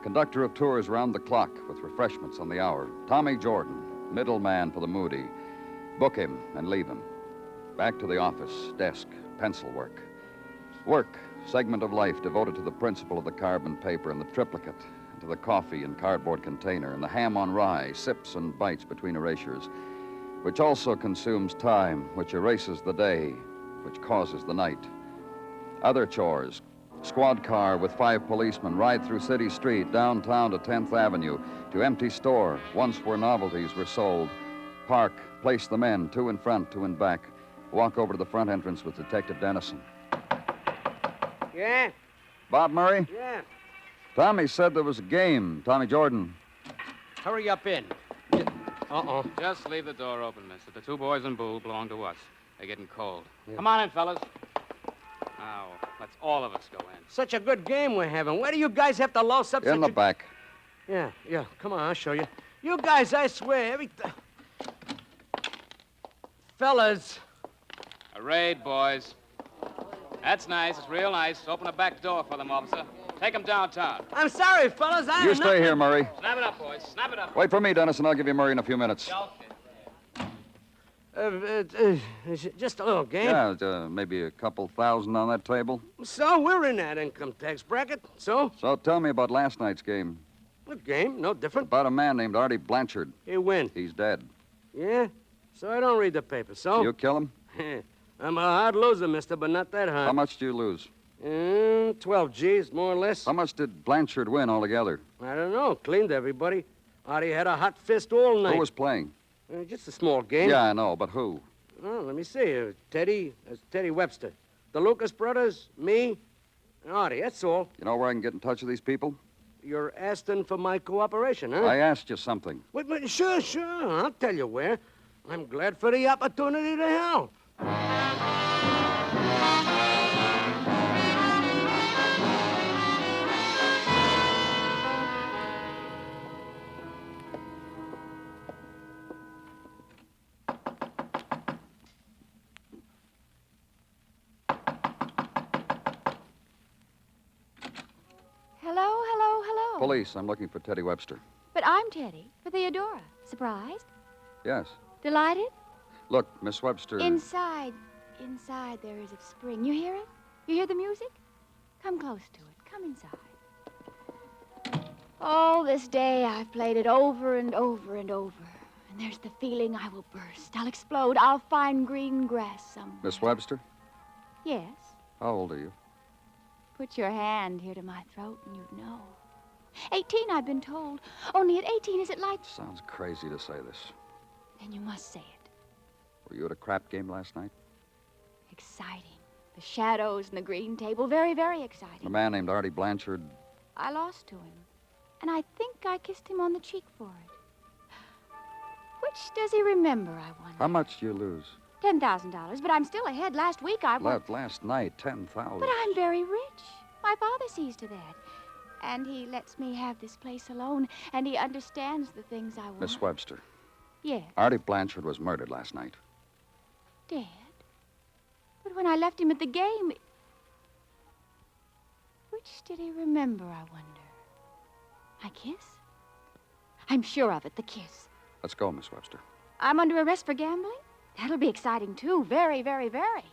Speaker 23: Conductor of tours round the clock with refreshments on the hour. Tommy Jordan, middleman for the moody. Book him and leave him. Back to the office, desk, pencil work. Work, segment of life devoted to the principle of the carbon paper and the triplicate, and to the coffee and cardboard container, and the ham on rye, sips and bites between erasures, which also consumes time, which erases the day, which causes the night. Other chores. Squad car with 5 policemen ride through City Street, downtown to 10th Avenue, to empty store, once where novelties were sold. Park, place the men, 2 in front, 2 in back. Walk over to the front entrance with Detective Dennison.
Speaker 16: Yeah?
Speaker 23: Bob Murray?
Speaker 16: Yeah.
Speaker 23: Tommy said there was a game. Tommy Jordan.
Speaker 16: Hurry up in. Uh-oh.
Speaker 11: Just leave the door open, mister. The 2 boys in blue belong to us. They're getting cold. Yeah. Come on in, fellas. Now, let's all of us go in.
Speaker 16: Such a good game we're having. Why do you guys have to louse up
Speaker 23: In the back.
Speaker 16: Yeah. Come on, I'll show you. You guys, I swear, Fellas.
Speaker 11: A raid, boys. That's nice. It's real nice. Open the back door for them, officer. Take them downtown.
Speaker 16: I'm sorry, fellas.
Speaker 23: You stay here, Murray.
Speaker 11: Snap it up, boys. Snap it up.
Speaker 23: Wait for me, Dennis, and I'll give you Murray in a few minutes.
Speaker 16: Just a little game.
Speaker 23: Yeah, maybe a couple thousand on that table.
Speaker 16: So, we're in that income tax bracket. So?
Speaker 23: So tell me about last night's game.
Speaker 16: What game? No different.
Speaker 23: About a man named Ari Blanchard.
Speaker 16: He win.
Speaker 23: He's dead.
Speaker 16: Yeah? So I don't read the paper, so?
Speaker 23: You kill him?
Speaker 16: I'm a hard loser, mister, but not that hard.
Speaker 23: How much do you lose?
Speaker 16: 12 G's, more or less.
Speaker 23: How much did Blanchard win altogether?
Speaker 16: I don't know. Cleaned everybody. Artie had a hot fist all night.
Speaker 23: Who was playing?
Speaker 16: Just a small game.
Speaker 23: Yeah, I know, but who?
Speaker 16: Well, let me see. Teddy Webster. The Lucas brothers, me, and Artie. That's all.
Speaker 23: You know where I can get in touch with these people?
Speaker 16: You're asking for my cooperation, huh?
Speaker 23: I asked you something.
Speaker 16: Wait, sure. I'll tell you where. I'm glad for the opportunity to help.
Speaker 9: Hello.
Speaker 23: Police. I'm looking for Teddy Webster.
Speaker 9: But I'm Teddy, for Theodora. Surprised?
Speaker 23: Yes.
Speaker 9: Delighted?
Speaker 23: Look, Miss Webster.
Speaker 9: Inside there is a spring. You hear it? You hear the music? Come close to it. Come inside. Oh, this day I've played it over and over and over. And there's the feeling I will burst. I'll explode. I'll find green grass somewhere.
Speaker 23: Miss Webster?
Speaker 9: Yes.
Speaker 23: How old are you?
Speaker 9: Put your hand here to my throat and you'd know. 18, I've been told. Only at 18 is it like...
Speaker 23: Sounds crazy to say this.
Speaker 9: Then you must say it.
Speaker 23: Were you at a crap game last night?
Speaker 9: Exciting. The shadows and the green table. Very, very exciting.
Speaker 23: A man named Artie Blanchard.
Speaker 9: I lost to him. And I think I kissed him on the cheek for it. Which does he remember, I wonder?
Speaker 23: How much do you lose?
Speaker 9: $10,000, but I'm still ahead. Last week I won.
Speaker 23: Last night, 10,000.
Speaker 9: But I'm very rich. My father sees to that. And he lets me have this place alone, and he understands the things I want.
Speaker 23: Miss Webster.
Speaker 9: Yes.
Speaker 23: Artie Blanchard was murdered last night.
Speaker 9: Dead? But when I left him at the game...
Speaker 19: Which did he remember, I wonder? My kiss? I'm sure of it, the kiss.
Speaker 23: Let's go, Miss Webster.
Speaker 19: I'm under arrest for gambling? That'll be exciting, too. Very, very, very.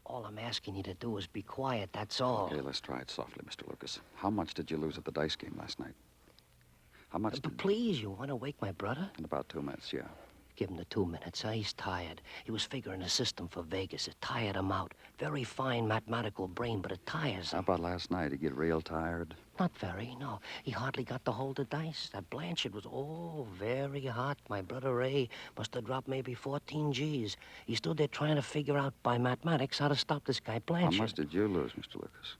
Speaker 10: All I'm asking you to do is be quiet, that's all.
Speaker 23: Okay, let's try it softly, Mr. Lucas. How much did you lose at the dice game last night? How much
Speaker 10: But please, you want to wake my brother?
Speaker 23: In about 2 minutes, yeah.
Speaker 10: Give him the 2 minutes, huh? He's tired. He was figuring a system for Vegas. It tired him out. Very fine mathematical brain, but it tires
Speaker 23: How
Speaker 10: him.
Speaker 23: about last night? He get real tired?
Speaker 10: Not very, no. He hardly got to hold the dice. That Blanchard was, very hot. My brother Ray must have dropped maybe 14 G's. He stood there trying to figure out by mathematics how to stop this guy Blanchard.
Speaker 23: How much did you lose, Mr. Lucas?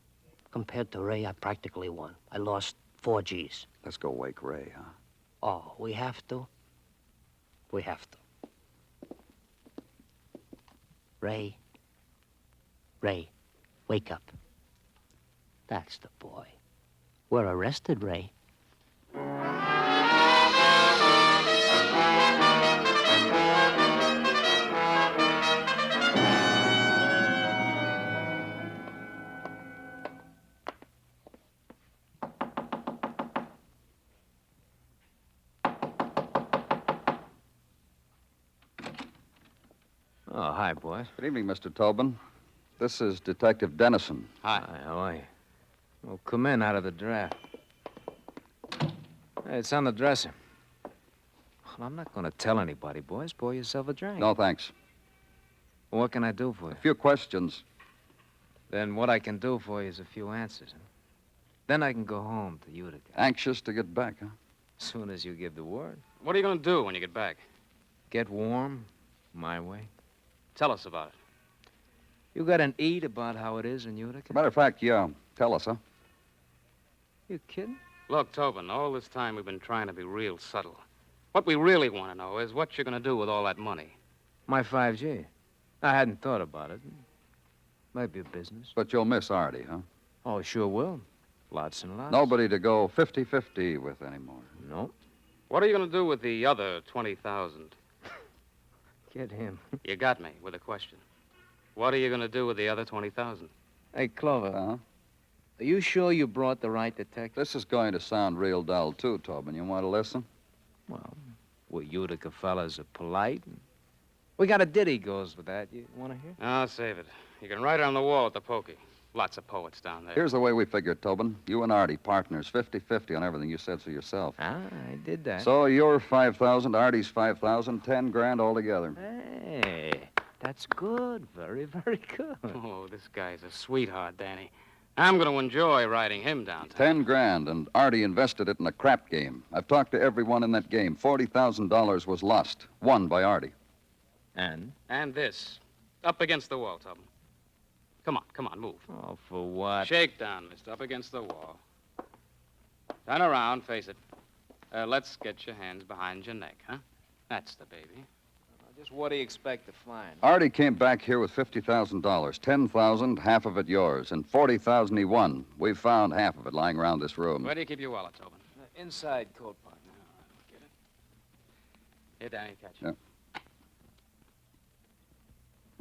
Speaker 10: Compared to Ray, I practically won. I lost 4 G's.
Speaker 23: Let's go wake Ray, huh?
Speaker 10: Oh, we have to? We have to. Ray, wake up. That's the boy. We're arrested, Ray.
Speaker 20: Oh, hi, boys.
Speaker 23: Good evening, Mr. Tobin. This is Detective Dennison.
Speaker 20: Hi, how are you? Well, come in out of the draft. Hey, it's on the dresser. Well, I'm not going to tell anybody, boys. Pour yourself a drink.
Speaker 23: No, thanks.
Speaker 20: Well, what can I do for you?
Speaker 23: A few questions.
Speaker 20: Then what I can do for you is a few answers. Huh? Then I can go home to Utica.
Speaker 23: Anxious to get back, huh?
Speaker 20: As soon as you give the word.
Speaker 16: What are you going to do when you get back?
Speaker 20: Get warm, my way.
Speaker 16: Tell us about it.
Speaker 20: You got an eat about how it is in Utica?
Speaker 23: Matter of fact, yeah. Tell us, huh?
Speaker 20: You kidding?
Speaker 16: Look, Tobin, all this time we've been trying to be real subtle. What we really want to know is what you're going to do with all that money.
Speaker 20: My 5G. I hadn't thought about it. Might be a business.
Speaker 23: But you'll miss Artie, huh?
Speaker 20: Oh, sure will. Lots and lots.
Speaker 23: Nobody to go 50-50 with anymore.
Speaker 20: Nope.
Speaker 16: What are you going to do with the other 20,000?
Speaker 20: Get him.
Speaker 16: You got me with a question. What are you going to do with the other 20,000?
Speaker 20: Hey, Clover.
Speaker 23: Huh?
Speaker 20: Are you sure you brought the right detective?
Speaker 23: This is going to sound real dull, too, Tobin. You want to listen?
Speaker 20: Well, we Utica fellas are polite. We got a ditty goes with that. You want to hear?
Speaker 16: I'll save it. You can write it on the wall at the pokey. Lots of poets down there.
Speaker 23: Here's the way we figure it, Tobin. You and Artie, partners, 50-50 on everything. You said so yourself.
Speaker 20: Ah, I did that.
Speaker 23: So you're 5,000, Artie's 5,000, 10 grand altogether.
Speaker 20: Hey, that's good. Very, very good.
Speaker 16: Oh, this guy's a sweetheart, Danny. I'm going to enjoy riding him downtown.
Speaker 23: 10 grand, and Artie invested it in a crap game. I've talked to everyone in that game. $40,000 was lost, won by Artie.
Speaker 20: And?
Speaker 16: And this. Up against the wall, Tubman. Come on, move.
Speaker 20: Oh, for what?
Speaker 16: Shake down, mister. Up against the wall. Turn around, face it. Let's get your hands behind your neck, huh? That's the baby.
Speaker 20: Just what do you expect to find?
Speaker 23: Artie came back here with $50,000. 10,000, half of it yours, and 40,000 he won. We've found half of it lying around this room.
Speaker 16: Where do you keep your wallet, Tobin?
Speaker 20: Inside coat pocket.
Speaker 16: No, I don't get it. Here, Danny, catch it.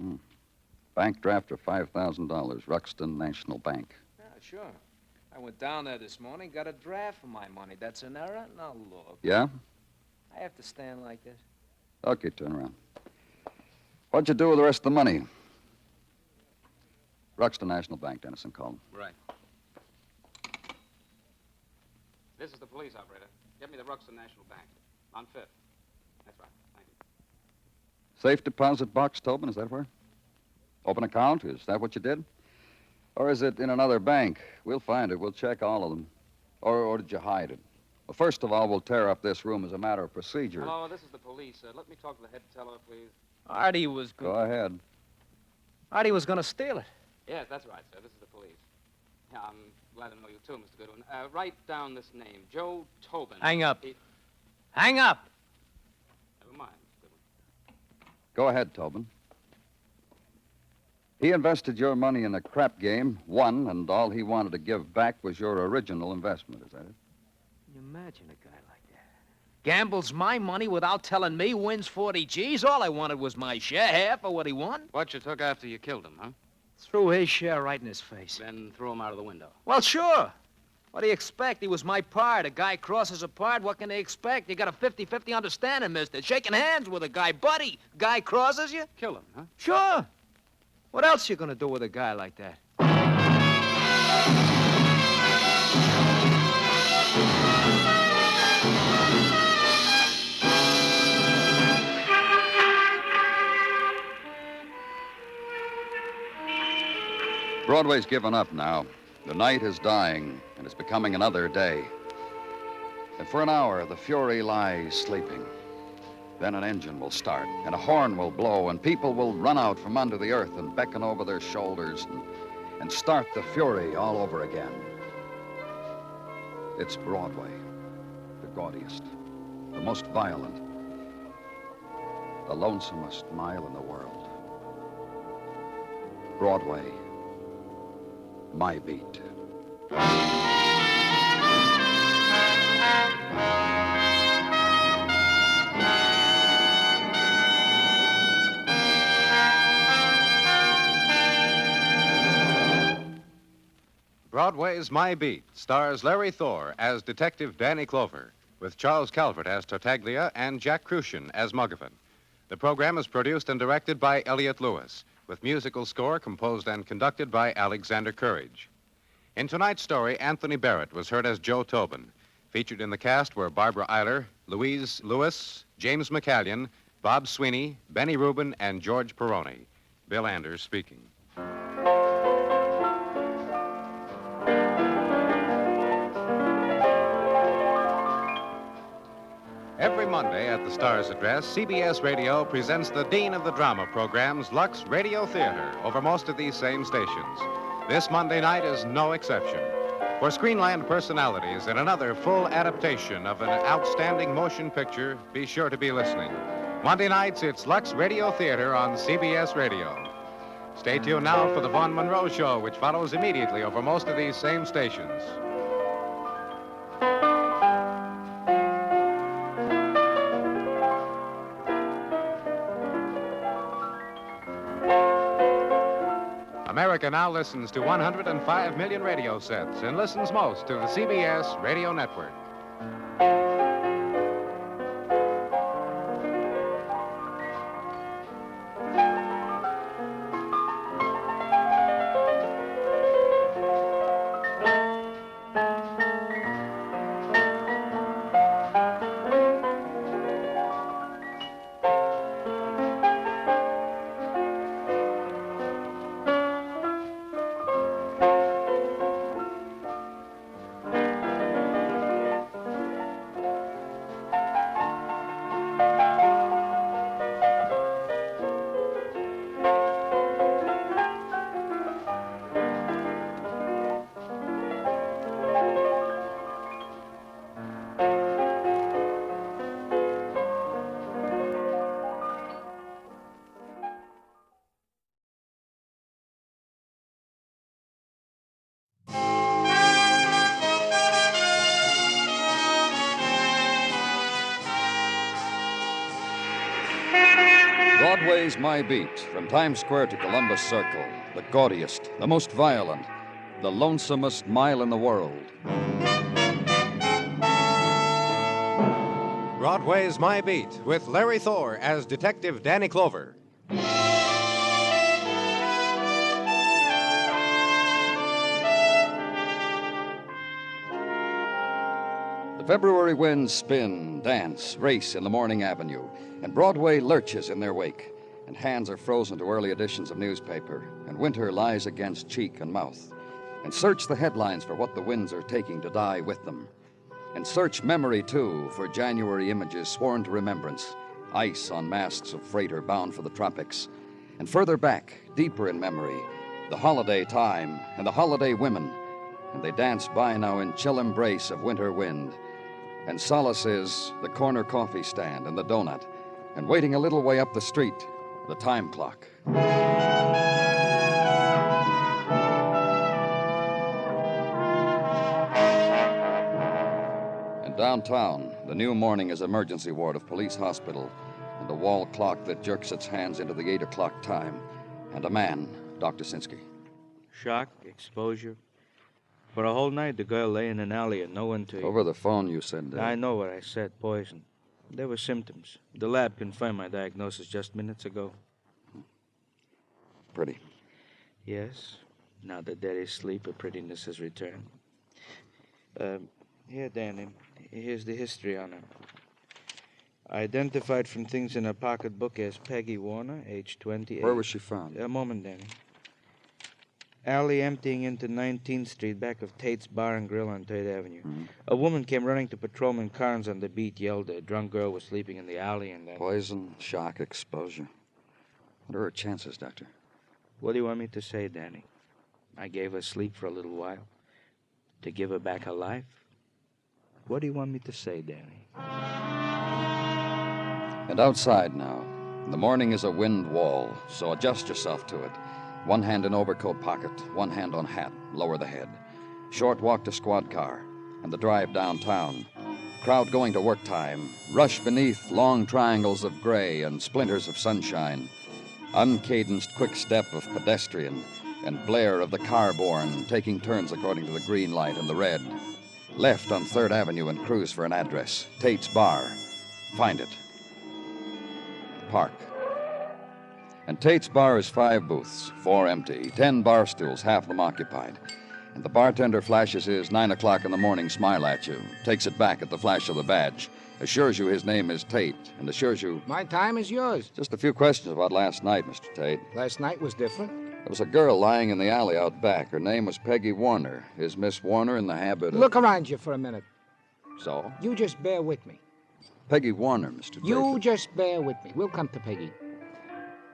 Speaker 23: Yeah. Bank draft of $5,000, Ruxton National Bank.
Speaker 20: Yeah, sure. I went down there this morning, got a draft for my money. That's an error? Now, look.
Speaker 23: Yeah?
Speaker 20: I have to stand like this?
Speaker 23: Okay, turn around. What'd you do with the rest of the money? Ruxton National Bank, Dennison called him.
Speaker 16: Right. This is the police operator. Get me the Ruxton National Bank. On Fifth. That's right. Thank you.
Speaker 23: Safe deposit box, Tobin, is that where? Open account, is that what you did? Or is it in another bank? We'll find it. We'll check all of them. Or did you hide it? Well, first of all, we'll tear up this room as a matter of procedure.
Speaker 16: Hello, this is the police. Let me talk to the head teller, please.
Speaker 20: Artie was
Speaker 23: Go ahead.
Speaker 20: Artie was going to steal it.
Speaker 16: Yes, that's right, sir. This is the police. Yeah, I'm glad to know you, too, Mr. Goodwin. Write down this name, Joe Tobin.
Speaker 20: Hang up. Hang up!
Speaker 16: Never mind, Mr. Goodwin.
Speaker 23: Go ahead, Tobin. He invested your money in a crap game, won, and all he wanted to give back was your original investment, is that it?
Speaker 20: Can you imagine a guy like that? Gambles my money without telling me, wins 40 G's. All I wanted was my share, half of what he won.
Speaker 3: What you took after you killed him, huh?
Speaker 20: Threw his share right in his face.
Speaker 3: Then threw him out of the window.
Speaker 20: Well, sure. What do you expect? He was my part. A guy crosses a part. What can they expect? You got a 50-50 understanding, mister. Shaking hands with a guy. Buddy, guy crosses you?
Speaker 3: Kill him, huh?
Speaker 20: Sure. What else you gonna do with a guy like that?
Speaker 23: Broadway's given up now. The night is dying, and it's becoming another day. And for an hour, the Fury lies sleeping. Then an engine will start, and a horn will blow, and people will run out from under the earth and beckon over their shoulders and start the Fury all over again. It's Broadway, the gaudiest, the most violent, the lonesomest mile in the world. Broadway, my beat.
Speaker 2: Broadway's My Beat stars Larry Thor as Detective Danny Clover, with Charles Calvert as Tartaglia and Jack Crucian as Muggavan. The program is produced and directed by Elliott Lewis, with musical score composed and conducted by Alexander Courage. In tonight's story, Anthony Barrett was heard as Joe Tobin. Featured in the cast were Barbara Eiler, Louise Lewis, James McCallion, Bob Sweeney, Benny Rubin, and George Peroni. Bill Anders speaking. Every Monday at the Star's address, CBS Radio presents the Dean of the Drama programs, Lux Radio Theater, over most of these same stations. This Monday night is no exception. For Screenland personalities and another full adaptation of an outstanding motion picture, be sure to be listening. Monday nights, it's Lux Radio Theater on CBS Radio. Stay tuned now for the Vaughn Monroe Show, which follows immediately over most of these same stations. America now listens to 105 million radio sets and listens most to the CBS Radio Network.
Speaker 23: Broadway's My Beat, from Times Square to Columbus Circle, the gaudiest, the most violent, the lonesomest mile in the world.
Speaker 2: Broadway's My Beat, with Larry Thor as Detective Danny Clover.
Speaker 23: The February winds spin, dance, race in the morning avenue, and Broadway lurches in their wake, and hands are frozen to early editions of newspaper, and winter lies against cheek and mouth. And search the headlines for what the winds are taking to die with them. And search memory, too, for January images sworn to remembrance, ice on masts of freighter bound for the tropics. And further back, deeper in memory, the holiday time and the holiday women, and they dance by now in chill embrace of winter wind. And solace is the corner coffee stand and the donut, and waiting a little way up the street, the time clock. And Downtown, the new morning is emergency ward of police hospital, and a wall clock that jerks its hands into the 8 o'clock time, and a man, Dr. Sinsky.
Speaker 5: Shock, exposure. For a whole night, the girl lay in an alley and no one to...
Speaker 23: Over the phone, you said...
Speaker 5: I know what I said, poison. There were symptoms. The lab confirmed my diagnosis just minutes ago.
Speaker 23: Pretty.
Speaker 5: Yes. Now that Daddy's asleep, her prettiness has returned. Here, Danny. Here's the history on her. Identified from things in her pocketbook as Peggy Warner, age 28.
Speaker 23: Where was she found?
Speaker 5: A moment, Danny. Alley emptying into 19th Street, back of Tate's Bar and Grill on 3rd Avenue.
Speaker 23: Mm-hmm.
Speaker 5: A woman came running to Patrolman Carnes on the beat, yelled a drunk girl was sleeping in the alley, and then...
Speaker 23: Poison, shock, exposure. What are her chances, Doctor?
Speaker 5: What do you want me to say, Danny? I gave her sleep for a little while. To give her back her life? What do you want me to say, Danny?
Speaker 23: And outside now. The morning is a wind wall, so adjust yourself to it. One hand in overcoat pocket, one hand on hat, lower the head. Short walk to squad car, and the drive downtown. Crowd going to work time. Rush beneath long triangles of gray and splinters of sunshine. Uncadenced quick step of pedestrian, and blare of the car-borne taking turns according to the green light and the red. Left on 3rd Avenue and cruise for an address. Tate's Bar. Find it. Park. And Tate's Bar is 5 booths, 4 empty, 10 bar stools, half of them occupied. And the bartender flashes his 9 o'clock in the morning smile at you, takes it back at the flash of the badge, assures you his name is Tate, and assures you...
Speaker 8: My time is yours.
Speaker 23: Just a few questions about last night, Mr. Tate.
Speaker 8: Last night was different.
Speaker 23: There was a girl lying in the alley out back. Her name was Peggy Warner. Is Miss Warner in the habit of...
Speaker 8: Look around you for a minute.
Speaker 23: So?
Speaker 8: You just bear with me.
Speaker 23: Peggy Warner, Mr. Tate.
Speaker 8: You just bear with me. We'll come to Peggy.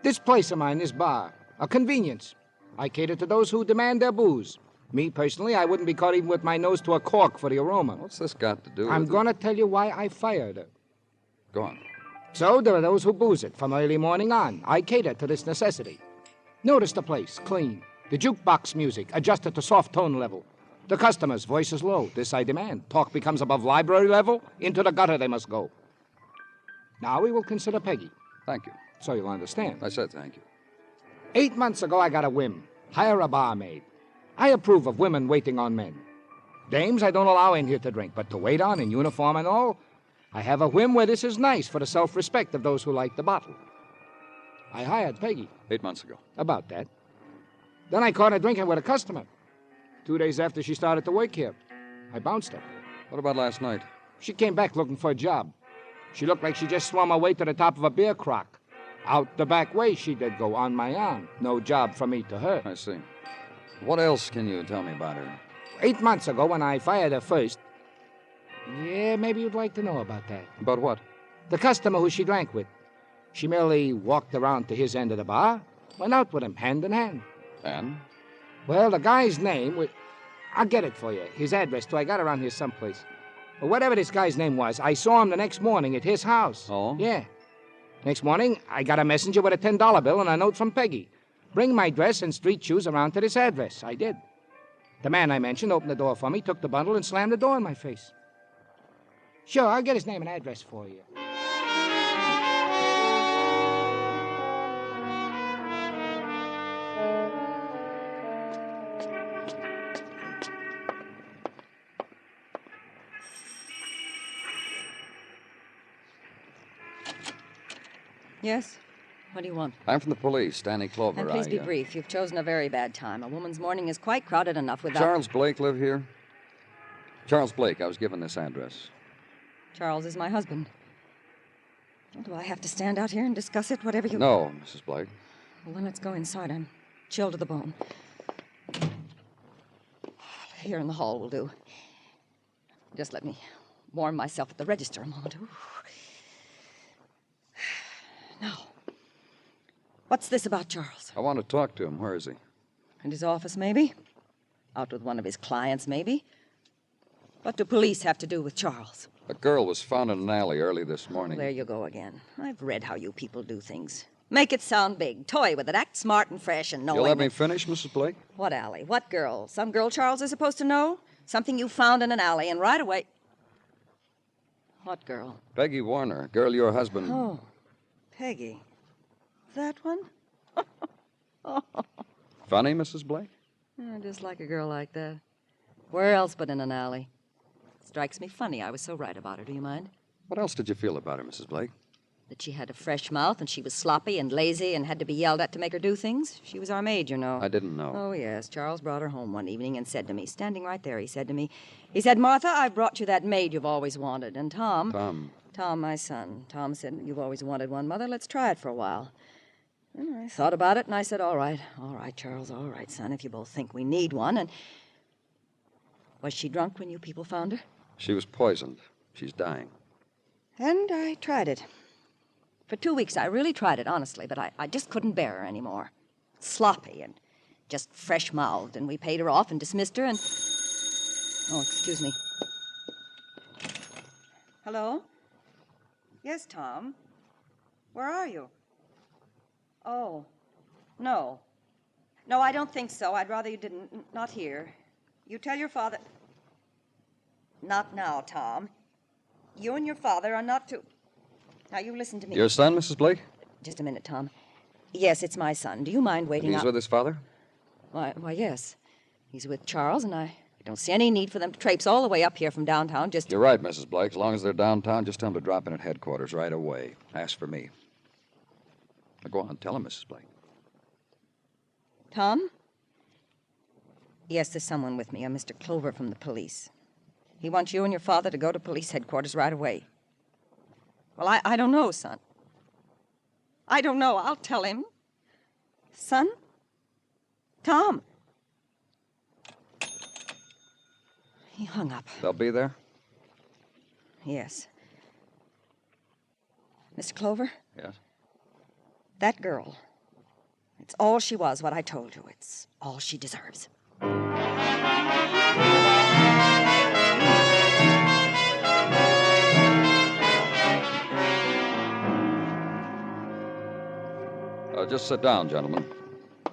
Speaker 8: This place of mine, this bar, a convenience. I cater to those who demand their booze. Me, personally, I wouldn't be caught even with my nose to a cork for the aroma.
Speaker 23: What's this got to do with
Speaker 8: I'm
Speaker 23: it?
Speaker 8: going to tell you why I fired her.
Speaker 23: Go on.
Speaker 8: So there are those who booze it from early morning on. I cater to this necessity. Notice the place, clean. The jukebox music, adjusted to soft tone level. The customer's voice is low. This I demand. Talk becomes above library level. Into the gutter they must go. Now we will consider Peggy.
Speaker 23: Thank you.
Speaker 8: So you'll understand.
Speaker 23: I said thank you.
Speaker 8: 8 months ago, I got a whim. Hire a barmaid. I approve of women waiting on men. Dames I don't allow in here to drink, but to wait on in uniform and all, I have a whim where this is nice for the self-respect of those who like the bottle. I hired Peggy.
Speaker 23: 8 months ago.
Speaker 8: About that. Then I caught her drinking with a customer. 2 days after she started to work here, I bounced her.
Speaker 23: What about last night?
Speaker 8: She came back looking for a job. She looked like she just swum her way to the top of a beer crock. Out the back way she did go, on my arm. No job from me to her.
Speaker 23: I see. What else can you tell me about her?
Speaker 8: 8 months ago, when I fired her first... Yeah, maybe you'd like to know about that.
Speaker 23: About what?
Speaker 8: The customer who she drank with. She merely walked around to his end of the bar, went out with him, hand in hand.
Speaker 23: And?
Speaker 8: Well, the guy's name was... I'll get it for you. His address, too. I got it around here someplace. But whatever this guy's name was, I saw him the next morning at his house.
Speaker 23: Oh?
Speaker 8: Yeah. Next morning, I got a messenger with a $10 bill and a note from Peggy. Bring my dress and street shoes around to this address. I did. The man I mentioned opened the door for me, took the bundle, and slammed the door in my face. Sure, I'll get his name and address for you.
Speaker 6: Yes? What do you want?
Speaker 23: I'm from the police, Danny Clover.
Speaker 6: And please be brief. You've chosen a very bad time. A woman's morning is quite crowded enough without...
Speaker 23: Charles Blake live here? Charles Blake, I was given this address.
Speaker 6: Charles is my husband. Well, do I have to stand out here and discuss it, whatever you...
Speaker 23: No, Mrs. Blake.
Speaker 6: Well, then let's go inside. I'm chilled to the bone. Here in the hall will do. Just let me warm myself at the register a moment. Ooh. Now, what's this about Charles?
Speaker 23: I want to talk to him. Where is he?
Speaker 6: In his office, maybe? Out with one of his clients, maybe? What do police have to do with Charles?
Speaker 23: A girl was found in an alley early this morning.
Speaker 6: There you go again. I've read how you people do things. Make it sound big. Toy with it. Act smart and fresh and knowing...
Speaker 23: You'll let me finish, Mrs. Blake?
Speaker 6: What alley? What girl? Some girl Charles is supposed to know? Something you found in an alley and right away... What girl?
Speaker 23: Peggy Warner, girl your husband...
Speaker 6: Oh, Peggy. That one? Oh,
Speaker 23: Funny, Mrs. Blake?
Speaker 6: I just like a girl like that. Where else but in an alley? Strikes me funny I was so right about her. Do you mind?
Speaker 23: What else did you feel about her, Mrs. Blake?
Speaker 6: That she had a fresh mouth and she was sloppy and lazy and had to be yelled at to make her do things. She was our maid, you know.
Speaker 23: I didn't know.
Speaker 6: Oh, yes. Charles brought her home one evening and said to me, standing right there, he said to me, Martha, I've brought you that maid you've always wanted. And Tom, my son, Tom said, you've always wanted one, Mother. Let's try it for a while. And I thought about it and I said, all right, Charles, all right, son, if you both think we need one. And was she drunk when you people found her?
Speaker 23: She was poisoned. She's dying.
Speaker 6: And I tried it. For 2 weeks, I really tried it, honestly, but I just couldn't bear her anymore. Sloppy and just fresh-mouthed, and we paid her off and dismissed her and... Oh, excuse me. Hello? Yes, Tom. Where are you? Oh, no. No, I don't think so. I'd rather you didn't. Not here. You tell your father... Not now, Tom. You and your father are not to... Now, you listen to me.
Speaker 23: Your son, Mrs. Blake?
Speaker 6: Just a minute, Tom. Yes, it's my son. Do you mind waiting
Speaker 23: He's with his father?
Speaker 6: Why, yes. He's with Charles, and I don't see any need for them to traipse all the way up here from downtown just...
Speaker 23: You're right, Mrs. Blake. As long as they're downtown, just tell them to drop in at headquarters right away. Ask for me. Now, go on, tell him, Mrs. Blake.
Speaker 6: Tom? Yes, there's someone with me, a Mr. Clover from the police. He wants you and your father to go to police headquarters right away. Well, I don't know, son. I don't know. I'll tell him. Son? Tom? He hung up.
Speaker 23: They'll be there?
Speaker 6: Yes. Mr. Clover?
Speaker 23: Yes?
Speaker 6: That girl. It's all she was, what I told you. It's all she deserves.
Speaker 23: Just sit down, gentlemen.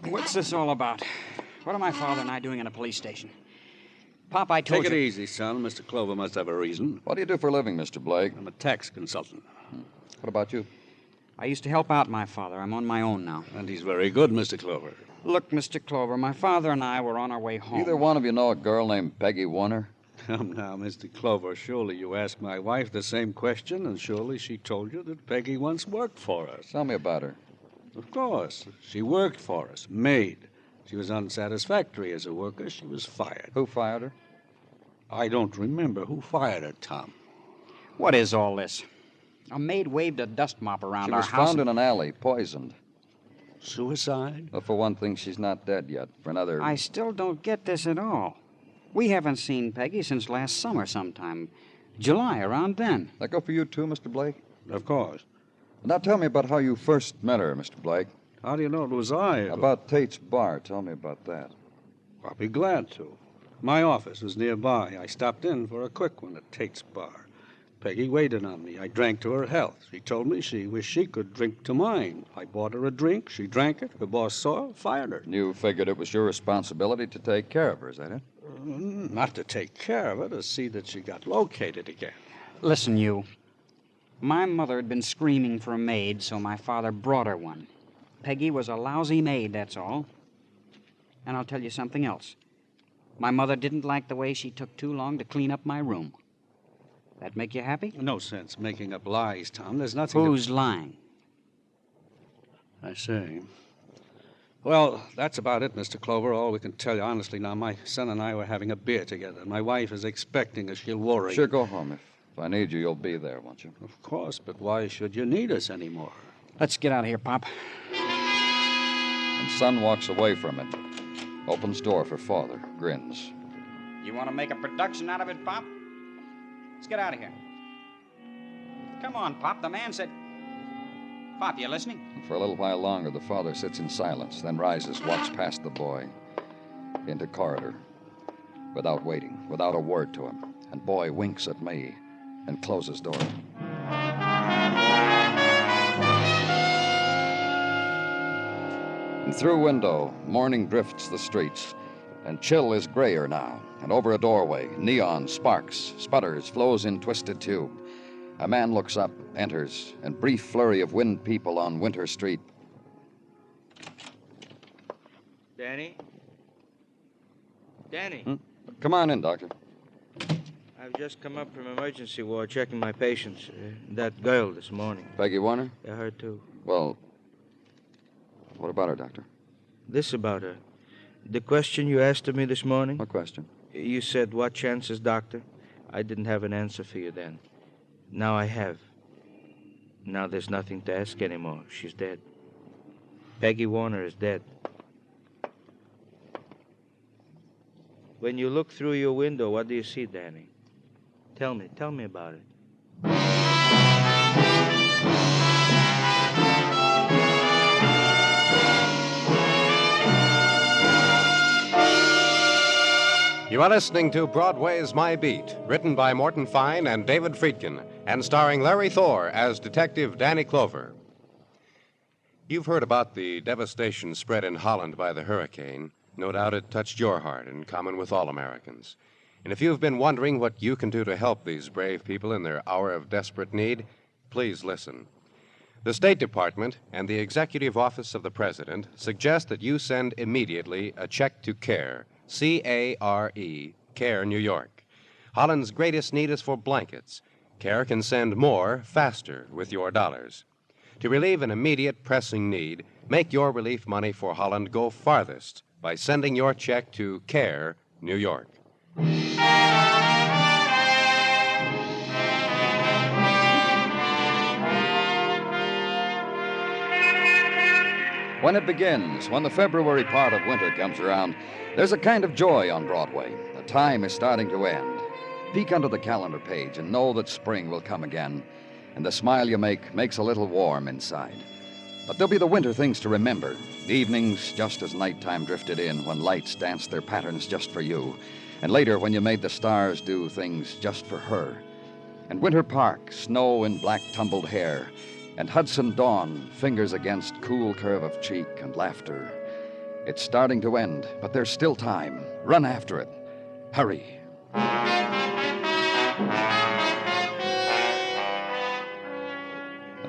Speaker 13: What's this all about? What are my father and I doing in a police station? Pop, I told you...
Speaker 12: Take it easy, son. Mr. Clover must have a reason.
Speaker 23: What do you do for a living, Mr. Blake?
Speaker 12: I'm a tax consultant.
Speaker 23: What about you?
Speaker 13: I used to help out my father. I'm on my own now.
Speaker 12: And he's very good, Mr. Clover.
Speaker 13: Look, Mr. Clover, my father and I were on our way home.
Speaker 23: Either one of you know a girl named Peggy Warner?
Speaker 12: Come now, Mr. Clover. Surely you asked my wife the same question, and surely she told you that Peggy once worked for us.
Speaker 23: Tell me about her.
Speaker 12: Of course. She worked for us, maid. She was unsatisfactory as a worker. She was fired.
Speaker 23: Who fired her?
Speaker 12: I don't remember. Who fired her, Tom?
Speaker 13: What is all this? A maid waved a dust mop around our house.
Speaker 23: She was found in an alley, poisoned.
Speaker 12: Suicide?
Speaker 23: Well, for one thing, she's not dead yet. For another...
Speaker 13: I still don't get this at all. We haven't seen Peggy since last summer sometime. July, around then.
Speaker 23: That go for you, too, Mr. Blake?
Speaker 12: Of course.
Speaker 23: Now tell me about how you first met her, Mr. Blake.
Speaker 12: How do you know it was I?
Speaker 23: About Tate's Bar. Tell me about that.
Speaker 12: I'll be glad to. My office was nearby. I stopped in for a quick one at Tate's Bar. Peggy waited on me. I drank to her health. She told me she wished she could drink to mine. I bought her a drink. She drank it. The boss saw her, fired her.
Speaker 23: You figured it was your responsibility to take care of her, is that it?
Speaker 12: Not to take care of her, to see that she got located again.
Speaker 13: Listen, you. My mother had been screaming for a maid, so my father brought her one. Peggy was a lousy maid, that's all. And I'll tell you something else. My mother didn't like the way she took too long to clean up my room. That make you happy?
Speaker 12: No sense making up lies, Tom. There's nothing...
Speaker 13: Who's lying?
Speaker 12: I say. Well, that's about it, Mr. Clover. All we can tell you honestly now. My son and I were having a beer together. My wife is expecting us. She'll worry.
Speaker 23: Sure, go home. If I need you, you'll be there, won't you?
Speaker 12: Of course, but why should you need us anymore?
Speaker 13: Let's get out of here, Pop.
Speaker 23: And son walks away from it. Opens door for father. Grins.
Speaker 13: You want to make a production out of it, Pop? Let's get out of here. Come on, Pop. The man said... Pop, you listening?
Speaker 23: And for a little while longer, the father sits in silence, then rises, walks past the boy, into corridor, without waiting, without a word to him. And boy winks at me and closes door. And through window, morning drifts the streets, and chill is grayer now. And over a doorway, neon sparks, sputters, flows in twisted tube. A man looks up, enters, and brief flurry of wind people on Winter Street.
Speaker 5: Danny? Danny?
Speaker 23: Come on in, Doctor.
Speaker 5: I've just come up from emergency ward checking my patients. That girl this morning.
Speaker 23: Peggy Warner?
Speaker 5: Yeah, her too.
Speaker 23: Well, what about her, Doctor?
Speaker 5: This about her. The question you asked of me this morning?
Speaker 23: What question?
Speaker 5: You said, what chances, doctor? I didn't have an answer for you then. Now I have. Now there's nothing to ask anymore. She's dead. Peggy Warner is dead. When you look through your window, what do you see, Danny? Tell me about it.
Speaker 2: You are listening to Broadway Is My Beat, written by Morton Fine and David Friedkin, and starring Larry Thor as Detective Danny Clover. You've heard about the devastation spread in Holland by the hurricane. No doubt it touched your heart, in common with all Americans. And if you've been wondering what you can do to help these brave people in their hour of desperate need, please listen. The State Department and the Executive Office of the President suggest that you send immediately a check to CARE, C-A-R-E, CARE, New York. Holland's greatest need is for blankets. CARE can send more, faster, with your dollars. To relieve an immediate, pressing need, make your relief money for Holland go farthest by sending your check to CARE, New York.
Speaker 23: When it begins, when the February part of winter comes around, there's a kind of joy on Broadway. The time is starting to end. Peek under the calendar page and know that spring will come again, and the smile you make makes a little warm inside. But there'll be the winter things to remember. The evenings just as nighttime drifted in, when lights danced their patterns just for you, and later when you made the stars do things just for her. And Winter Park, snow in black tumbled hair, and Hudson dawn, fingers against cool curve of cheek and laughter. It's starting to end, but there's still time. Run after it. Hurry.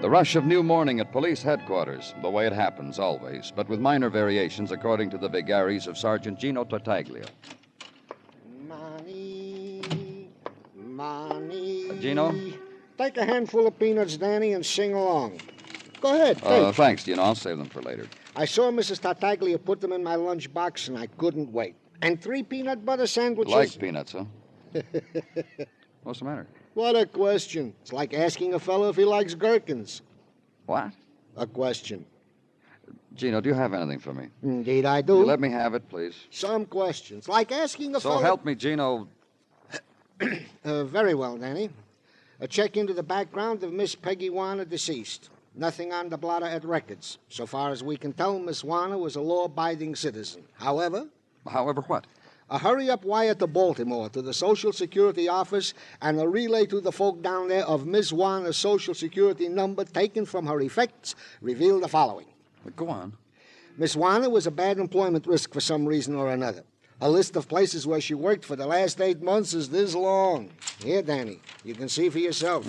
Speaker 23: The rush of new morning at police headquarters, the way it happens always, but with minor variations according to the vagaries of Sergeant Gino Tartaglia.
Speaker 8: Money.
Speaker 23: Gino?
Speaker 8: Take a handful of peanuts, Danny, and sing along. Go ahead, take.
Speaker 23: Thanks, Gino. I'll save them for later.
Speaker 8: I saw Mrs. Tartaglia put them in my lunchbox, and I couldn't wait. And 3 peanut butter sandwiches.
Speaker 23: Like peanuts, huh? What's the matter?
Speaker 8: What a question. It's like asking a fellow if he likes gherkins.
Speaker 23: What?
Speaker 8: A question.
Speaker 23: Gino, do you have anything for me?
Speaker 8: Indeed I do.
Speaker 23: Will you let me have it, please?
Speaker 8: Some questions. Like asking a fellow...
Speaker 23: So help me, Gino.
Speaker 8: Very well, Danny. A check into the background of Miss Peggy Warner, deceased. Nothing on the blotter at records. So far as we can tell, Miss Warner was a law-abiding citizen. However...
Speaker 23: However what?
Speaker 8: A hurry-up wire to Baltimore, to the Social Security office, and a relay to the folk down there of Miss Warner's Social Security number taken from her effects revealed the following.
Speaker 23: Go on.
Speaker 8: Miss Warner was a bad employment risk for some reason or another. A list of places where she worked for the last 8 months is this long. Here, Danny, you can see for yourself.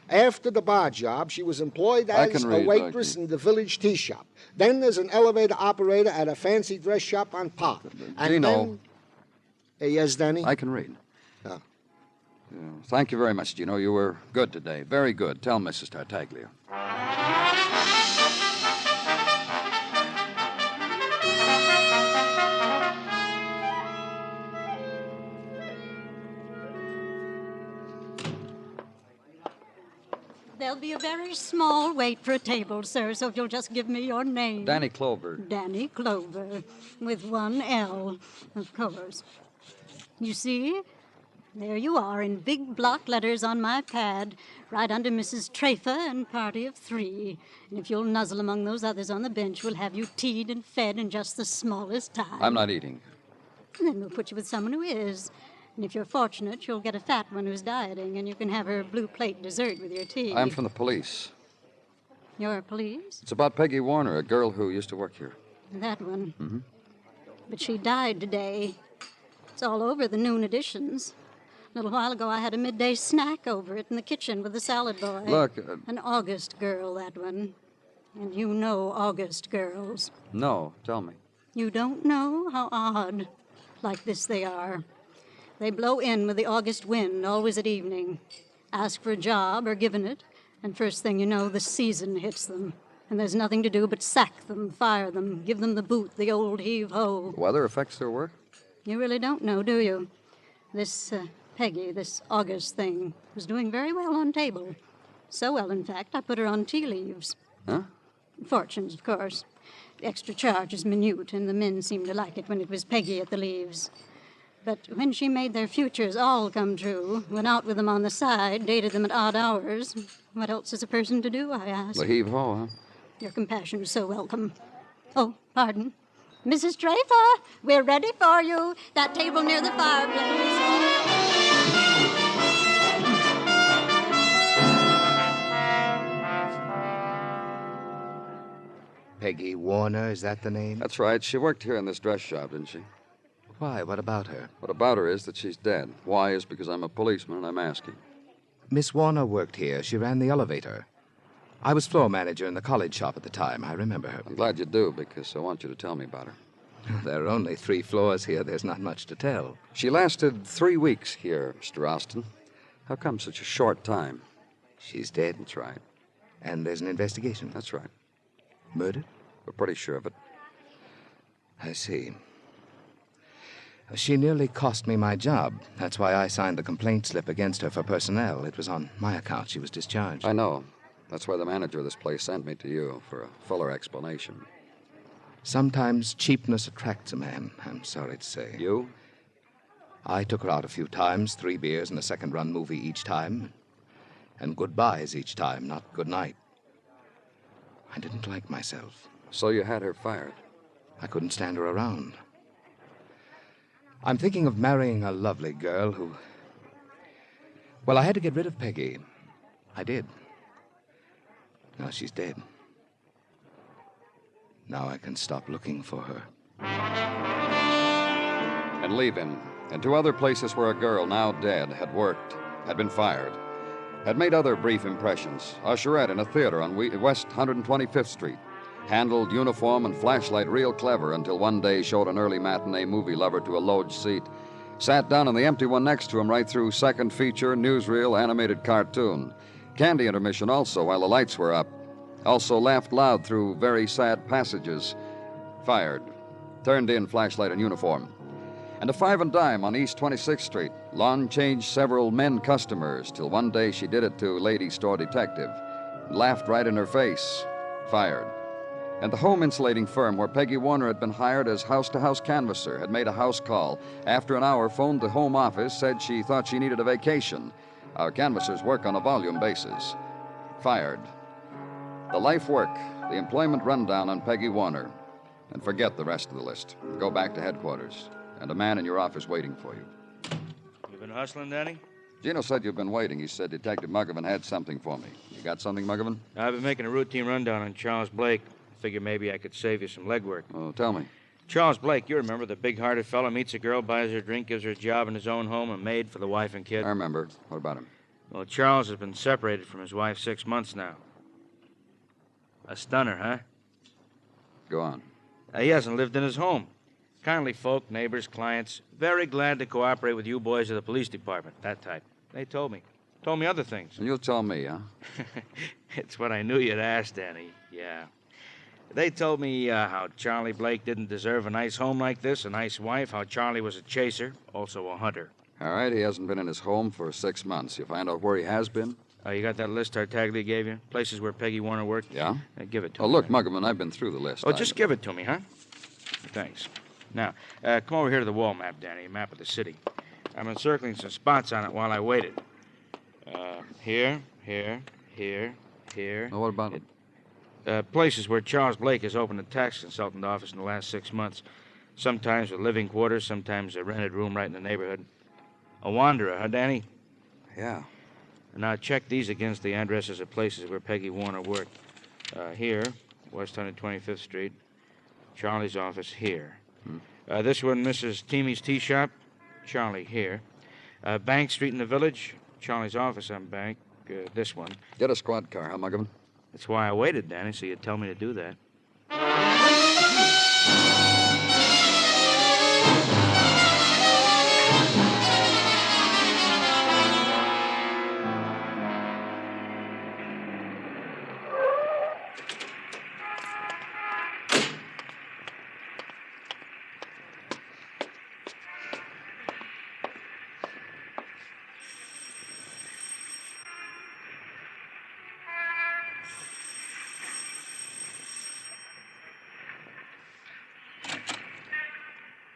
Speaker 8: After the bar job, she was employed as a waitress in the village tea shop. Then as an elevator operator at a fancy dress shop on Park. And
Speaker 23: Gino.
Speaker 8: Yes, Danny?
Speaker 23: I can read.
Speaker 8: Oh.
Speaker 23: Yeah, thank you very much, Gino. You were good today. Very good. Tell Mrs. Tartaglia.
Speaker 17: There'll be a very small wait for a table, sir, so if you'll just give me your name.
Speaker 23: Danny Clover.
Speaker 17: Danny Clover, with 1 L, of course. You see? There you are, in big block letters on my pad, right under Mrs. Trafer and party of 3. And if you'll nuzzle among those others on the bench, we'll have you teed and fed in just the smallest time.
Speaker 23: I'm not eating.
Speaker 17: And then we'll put you with someone who is. And if you're fortunate, you'll get a fat one who's dieting, and you can have her blue plate dessert with your tea.
Speaker 23: I'm from the police.
Speaker 17: You're police?
Speaker 23: It's about Peggy Warner, a girl who used to work here.
Speaker 17: That one.
Speaker 23: Mm-hmm.
Speaker 17: But she died today. It's all over the noon editions. A little while ago, I had a midday snack over it in the kitchen with the salad boy.
Speaker 23: Look,
Speaker 17: An August girl, that one. And you know August girls.
Speaker 23: No, tell me.
Speaker 17: You don't know? How odd. Like this they are. They blow in with the August wind, always at evening. Ask for a job or given it, and first thing you know, the season hits them. And there's nothing to do but sack them, fire them, give them the boot, the old heave-ho.
Speaker 23: The weather affects their work?
Speaker 17: You really don't know, do you? This Peggy, this August thing, was doing very well on table. So well, in fact, I put her on tea leaves.
Speaker 23: Huh?
Speaker 17: Fortunes, of course. The extra charge is minute, and the men seemed to like it when it was Peggy at the leaves. But when she made their futures all come true, went out with them on the side, dated them at odd hours, what else is a person to do, I ask?
Speaker 23: The heave-ho, huh?
Speaker 17: Your compassion is so welcome. Oh, pardon. Mrs. Trafer, we're ready for you. That table near the fireplace.
Speaker 4: Peggy Warner, is that the name?
Speaker 23: That's right. She worked here in this dress shop, didn't she?
Speaker 4: Why? What about her?
Speaker 23: What about her is that she's dead. Why is because I'm a policeman and I'm asking.
Speaker 4: Miss Warner worked here. She ran the elevator. I was floor manager in the college shop at the time. I remember her.
Speaker 23: I'm glad you do, because I want you to tell me about her.
Speaker 4: There are only 3 floors here. There's not much to tell.
Speaker 23: She lasted 3 weeks here, Mr. Austin. How come such a short time?
Speaker 4: She's dead?
Speaker 23: That's right.
Speaker 4: And there's an investigation?
Speaker 23: That's right.
Speaker 4: Murder?
Speaker 23: We're pretty sure of it.
Speaker 4: I see. She nearly cost me my job. That's why I signed the complaint slip against her for personnel. It was on my account she was discharged.
Speaker 23: I know. That's why the manager of this place sent me to you for a fuller explanation.
Speaker 4: Sometimes cheapness attracts a man, I'm sorry to say.
Speaker 23: You?
Speaker 4: I took her out a few times, 3 beers and a second-run movie each time. And goodbyes each time, not good night. I didn't like myself.
Speaker 23: So you had her fired?
Speaker 4: I couldn't stand her around. I'm thinking of marrying a lovely girl who... Well, I had to get rid of Peggy. I did. Now she's dead. Now I can stop looking for her.
Speaker 23: And leave him. And 2 other places where a girl, now dead, had worked, had been fired, had made other brief impressions. Usherette in a theater on West 125th Street. Handled uniform and flashlight real clever until one day showed an early matinee movie lover to a loge seat. Sat down in the empty one next to him right through second feature, newsreel, animated cartoon. Candy intermission also while the lights were up. Also laughed loud through very sad passages. Fired. Turned in flashlight and uniform. And a 5 and dime on East 26th Street. Lawn changed several men customers till one day she did it to lady store detective. Laughed right in her face. Fired. And the home insulating firm where Peggy Warner had been hired as house-to-house canvasser had made a house call. After an hour, phoned the home office, said she thought she needed a vacation. Our canvassers work on a volume basis. Fired. The life work, the employment rundown on Peggy Warner. And forget the rest of the list. Go back to headquarters. And a man in your office waiting for you.
Speaker 5: You been hustling, Danny?
Speaker 23: Gino said you've been waiting. He said Detective Muggavan had something for me. You got something, Muggavan?
Speaker 5: I've been making a routine rundown on Charles Blake. Figure maybe I could save you some legwork.
Speaker 23: Oh, tell me.
Speaker 5: Charles Blake, you remember, the big-hearted fellow meets a girl, buys her a drink, gives her a job in his own home, a maid for the wife and kid.
Speaker 23: I remember. What about him?
Speaker 5: Well, Charles has been separated from his wife 6 months now. A stunner, huh?
Speaker 23: Go on.
Speaker 5: He hasn't lived in his home. Kindly folk, neighbors, clients, very glad to cooperate with you boys of the police department, that type. They told me. Told me other things.
Speaker 23: And you'll tell me, huh?
Speaker 5: It's what I knew you'd ask, Danny. Yeah. They told me how Charlie Blake didn't deserve a nice home like this, a nice wife, how Charlie was a chaser, also a hunter.
Speaker 23: All right, he hasn't been in his home for 6 months. You find out where he has been?
Speaker 5: You got that list Tartaglia gave you? Places where Peggy Warner worked?
Speaker 23: Yeah?
Speaker 5: Give it to me.
Speaker 23: Oh, look, Muggavan, I've been through the list.
Speaker 5: Oh, just give it to me, huh? Thanks. Now, come over here to the wall map, Danny, a map of the city. I'm encircling some spots on it while I waited. Here.
Speaker 23: Oh, what about it?
Speaker 5: Places where Charles Blake has opened a tax consultant office in the last 6 months. Sometimes with living quarters, sometimes a rented room right in the neighborhood. A wanderer, huh, Danny?
Speaker 23: Yeah.
Speaker 5: Now check these against the addresses of places where Peggy Warner worked. Here, West 125th Street. Charlie's office here. This one, Mrs. Teamy's tea shop. Charlie here. Bank Street in the village. Charlie's office on Bank. This one.
Speaker 23: Get a squad car, huh, Muggavan?
Speaker 5: That's why I waited, Danny, so you'd tell me to do that.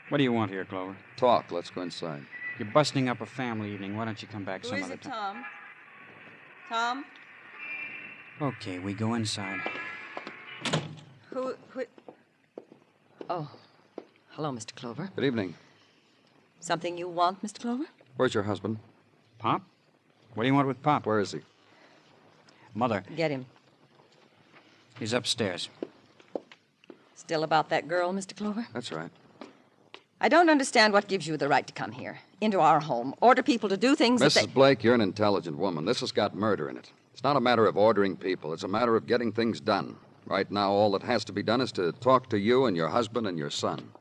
Speaker 13: What do you want here, Clover?
Speaker 23: Talk. Let's go inside.
Speaker 13: You're busting up a family evening. Why don't you come back
Speaker 6: Who
Speaker 13: some
Speaker 6: is
Speaker 13: other
Speaker 6: it,
Speaker 13: time?
Speaker 6: Tom? Tom?
Speaker 13: Okay, we go inside.
Speaker 6: Who... Oh. Hello, Mr. Clover.
Speaker 23: Good evening.
Speaker 6: Something you want, Mr. Clover?
Speaker 23: Where's your husband?
Speaker 13: Pop? What do you want with Pop?
Speaker 23: Where is he?
Speaker 13: Mother.
Speaker 6: Get him.
Speaker 13: He's upstairs.
Speaker 6: Still about that girl, Mr. Clover?
Speaker 23: That's right.
Speaker 6: I don't understand what gives you the right to come here, into our home, order people to do things that
Speaker 23: Mrs. Blake, you're an intelligent woman. This has got murder in it. It's not a matter of ordering people. It's a matter of getting things done. Right now, all that has to be done is to talk to you and your husband and your son.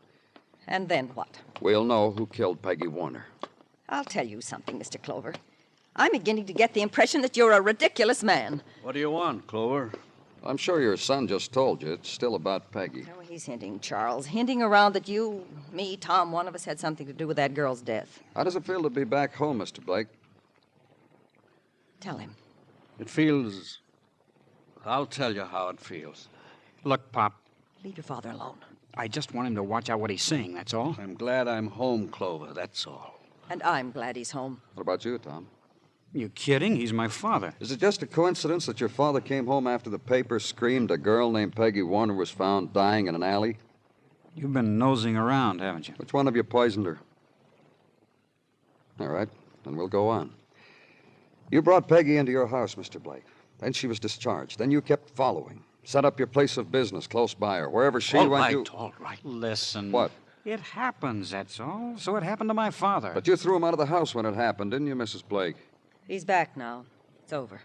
Speaker 6: And then what?
Speaker 23: We'll know who killed Peggy Warner.
Speaker 6: I'll tell you something, Mr. Clover. I'm beginning to get the impression that you're a ridiculous man.
Speaker 12: What do you want, Clover?
Speaker 23: I'm sure your son just told you. It's still about Peggy.
Speaker 6: Oh, he's hinting, Charles. Hinting around that you, me, Tom, one of us had something to do with that girl's death.
Speaker 23: How does it feel to be back home, Mr. Blake?
Speaker 6: Tell him.
Speaker 12: It feels... I'll tell you how it feels.
Speaker 13: Look, Pop.
Speaker 6: Leave your father alone.
Speaker 13: I just want him to watch out what he's saying, that's all.
Speaker 12: I'm glad I'm home, Clover, that's all.
Speaker 6: And I'm glad he's home.
Speaker 23: What about you, Tom?
Speaker 13: You kidding? He's my father.
Speaker 23: Is it just a coincidence that your father came home after the paper screamed a girl named Peggy Warner was found dying in an alley?
Speaker 13: You've been nosing around, haven't you?
Speaker 23: Which one of you poisoned her? All right, then we'll go on. You brought Peggy into your house, Mr. Blake. Then she was discharged. Then you kept following. Set up your place of business close by her. Wherever she went, you...
Speaker 12: All right.
Speaker 13: Listen.
Speaker 23: What?
Speaker 13: It happens, that's all. So it happened to my father.
Speaker 23: But you threw him out of the house when it happened, didn't you, Mrs. Blake?
Speaker 6: He's back now. It's over.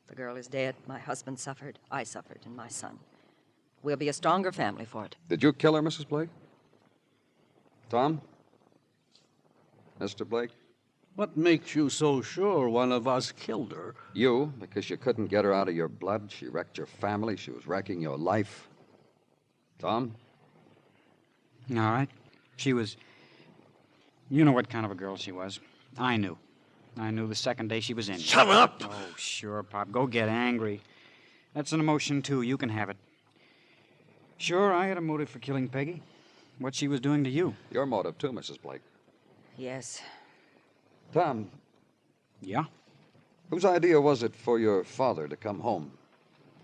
Speaker 6: The girl is dead. My husband suffered. I suffered, and my son. We'll be a stronger family for it.
Speaker 23: Did you kill her, Mrs. Blake? Tom? Mr. Blake?
Speaker 12: What makes you so sure one of us killed her?
Speaker 23: You, because you couldn't get her out of your blood. She wrecked your family. She was wrecking your life. Tom?
Speaker 13: All right. She was... You know what kind of a girl she was. I knew. I knew the second day she was in.
Speaker 12: Shut up!
Speaker 13: Oh, sure, Pop. Go get angry. That's an emotion, too. You can have it. Sure, I had a motive for killing Peggy. What she was doing to you.
Speaker 23: Your motive, too, Mrs. Blake.
Speaker 6: Yes.
Speaker 23: Tom.
Speaker 13: Yeah?
Speaker 23: Whose idea was it for your father to come home?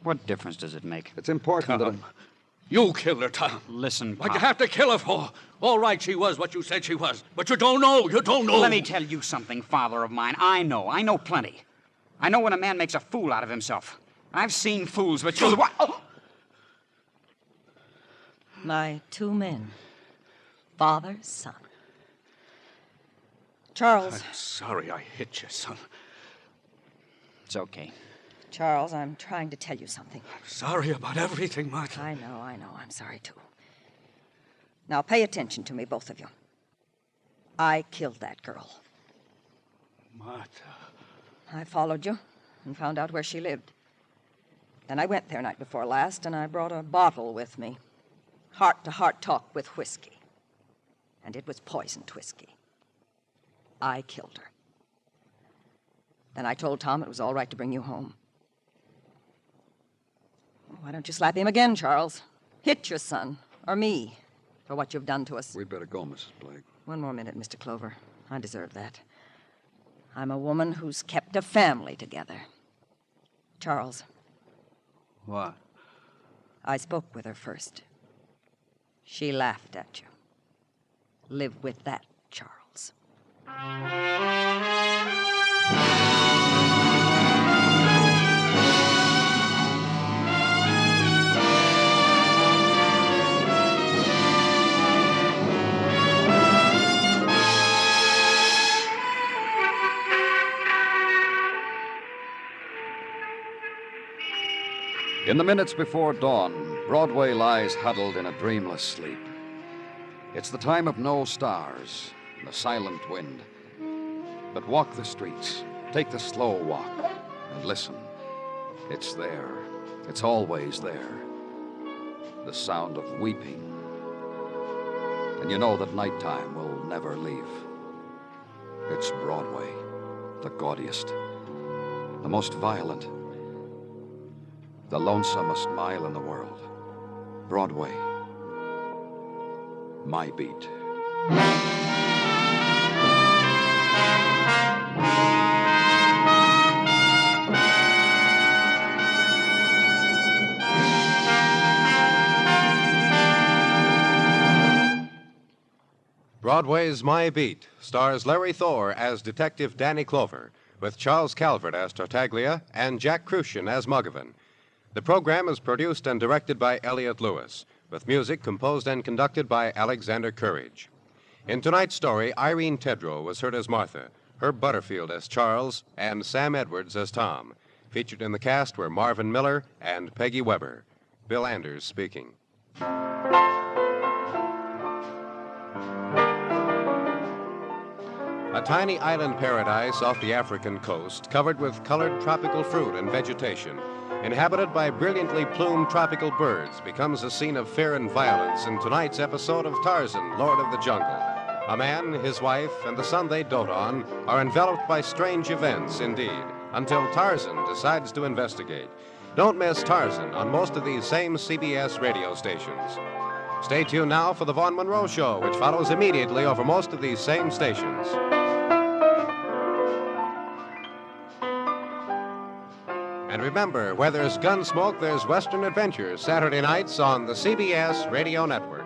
Speaker 13: What difference does it make?
Speaker 23: It's important that...
Speaker 12: You killed her, Tom.
Speaker 13: Listen, Pop.
Speaker 12: What'd you have to kill her for? All right, she was what you said she was. But you don't know. You don't know.
Speaker 13: Let me tell you something, father of mine. I know plenty. I know when a man makes a fool out of himself. I've seen fools, but you're the one... Oh!
Speaker 6: My two men. Father, son. Charles.
Speaker 12: I'm sorry I hit you, son.
Speaker 13: It's okay.
Speaker 6: Charles, I'm trying to tell you something.
Speaker 12: I'm sorry about everything, Martha.
Speaker 6: I know. I'm sorry, too. Now, pay attention to me, both of you. I killed that girl.
Speaker 12: Martha.
Speaker 6: I followed you and found out where she lived. Then I went there night before last, and I brought a bottle with me. Heart-to-heart talk with whiskey. And it was poisoned whiskey. I killed her. Then I told Tom it was all right to bring you home. Why don't you slap him again, Charles? Hit your son, or me, for what you've done to us.
Speaker 23: We'd better go, Mrs. Blake.
Speaker 6: One more minute, Mr. Clover. I deserve that. I'm a woman who's kept a family together. Charles.
Speaker 12: What?
Speaker 6: I spoke with her first. She laughed at you. Live with that, Charles.
Speaker 23: In the minutes before dawn, Broadway lies huddled in a dreamless sleep. It's the time of no stars and the silent wind. But walk the streets, take the slow walk, and listen. It's there. It's always there. The sound of weeping. And you know that nighttime will never leave. It's Broadway, the gaudiest, the most violent, the lonesomest mile in the world. Broadway, my beat.
Speaker 2: Broadway's My Beat stars Larry Thor as Detective Danny Clover, with Charles Calvert as Tartaglia and Jack Crucian as Muggavan. The program is produced and directed by Elliott Lewis, with music composed and conducted by Alexander Courage. In tonight's story, Irene Tedrow was heard as Martha, Herb Butterfield as Charles, and Sam Edwards as Tom. Featured in the cast were Marvin Miller and Peggy Weber. Bill Anders speaking. A tiny island paradise off the African coast, covered with colored tropical fruit and vegetation, inhabited by brilliantly plumed tropical birds, becomes a scene of fear and violence in tonight's episode of Tarzan, Lord of the Jungle. A man, his wife, and the son they dote on are enveloped by strange events indeed, until Tarzan decides to investigate. Don't miss Tarzan on most of these same CBS radio stations. Stay tuned now for the Vaughn Monroe Show, which follows immediately over most of these same stations. And remember, where there's Gunsmoke, there's Western Adventure, Saturday nights on the CBS Radio Network.